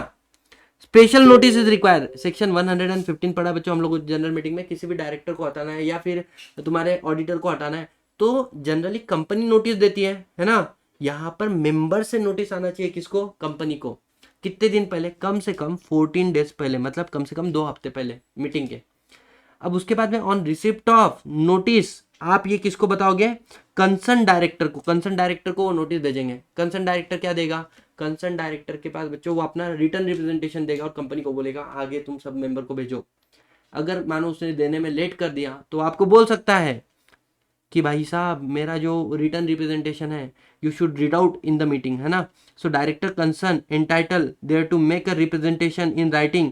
special notice is required, section 115 पढ़ा बच्चों हम लोग जनरल मीटिंग में। किसी भी डायरेक्टर को हटाना है या फिर तुम्हारे ऑडिटर को हटाना है तो जनरली कंपनी नोटिस देती है ना। यहाँ पर मेंबर से नोटिस आना चाहिए किसको? कंपनी को। कितने दिन पहले? कम से कम 14 डेज पहले, मतलब कम से कम 2 हफ्ते पहले मीटिंग के। अब उसके बाद में ऑन रिसिप्ट ऑफ नोटिस आप ये किसको बताओगे? कंसर्न डायरेक्टर को। कंसर्न डायरेक्टर को वो नोटिस भेजेंगे। कंसर्न डायरेक्टर क्या देगा? कंसर्न डायरेक्टर के पास बच्चों वो अपना रिटर्न रिप्रेजेंटेशन देगा और कंपनी को बोलेगा आगे तुम सब मेंबर को भेजो। अगर मानो उसने देने में लेट कर दिया तो आपको बोल सकता है कि भाई साहब मेरा जो रिटर्न रिप्रेजेंटेशन है you should read out in the meeting है ना। So director concern entitle there to make a representation in writing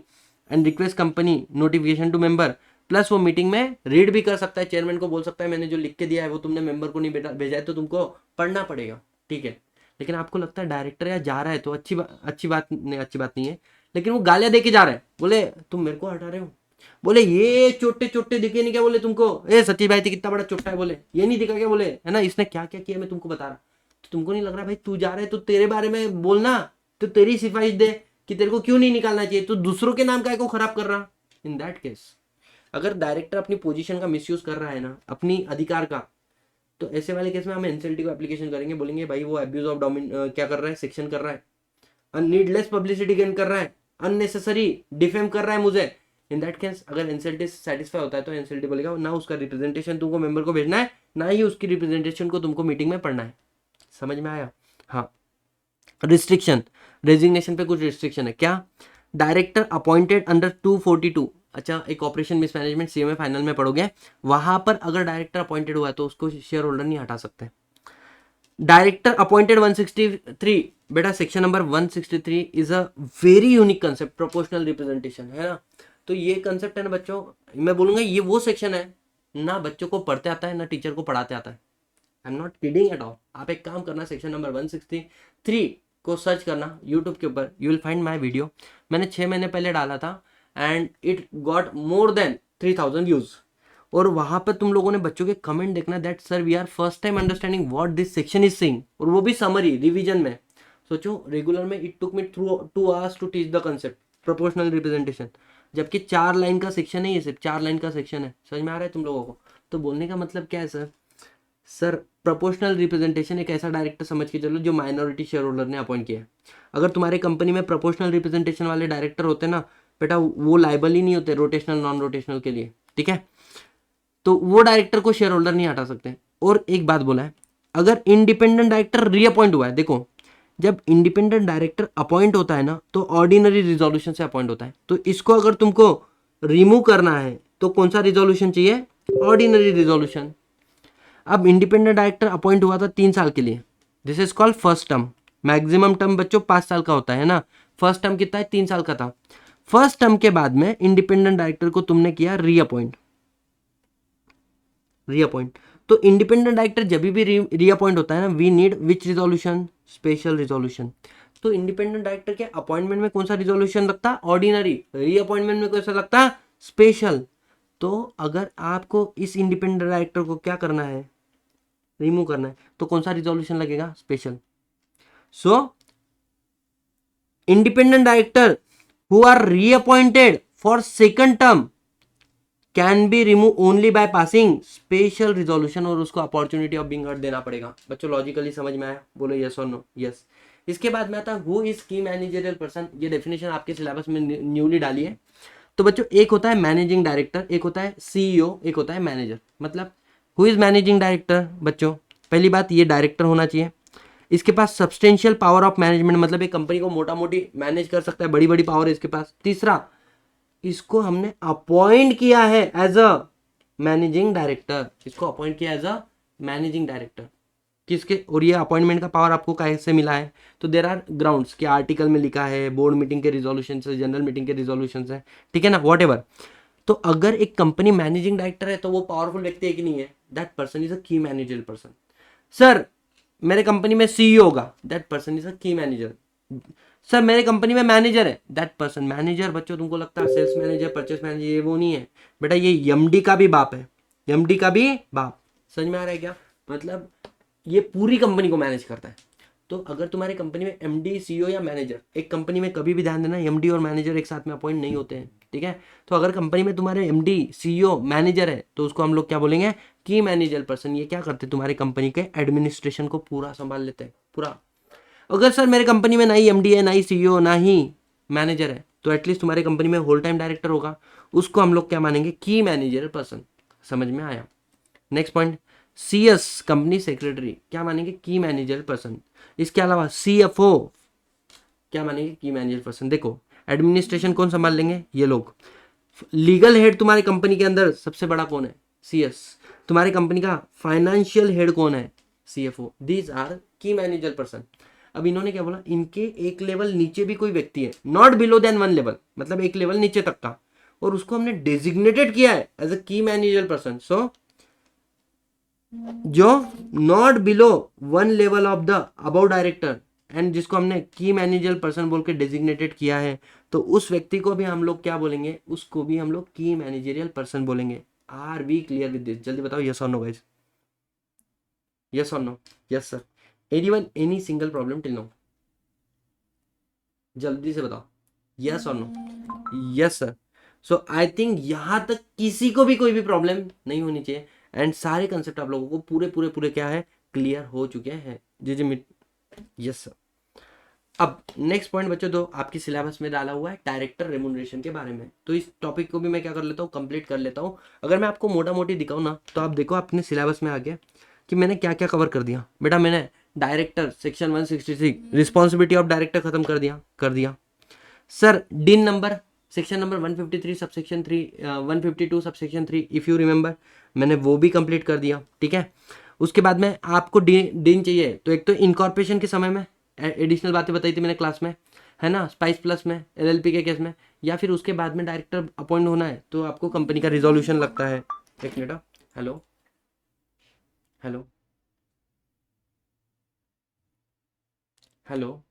and request company notification to member. Plus वो मीटिंग में रीड भी कर सकता है, चेयरमैन को बोल सकता है मैंने जो लिख के दिया है वो तुमने मेंबर को नहीं भेजा है तो तुमको पढ़ना पड़ेगा, ठीक है। लेकिन आपको लगता है डायरेक्टर या जा रहा है तो अच्छी बात नहीं है, लेकिन वो गालियां दे के जा रहा है, बोले तुम मेरे को हटा रहे हो, बोले ये चोटे चोटे दिखे नहीं क्या, बोले तुमको ए सचिन भाई कितना बड़ा चोटा है, बोले ये नहीं दिखा क्या, बोले है ना इसने क्या क्या किया मैं तुमको बता रहा। तो तुमको नहीं लग रहा भाई तू जा रहा है तो तेरे बारे में बोलना, तो तेरी सिफारिश दे कि तेरे को क्यों नहीं निकालना चाहिए, तो दूसरों के नाम काय को खराब कर रहा। इन दैट केस अगर डायरेक्टर अपनी पोजीशन का मिसयूज कर रहा है ना, अपनी अधिकार का, तो ऐसे वाले केस में हम एनसीएलटी को एप्लीकेशन करेंगे, बोलेंगे भाई वो एब्यूज ऑफ क्या कर रहा है, सेक्शन कर रहा है, नीडलेस पब्लिसिटी गेन कर रहा है, अननेसेसरी डिफेम कर रहा है मुझे। इन दैट केस अगर एनसीएलटी सेटिस्फाई होता है तो एनसीएलटी बोलेगा ना उसका रिप्रेजेंटेशन तुमको मेंबर को भेजना है, ना ही उसकी रिप्रेजेंटेशन को तुमको मीटिंग में पढ़ना है। समझ में आया? हाँ। रिस्ट्रिक्शन, रेजिग्नेशन पे कुछ रिस्ट्रिक्शन है क्या? डायरेक्टर अपॉइंटेड अंडर 242, अच्छा एक ऑपरेशन मिसमैनेजमेंट सीएमए फाइनल में पढ़ोगे, वहां पर अगर डायरेक्टर अपॉइंटेड हुआ है तो उसको शेयर होल्डर नहीं हटा सकते। डायरेक्टर अपॉइंटेड 163, बेटा section number 163 is a very unique concept, proportional representation है ना। तो ये कंसेप्ट है ना बच्चों, मैं बोलूंगा ये वो सेक्शन है ना बच्चों को पढ़ते आता है ना टीचर को पढ़ाते आता है। आई am not kidding at all. आप एक काम करना, सेक्शन नंबर 163 को सर्च करना यूट्यूब के ऊपर, you will find my video. मैंने 6 महीने पहले डाला था and it got more than 3000 views. और वहां पर तुम लोगों ने बच्चों के कमेंट देखना that sir we are first time understanding what this section is saying, और वो भी समरी रिवीजन में। सोचो रेगुलर में it took me through 2 hours to teach the concept proportional representation, जबकि 4 लाइन का सेक्शन है, ये सिर्फ 4 लाइन का सेक्शन है। समझ में आ रहा है तुम लोगों को? तो बोलने का मतलब क्या है सर? सर प्रोपोर्शनल रिप्रेजेंटेशन एक ऐसा डायरेक्टर समझ के चलो जो माइनॉरिटी शेयर होल्डर ने अपॉइंट किया है। अगर तुम्हारे कंपनी में प्रोपोर्शनल रिप्रेजेंटेशन वाले डायरेक्टर होते ना बेटा, वो लाइबल ही नहीं होते रोटेशनल नॉन रोटेशनल के लिए, ठीक है? तो वो डायरेक्टर को शेयर होल्डर नहीं हटा सकते। और एक बात बोला है, अगर इंडिपेंडेंट डायरेक्टर रीअपॉइंट हुआ है, देखो जब इंडिपेंडेंट डायरेक्टर अपॉइंट होता है ना तो ऑर्डिनरी रिजोल्यूशन से अपॉइंट होता है, तो इसको अगर तुमको रिमूव करना है तो कौन सा रिजोल्यूशन चाहिए? Ordinary resolution. अब इंडिपेंडेंट डायरेक्टर अपॉइंट हुआ था 3 साल के लिए, this is called first term. Maximum term बच्चों 5 साल का होता है ना, फर्स्ट टर्म कितना है? 3 साल का था। फर्स्ट टर्म के बाद में इंडिपेंडेंट डायरेक्टर को तुमने किया रीअपॉइंट, रीअपॉइंट। तो इंडिपेंडेंट डायरेक्टर जब भी रीअपॉइंट होता है ना, we need which resolution? Special resolution. तो इंडिपेंडेंट डायरेक्टर के अपॉइंटमेंट में कौन सा रिजोल्यूशन लगता है? ऑर्डिनरी। रीअपॉइंटमेंट में कौन सा लगता है? स्पेशल। तो अगर आपको इस इंडिपेंडेंट डायरेक्टर को क्या करना है? रिमूव करना है, तो कौन सा रिजोल्यूशन लगेगा? Special. So independent director who are reappointed for second term can be remove only by passing special resolution, और उसको अपॉर्चुनिटी ऑफ बीइंग हर्ड देना पड़ेगा। बच्चों लॉजिकली समझ में आया? बोलो यस और नो। यस। इसके बाद में आता है हु इज की मैनेजरियल पर्सन। ये डेफिनेशन आपके सिलेबस में न्यूली डाली है। तो बच्चों एक होता है मैनेजिंग डायरेक्टर, एक होता है सीईओ, एक होता है मैनेजर। मतलब हु इज मैनेजिंग डायरेक्टर? बच्चों पहली बात ये डायरेक्टर होना चाहिए, इसके पास सब्सटेंशियल पावर ऑफ मैनेजमेंट, मतलब एक कंपनी को मोटा मोटी मैनेज कर सकता है, बड़ी बड़ी पावर है इसके पास। तीसरा, इसको हमने अपॉइंट किया है एज अ मैनेजिंग डायरेक्टर, इसको अपॉइंट किया एज अ मैनेजिंग डायरेक्टर। किसके? और ये अपॉइंटमेंट का पावर आपको कैसे मिला है? तो देर आर ग्राउंड्स कि आर्टिकल में लिखा है, बोर्ड मीटिंग के रिजोल्यूशन से, जनरल मीटिंग के रिजोल्यूशन है, ठीक है ना, वॉट एवर। तो अगर एक कंपनी मैनेजिंग डायरेक्टर है तो वो पावरफुल व्यक्ति है कि नहीं है? दैट पर्सन इज अ की मैनेजर पर्सन। सर मेरे कंपनी में सीईओ होगा, दैट पर्सन इज अ की मैनेजर। सर मेरे कंपनी में मैनेजर है, दैट पर्सन मैनेजर। बच्चों तुमको लगता है सेल्स मैनेजर, परचेस मैनेजर, ये वो नहीं है बेटा, ये एमडी का भी बाप है, एमडी का भी बाप। समझ में आ रहा है क्या? मतलब ये पूरी कंपनी को मैनेज करता है। तो अगर तुम्हारी कंपनी में एमडी, सीईओ या मैनेजर, एक कंपनी में कभी भी ध्यान देना एमडी और मैनेजर एक साथ में अपॉइंट नहीं होते हैं, ठीक है? तो अगर कंपनी में तुम्हारे एमडी, सीईओ, मैनेजर है तो उसको हम लोग क्या बोलेंगे? की मैनेजर पर्सन। ये क्या करते हैं? तुम्हारी कंपनी के एडमिनिस्ट्रेशन को पूरा संभाल लेते हैं, पूरा। अगर सर मेरे कंपनी में ना ही एमडी है, ना ही सीईओ, ना ही मैनेजर है, तो एटलीस्ट तुम्हारी कंपनी में होल टाइम डायरेक्टर होगा, उसको हम लोग क्या मानेंगे? की मैनेजर पर्सन। समझ में आया? Next point, CS company secretary क्या मानेंगे? की मैनेजर पर्सन। इसके अलावा सीएफओ क्या मानेंगे? की मैनेजर पर्सन। देखो एडमिनिस्ट्रेशन कौन संभाल लेंगे? ये लोग। लीगल हेड तुम्हारी कंपनी के अंदर सबसे बड़ा कौन है? सीएस। तुम्हारी कंपनी का फाइनेंशियल हेड कौन है? सीएफओ। दीज आर की मैनेजर पर्सन। अब इन्होंने क्या बोला? इनके एक लेवल नीचे भी कोई व्यक्ति है, नॉट बिलो देन 1 लेवल, मतलब एक लेवल नीचे तक का, और उसको हमने डेजिग्नेटेड किया है एज अ की मैनेजर पर्सन। सो जो not below 1 level of the above director and जिसको हमने की मैनेजर पर्सन बोल के डेजिग्नेटेड किया है, तो उस व्यक्ति को भी हम लोग क्या बोलेंगे? उसको भी हम लोग की मैनेजरियल पर्सन बोलेंगे। Are we clear with this? जल्दी बताओ यस और नो गाइस। यस और no? Yes sir. Anyone any single problem till now? जल्दी से बताओ यस और no? Yes sir. So I think यहां तक किसी को भी कोई भी प्रॉब्लम नहीं होनी चाहिए, एंड सारे कंसेप्ट आप लोगों को पूरे पूरे पूरे क्या है? क्लियर हो चुके हैं। जी जी। Yes sir. अब नेक्स्ट पॉइंट बच्चों, दो आपकी सिलेबस में डाला हुआ है डायरेक्टर रेमुनरेशन के बारे में, तो इस टॉपिक को भी मैं क्या कर लेता हूँ? कंप्लीट कर लेता हूँ। अगर मैं आपको मोटा मोटी दिखाऊँ ना, तो आप देखो अपने सिलेबस में आ गया कि मैंने क्या क्या कवर कर दिया। बेटा मैंने director section 166 responsibility of director खत्म कर दिया सर। डिन number section number 153 subsection 3, 152 subsection 3 if you remember, मैंने वो भी कंप्लीट कर दिया, ठीक है? उसके बाद में आपको डिन चाहिए, तो एक तो इनकॉर्पोरेशन के समय में एडिशनल बातें बताई थी मैंने क्लास में, है ना, स्पाइस प्लस में, एलएलपी के केस में, या फिर उसके बाद में डायरेक्टर अपॉइंट होना है तो आपको कंपनी का रिजोल्यूशन लगता है। एक मिनट। Hello hello hello.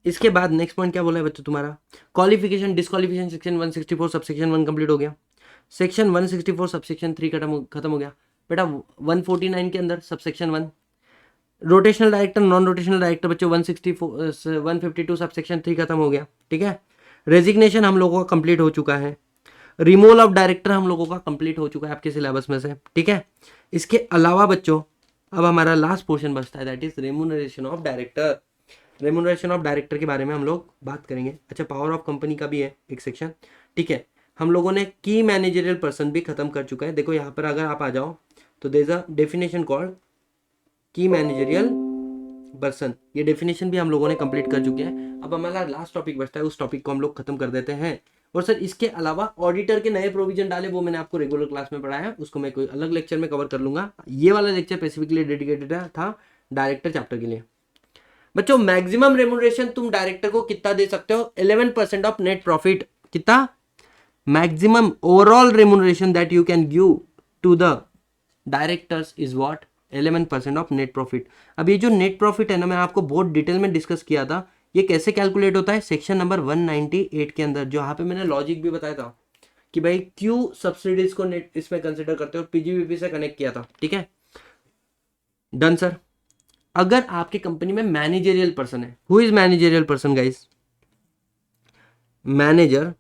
इसके बाद नेक्स्ट पॉइंट क्या बोला है बच्चों तुम्हारा, qualification disqualification section 164 subsection 1 complete हो गया, सेक्शन 164 सबसेक्शन 3 खत्म हो गया बेटा। 149 के अंदर subsection 1 rotational director non rotational director बच्चों 164 152 सबसेक्शन 3 खत्म हो गया, ठीक है। रेजिग्नेशन हम लोगों का कंप्लीट हो चुका है, रिमूवल ऑफ डायरेक्टर हम लोगों का कंप्लीट हो चुका है आपके सिलेबस में से, ठीक है। इसके अलावा बच्चों अब हमारा लास्ट पोर्शन बचता है, that is remuneration of director. Remuneration of director के बारे में हम लोग बात करेंगे। अच्छा, पावर ऑफ कंपनी का भी है एक सेक्शन, ठीक है। हम लोगों ने की मैनेजरियल पर्सन भी खत्म कर चुका है। देखो यहाँ पर अगर आप आ जाओ तो there is a definition called key managerial person, ये डेफिनेशन भी हम लोगों ने कंप्लीट कर चुके हैं। अब हमारा लास्ट टॉपिक बचता है, उस टॉपिक को हम लोग खत्म कर देते हैं। और सर इसके अलावा ऑडिटर के नए प्रोविजन डाले, वो मैंने आपको रेगुलर क्लास में पढ़ाया है, उसको मैं कोई अलग लेक्चर में कवर कर लूंगा। ये वाला लेक्चर स्पेसिफिकली डेडिकेटेड था डायरेक्टर चैप्टर के लिए। बच्चों मैक्सिमम रेम्यूनरेशन तुम डायरेक्टर को कितना दे सकते हो, 11% ऑफ नेट प्रॉफिट। कितना maximum overall remuneration that you can give to the directors is what, 11% of net profit. अब ये जो नेट प्रॉफिट है ना, मैं आपको बहुत डिटेल में डिस्कस किया था, ये कैसे कैलकुलेट होता है सेक्शन नंबर 198 के अंदर, जो यहाँ पे मैंने लॉजिक भी बताया था कि भाई क्यों सब्सिडीज को नेट इसमें कंसिडर करते हो, पीजीबीपी से कनेक्ट किया था, ठीक है। Done sir. अगर आपकी कंपनी में मैनेजरियल पर्सन है, who is managerial person guys, manager,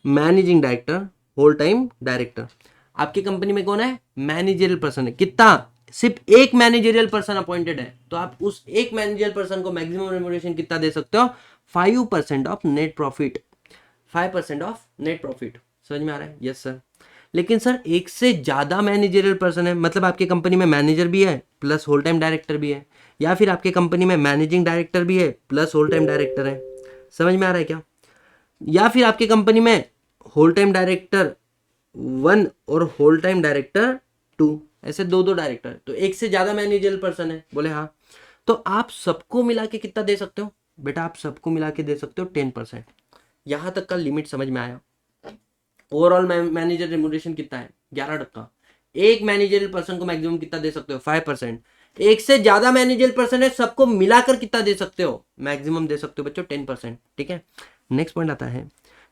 managing director, whole time director. आपकी कंपनी में कौन है, मैनेजरियल पर्सन है। कितना, सिर्फ एक मैनेजरियल पर्सन अपॉइंटेड है, तो आप उस एक मैनेजरियल पर्सन को मैक्सिमम रेम्यूनरेशन कितना दे सकते हो, 5% of net profit, 5% of net profit. समझ में आ रहा है, यस सर। लेकिन सर एक से ज्यादा मैनेजरियल पर्सन है, मतलब आपकी कंपनी में मैनेजर भी है प्लस होल टाइम डायरेक्टर भी है, या फिर आपकी कंपनी में मैनेजिंग डायरेक्टर भी है प्लस होल टाइम डायरेक्टर है। समझ में आ रहा है क्या, या फिर आपकी कंपनी में होल टाइम डायरेक्टर 1 और होल टाइम डायरेक्टर 2, ऐसे दो डायरेक्टर, तो एक से ज्यादा मैनेजरियल पर्सन है, बोले हाँ। तो आप सबको मिला के कितना दे सकते हो बेटा, आप सबको मिला के दे सकते हो 10%। यहां तक का लिमिट समझ में आया। ओवरऑल मैनेजर रेम्यूनरेशन कितना है, 11%। एक मैनेजरियल पर्सन को मैक्सिमम कितना दे सकते हो, 5%। एक से ज्यादा मैनेजरियल पर्सन है, सबको मिलाकर कितना दे सकते हो, मैक्सिमम दे सकते हो बच्चों 10%, ठीक है। नेक्स्ट पॉइंट आता है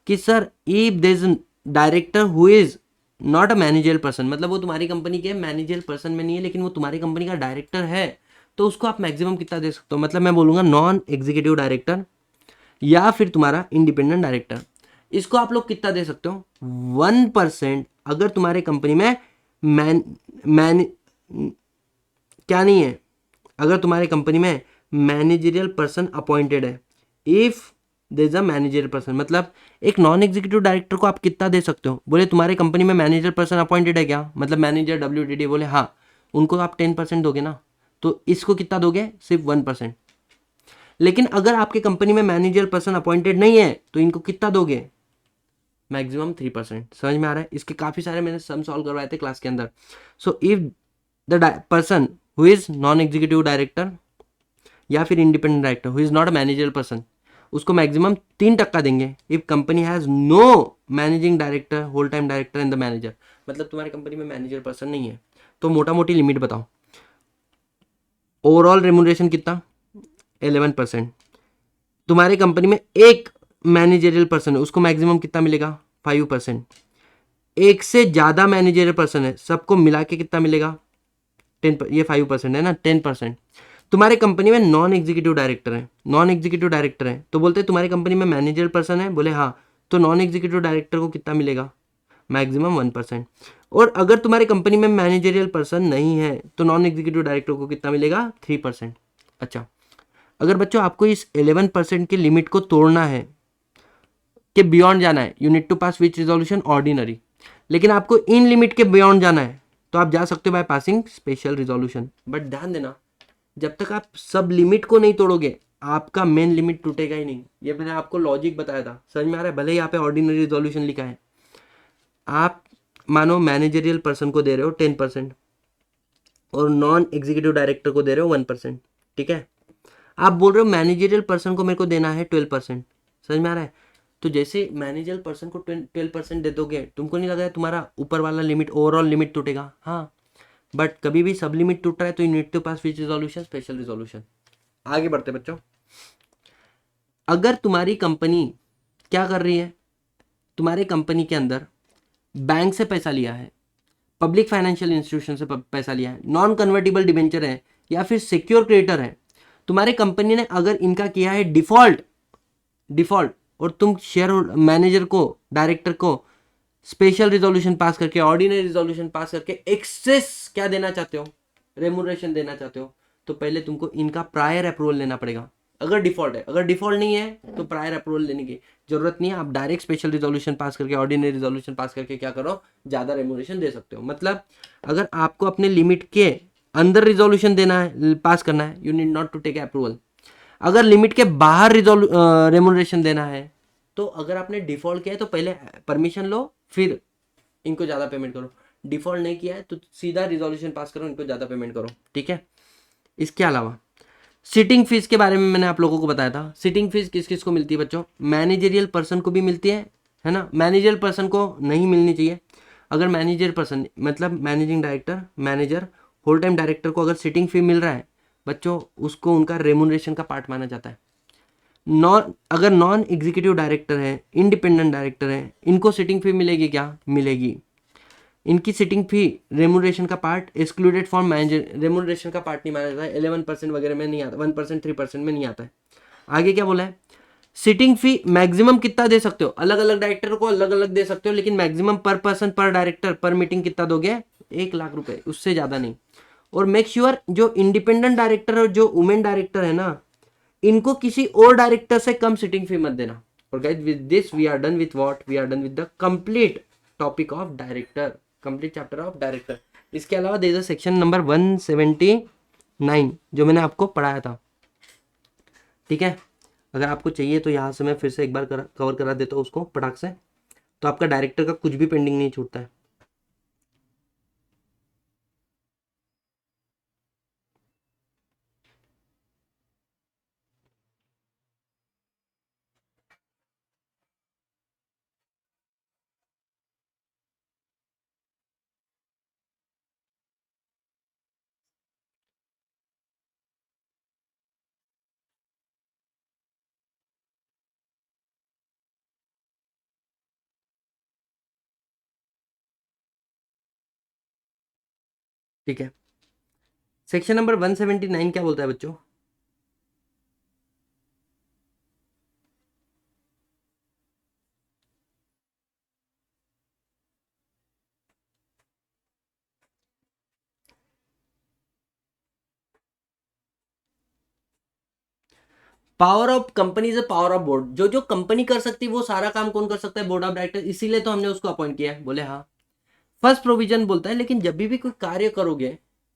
कि sir if there is director who is not a managerial person, मतलब वो तुम्हारी कंपनी के मैनेजरियल पर्सन में नहीं है, लेकिन वो तुम्हारी कंपनी का डायरेक्टर है, तो उसको आप मैक्सिमम कितना दे सकते हो, मतलब मैं बोलूंगा नॉन एग्जीक्यूटिव डायरेक्टर या फिर तुम्हारा इंडिपेंडेंट डायरेक्टर, इसको आप लोग कितना दे सकते हो, 1%। अगर तुम्हारे कंपनी में मैन क्या नहीं है, अगर तुम्हारे कंपनी में मैनेजरियल पर्सन अपॉइंटेड है, if there is a managerial person, मतलब एक नॉन एग्जीक्यूटिव डायरेक्टर को आप कितना दे सकते हो, बोले तुम्हारे कंपनी में मैनेजर पर्सन अपॉइंटेड है क्या, मतलब मैनेजर WTD, बोले हाँ, उनको आप 10% दोगे ना, तो इसको कितना दोगे, सिर्फ 1%। लेकिन अगर आपके कंपनी में मैनेजर पर्सन अपॉइंटेड नहीं है, तो इनको कितना दोगे, मैक्सिमम 3%। समझ में आ रहा है, इसके काफी सारे मैंने सम सॉल्व करवाए थे क्लास के अंदर। So if the person who is non executive director या फिर independent director who is not a manager person, उसको मैक्सिमम 3% देंगे if company has no managing director, whole time director and the manager, मतलब तुम्हारी कंपनी में मैनेजर पर्सन नहीं है। तो मोटा मोटी लिमिट बताओ, ओवरऑल रेम्यूनरेशन कितना, 11%। तुम्हारी कंपनी में एक मैनेजरियल पर्सन है, उसको मैक्सिमम कितना मिलेगा, 5%। एक से ज्यादा मैनेजरियल पर्सन है, सबको मिला के कितना मिलेगा, 10, ये 5% है ना, 10%। तुम्हारे कंपनी में नॉन एग्जीक्यूटिव डायरेक्टर है, नॉन एग्जीक्यूटिव डायरेक्टर है, तो बोलते हैं तुम्हारी कंपनी में मैनेजर पर्सन है, बोले हाँ, तो नॉन एग्जीक्यूटिव डायरेक्टर को कितना मिलेगा, मैक्सिमम 1%। और अगर तुम्हारी कंपनी में मैनेजरियल पर्सन नहीं है, तो नॉन एग्जीक्यूटिव डायरेक्टर को कितना मिलेगा, 3%। अच्छा, अगर बच्चों आपको इस 11% की लिमिट को तोड़ना है, कि बियॉन्ड जाना है, you need to pass which resolution, ordinary, लेकिन आपको इन लिमिट के बियॉन्ड जाना है, तो आप जा सकते हो bye passing special resolution. But ध्यान देना, जब तक आप सब लिमिट को नहीं तोड़ोगे, आपका मेन लिमिट टूटेगा ही नहीं। ये मैंने आपको लॉजिक बताया था, समझ में आ रहा है। भले ही यहाँ पे ऑर्डिनरी रिजोल्यूशन लिखा है, आप मानो मैनेजरियल पर्सन को दे रहे हो 10% और नॉन एग्जीक्यूटिव डायरेक्टर को दे रहे हो 1%, ठीक है। आप बोल रहे हो मैनेजरियल पर्सन को मेरे को देना है 12%, समझ में आ रहा है। तो जैसे मैनेजर पर्सन को 12% दे दोगे, तुमको नहीं लगा है तुम्हारा ऊपर वाला लिमिट, ओवरऑल लिमिट टूटेगा, हाँ। बट कभी भी सब लिमिट टूट रहा है, तो you need to pass which resolution, special resolution. आगे बढ़ते बच्चों, अगर तुम्हारी कंपनी क्या कर रही है, तुम्हारे कंपनी के अंदर बैंक से पैसा लिया है, पब्लिक फाइनेंशियल इंस्टीट्यूशन से पैसा लिया है, नॉन कन्वर्टिबल डिबेंचर है, या फिर सिक्योर क्रेडिटर है, तुम्हारे कंपनी ने अगर इनका किया है डिफॉल्ट डिफॉल्ट और तुम शेयर मैनेजर को, डायरेक्टर को स्पेशल रिजोल्यूशन पास करके, ऑर्डिनरी रिजोल्यूशन पास करके एक्सेस क्या देना चाहते हो, रेमुनरेशन देना चाहते हो, तो पहले तुमको इनका प्रायर अप्रूवल लेना पड़ेगा। अगर डिफॉल्ट है, अगर डिफॉल्ट नहीं है तो प्रायर अप्रूवल लेने की जरूरत नहीं है। आप डायरेक्ट स्पेशल रिजोल्यूशन पास करके, ऑर्डिनरी रिजोल्यूशन पास करके क्या करो, ज्यादा रेमुनरेशन दे सकते हो। मतलब अगर आपको अपने लिमिट के अंदर रिजोल्यूशन देना है, पास करना है, you need not to take approval. अगर लिमिट के बाहर रेमुनरेशन देना है, तो अगर आपने डिफॉल्ट किया है तो पहले परमिशन लो, फिर इनको ज़्यादा पेमेंट करो। डिफॉल्ट नहीं किया है तो सीधा रिजोल्यूशन पास करो, इनको ज़्यादा पेमेंट करो, ठीक है। इसके अलावा सिटिंग फीस के बारे में मैंने आप लोगों को बताया था। सिटिंग फीस किस किस को मिलती है बच्चों, मैनेजरियल पर्सन को भी मिलती है ना। मैनेजरियल पर्सन को नहीं मिलनी चाहिए। अगर मैनेजर पर्सन मतलब managing director, manager, whole time director को अगर सिटिंग फी मिल रहा है बच्चों, उसको उनका रेमुनरेशन का पार्ट माना जाता है। अगर नॉन एग्जीक्यूटिव डायरेक्टर है, इंडिपेंडेंट डायरेक्टर है, इनको सिटिंग फी मिलेगी क्या, मिलेगी। इनकी सिटिंग फी रेमुनरेशन का part excluded from manager, remuneration का पार्ट नहीं माना जाता है। 11% वगैरह में नहीं आता, 1%, 3% में नहीं आता है। आगे क्या बोला है, सिटिंग फी मैक्सिमम कितना दे सकते हो, अलग अलग डायरेक्टर को अलग अलग दे सकते हो, लेकिन मैक्सिमम पर पर्सन, पर डायरेक्टर, पर मीटिंग कितना दोगे, 1 लाख रुपए, उससे ज्यादा नहीं। और मेक श्योर जो इंडिपेंडेंट डायरेक्टर और जो वुमेन डायरेक्टर है ना, इनको किसी और डायरेक्टर से कम सिटिंग फी मत देना। और guys with this we are done with what, we are done with the complete topic of director, complete chapter of director. इसके अलावा there is a section number 179 जो मैंने आपको पढ़ाया था, ठीक है। अगर आपको चाहिए तो यहाँ से मैं फिर से एक बार कवर करा देता हूँ उसको पटाख से, तो आपका डायरेक्टर का कुछ भी पेंडिंग नहीं छूटता है। ठीक है, सेक्शन नंबर 179 क्या बोलता है बच्चों, power of company is power of board. जो जो कंपनी कर सकती है वो सारा काम कौन कर सकता है, बोर्ड ऑफ डायरेक्टर, इसीलिए तो हमने उसको अपॉइंट किया है। बोले हाँ। फर्स्ट प्रोविजन बोलता है, लेकिन जब भी कोई कार्य करोगे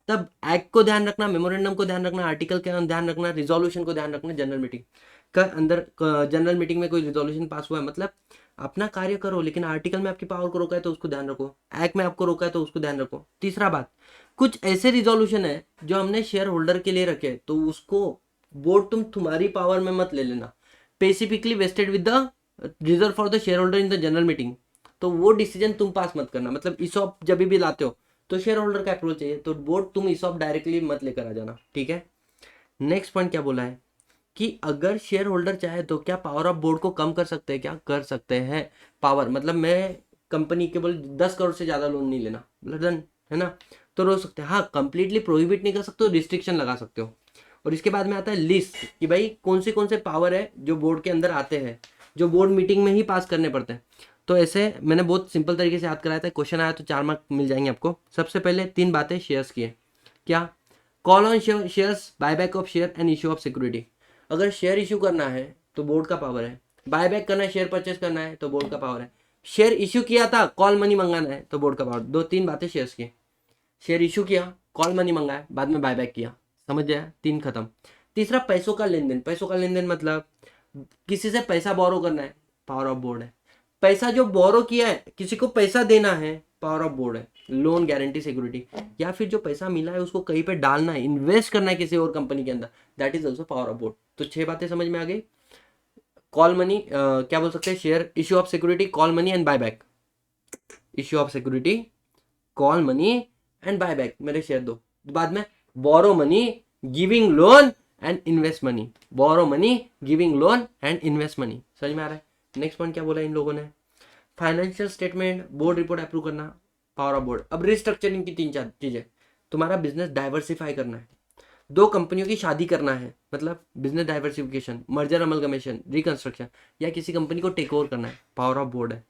तब एक्ट को ध्यान रखना, मेमोरेंडम को ध्यान रखना, आर्टिकल के ध्यान रखना, रिजोल्यूशन को ध्यान रखना। जनरल मीटिंग का अंदर, जनरल मीटिंग में कोई रिजोल्यूशन पास हुआ है मतलब अपना कार्य करो, लेकिन आर्टिकल में आपकी पावर को रोका है तो उसको ध्यान रखो, एक्ट में आपको रोका है तो उसको ध्यान रखो। तीसरा बात, कुछ ऐसे रिजोल्यूशन है जो हमने शेयर होल्डर के लिए रखे तो उसको बोर्ड तुम्हारी पावर में मत ले लेना, specifically wasted with the reserve for the share holder in the general meeting, तो वो डिसीजन तुम पास मत करना। मतलब ईसॉप जब भी लाते हो तो शेयर होल्डर का अप्रूवल चाहिए, तो बोर्ड तुम ईसॉप डायरेक्टली मत लेकर आ जाना, ठीक है। नेक्स्ट पॉइंट क्या बोला है कि अगर शेयर होल्डर चाहे तो क्या पावर ऑफ बोर्ड को कम कर सकते हैं, क्या कर सकते हैं। पावर मतलब मैं कंपनी केवल 10 करोड़ से ज्यादा लोन नहीं लेना, डन है ना, तो रोक सकते हैं। हाँ, कंप्लीटली प्रोहिबिट नहीं कर सकते हो, रिस्ट्रिक्शन लगा सकते हो। और इसके बाद में आता है लिस्ट कि भाई कौन से पावर है जो बोर्ड के अंदर आते हैं, जो बोर्ड मीटिंग में ही पास करने पड़ते हैं। तो ऐसे मैंने बहुत सिंपल तरीके से याद कराया था, क्वेश्चन आया तो 4 मार्क मिल जाएंगे आपको। सबसे पहले 3 बातें शेयर्स की है, क्या, call on shares, buyback of share and issue of security. अगर शेयर इशू करना है तो बोर्ड का पावर है, बायबैक करना है, शेयर परचेस करना है तो बोर्ड का पावर है, शेयर इशू किया था, कॉल मनी मंगाना है तो बोर्ड का पावर। 2-3 बातें शेयर्स की, शेयर इशू किया, कॉल मनी मंगाया, बाद में बायबैक किया, समझ जाए, 3 खत्म। तीसरा पैसों का लेन देन, पैसों का लेन देन मतलब किसी से पैसा बोरो करना है, पावर ऑफ बोर्ड है। पैसा जो बोरो किया है, किसी को पैसा देना है, पावर ऑफ बोर्ड है। लोन, गारंटी, सिक्योरिटी, या फिर जो पैसा मिला है उसको कहीं पे डालना है, इन्वेस्ट करना है किसी और कंपनी के अंदर, that is also power of board. तो 6 बातें समझ में आ गई। कॉल मनी, क्या बोल सकते हैं, share issue of security, call money and buyback. Issue of security, call money and buyback, मेरे शेयर दो। बाद में borrow money, giving loan and invest money, borrow money, giving loan and invest money. समझ में आ रहा है? नेक्स्ट पॉइंट क्या बोला इन लोगों ने, financial statement, board report approve करना, पावर ऑफ बोर्ड। अब रिस्ट्रक्चरिंग की 3-4 चीजें, तुम्हारा बिजनेस डाइवर्सिफाई करना है, 2 कंपनियों की शादी करना है, मतलब business diversification, merger amalgamation, reconstruction, या किसी कंपनी को टेक ओवर करना है, पावर ऑफ बोर्ड है।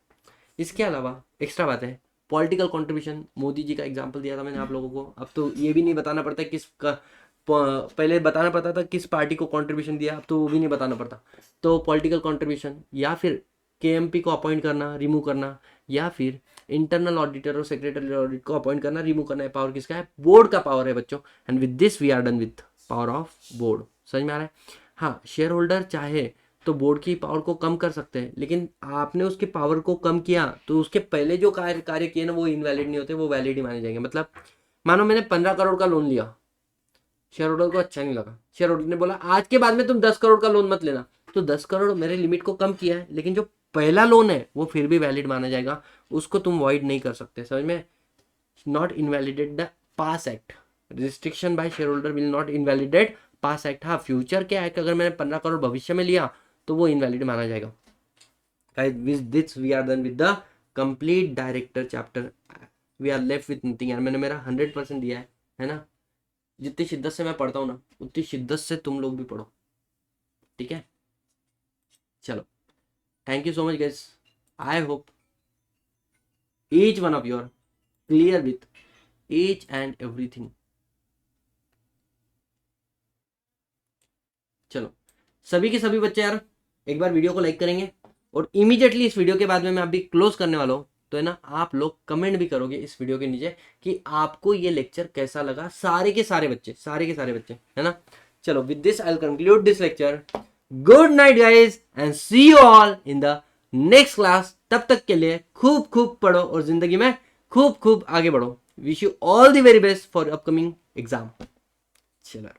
इसके अलावा एक्स्ट्रा बात है पॉलिटिकल कंट्रीब्यूशन, मोदी जी का एग्जांपल दिया था मैंने आप लोगों को, अब तो ये भी नहीं बताना पड़ता किस का, पहले बताना पड़ता था किस पार्टी को कंट्रीब्यूशन दिया, अब तो वो भी नहीं बताना पड़ता। तो पॉलिटिकल कंट्रीब्यूशन, या फिर केएमपी को अपॉइंट करना, रिमूव करना, या फिर इंटरनल ऑडिटर और सेक्रेटरी ऑडिट को अपॉइंट करना, रिमूव करना है, पावर किसका है? बोर्ड का पावर है बच्चों। And with this we are done with power of board. समझ में आ रहा है? हाँ, शेयर होल्डर चाहे तो बोर्ड की पावर को कम कर सकते हैं, लेकिन आपने उसके पावर को कम किया तो उसके पहले जो कार्य किए ना वो इनवैलिड नहीं होते, वो वैलिड ही माने जाएंगे। मतलब मानो मैंने 15 करोड़ का लोन लिया, शेयर होल्डर को अच्छा नहीं लगा, शेयर होल्डर ने बोला आज के बाद में तुम 10 करोड़ का लोन मत लेना, तो 10 करोड़ मेरे लिमिट को कम किया है, लेकिन जो पहला लोन है वो फिर भी वैलिड माना जाएगा, उसको तुम वॉइड नहीं कर सकते। समझ में? Not invalidate the pass act, restriction by share holder will not invalidate pass act. हाँ, फ्यूचर के एक्ट अगर मैंने 15 करोड़ भविष्य में लिया तो वो इनवैलिड माना जाएगा। Guys, with this we are done with the complete director chapter. We are left with nothing यार, मैंने मेरा 100% दिया है ना? जितनी शिद्दत से मैं पढ़ता हूँ ना उतनी शिद्दत से तुम लोग भी पढ़ो, ठीक है? चलो, thank you so much guys, I hope each one of you are clear with each and everything. चलो, सभी के सभी बच्चे यार एक बार वीडियो को लाइक करेंगे, और इमीडिएटली इस वीडियो के बाद में मैं अभी क्लोज करने वाला हूँ, तो है ना आप लोग कमेंट भी करोगे इस वीडियो के नीचे कि आपको ये लेक्चर कैसा लगा, सारे के सारे बच्चे, है ना? चलो, with this I will conclude this lecture. Good night guys, and see you all in the next class. तब तक के लिए खूब खूब पढ़ो और जिंदगी में खूब खूब आगे बढ़ो। Wish you all the very best for upcoming exam. चलो।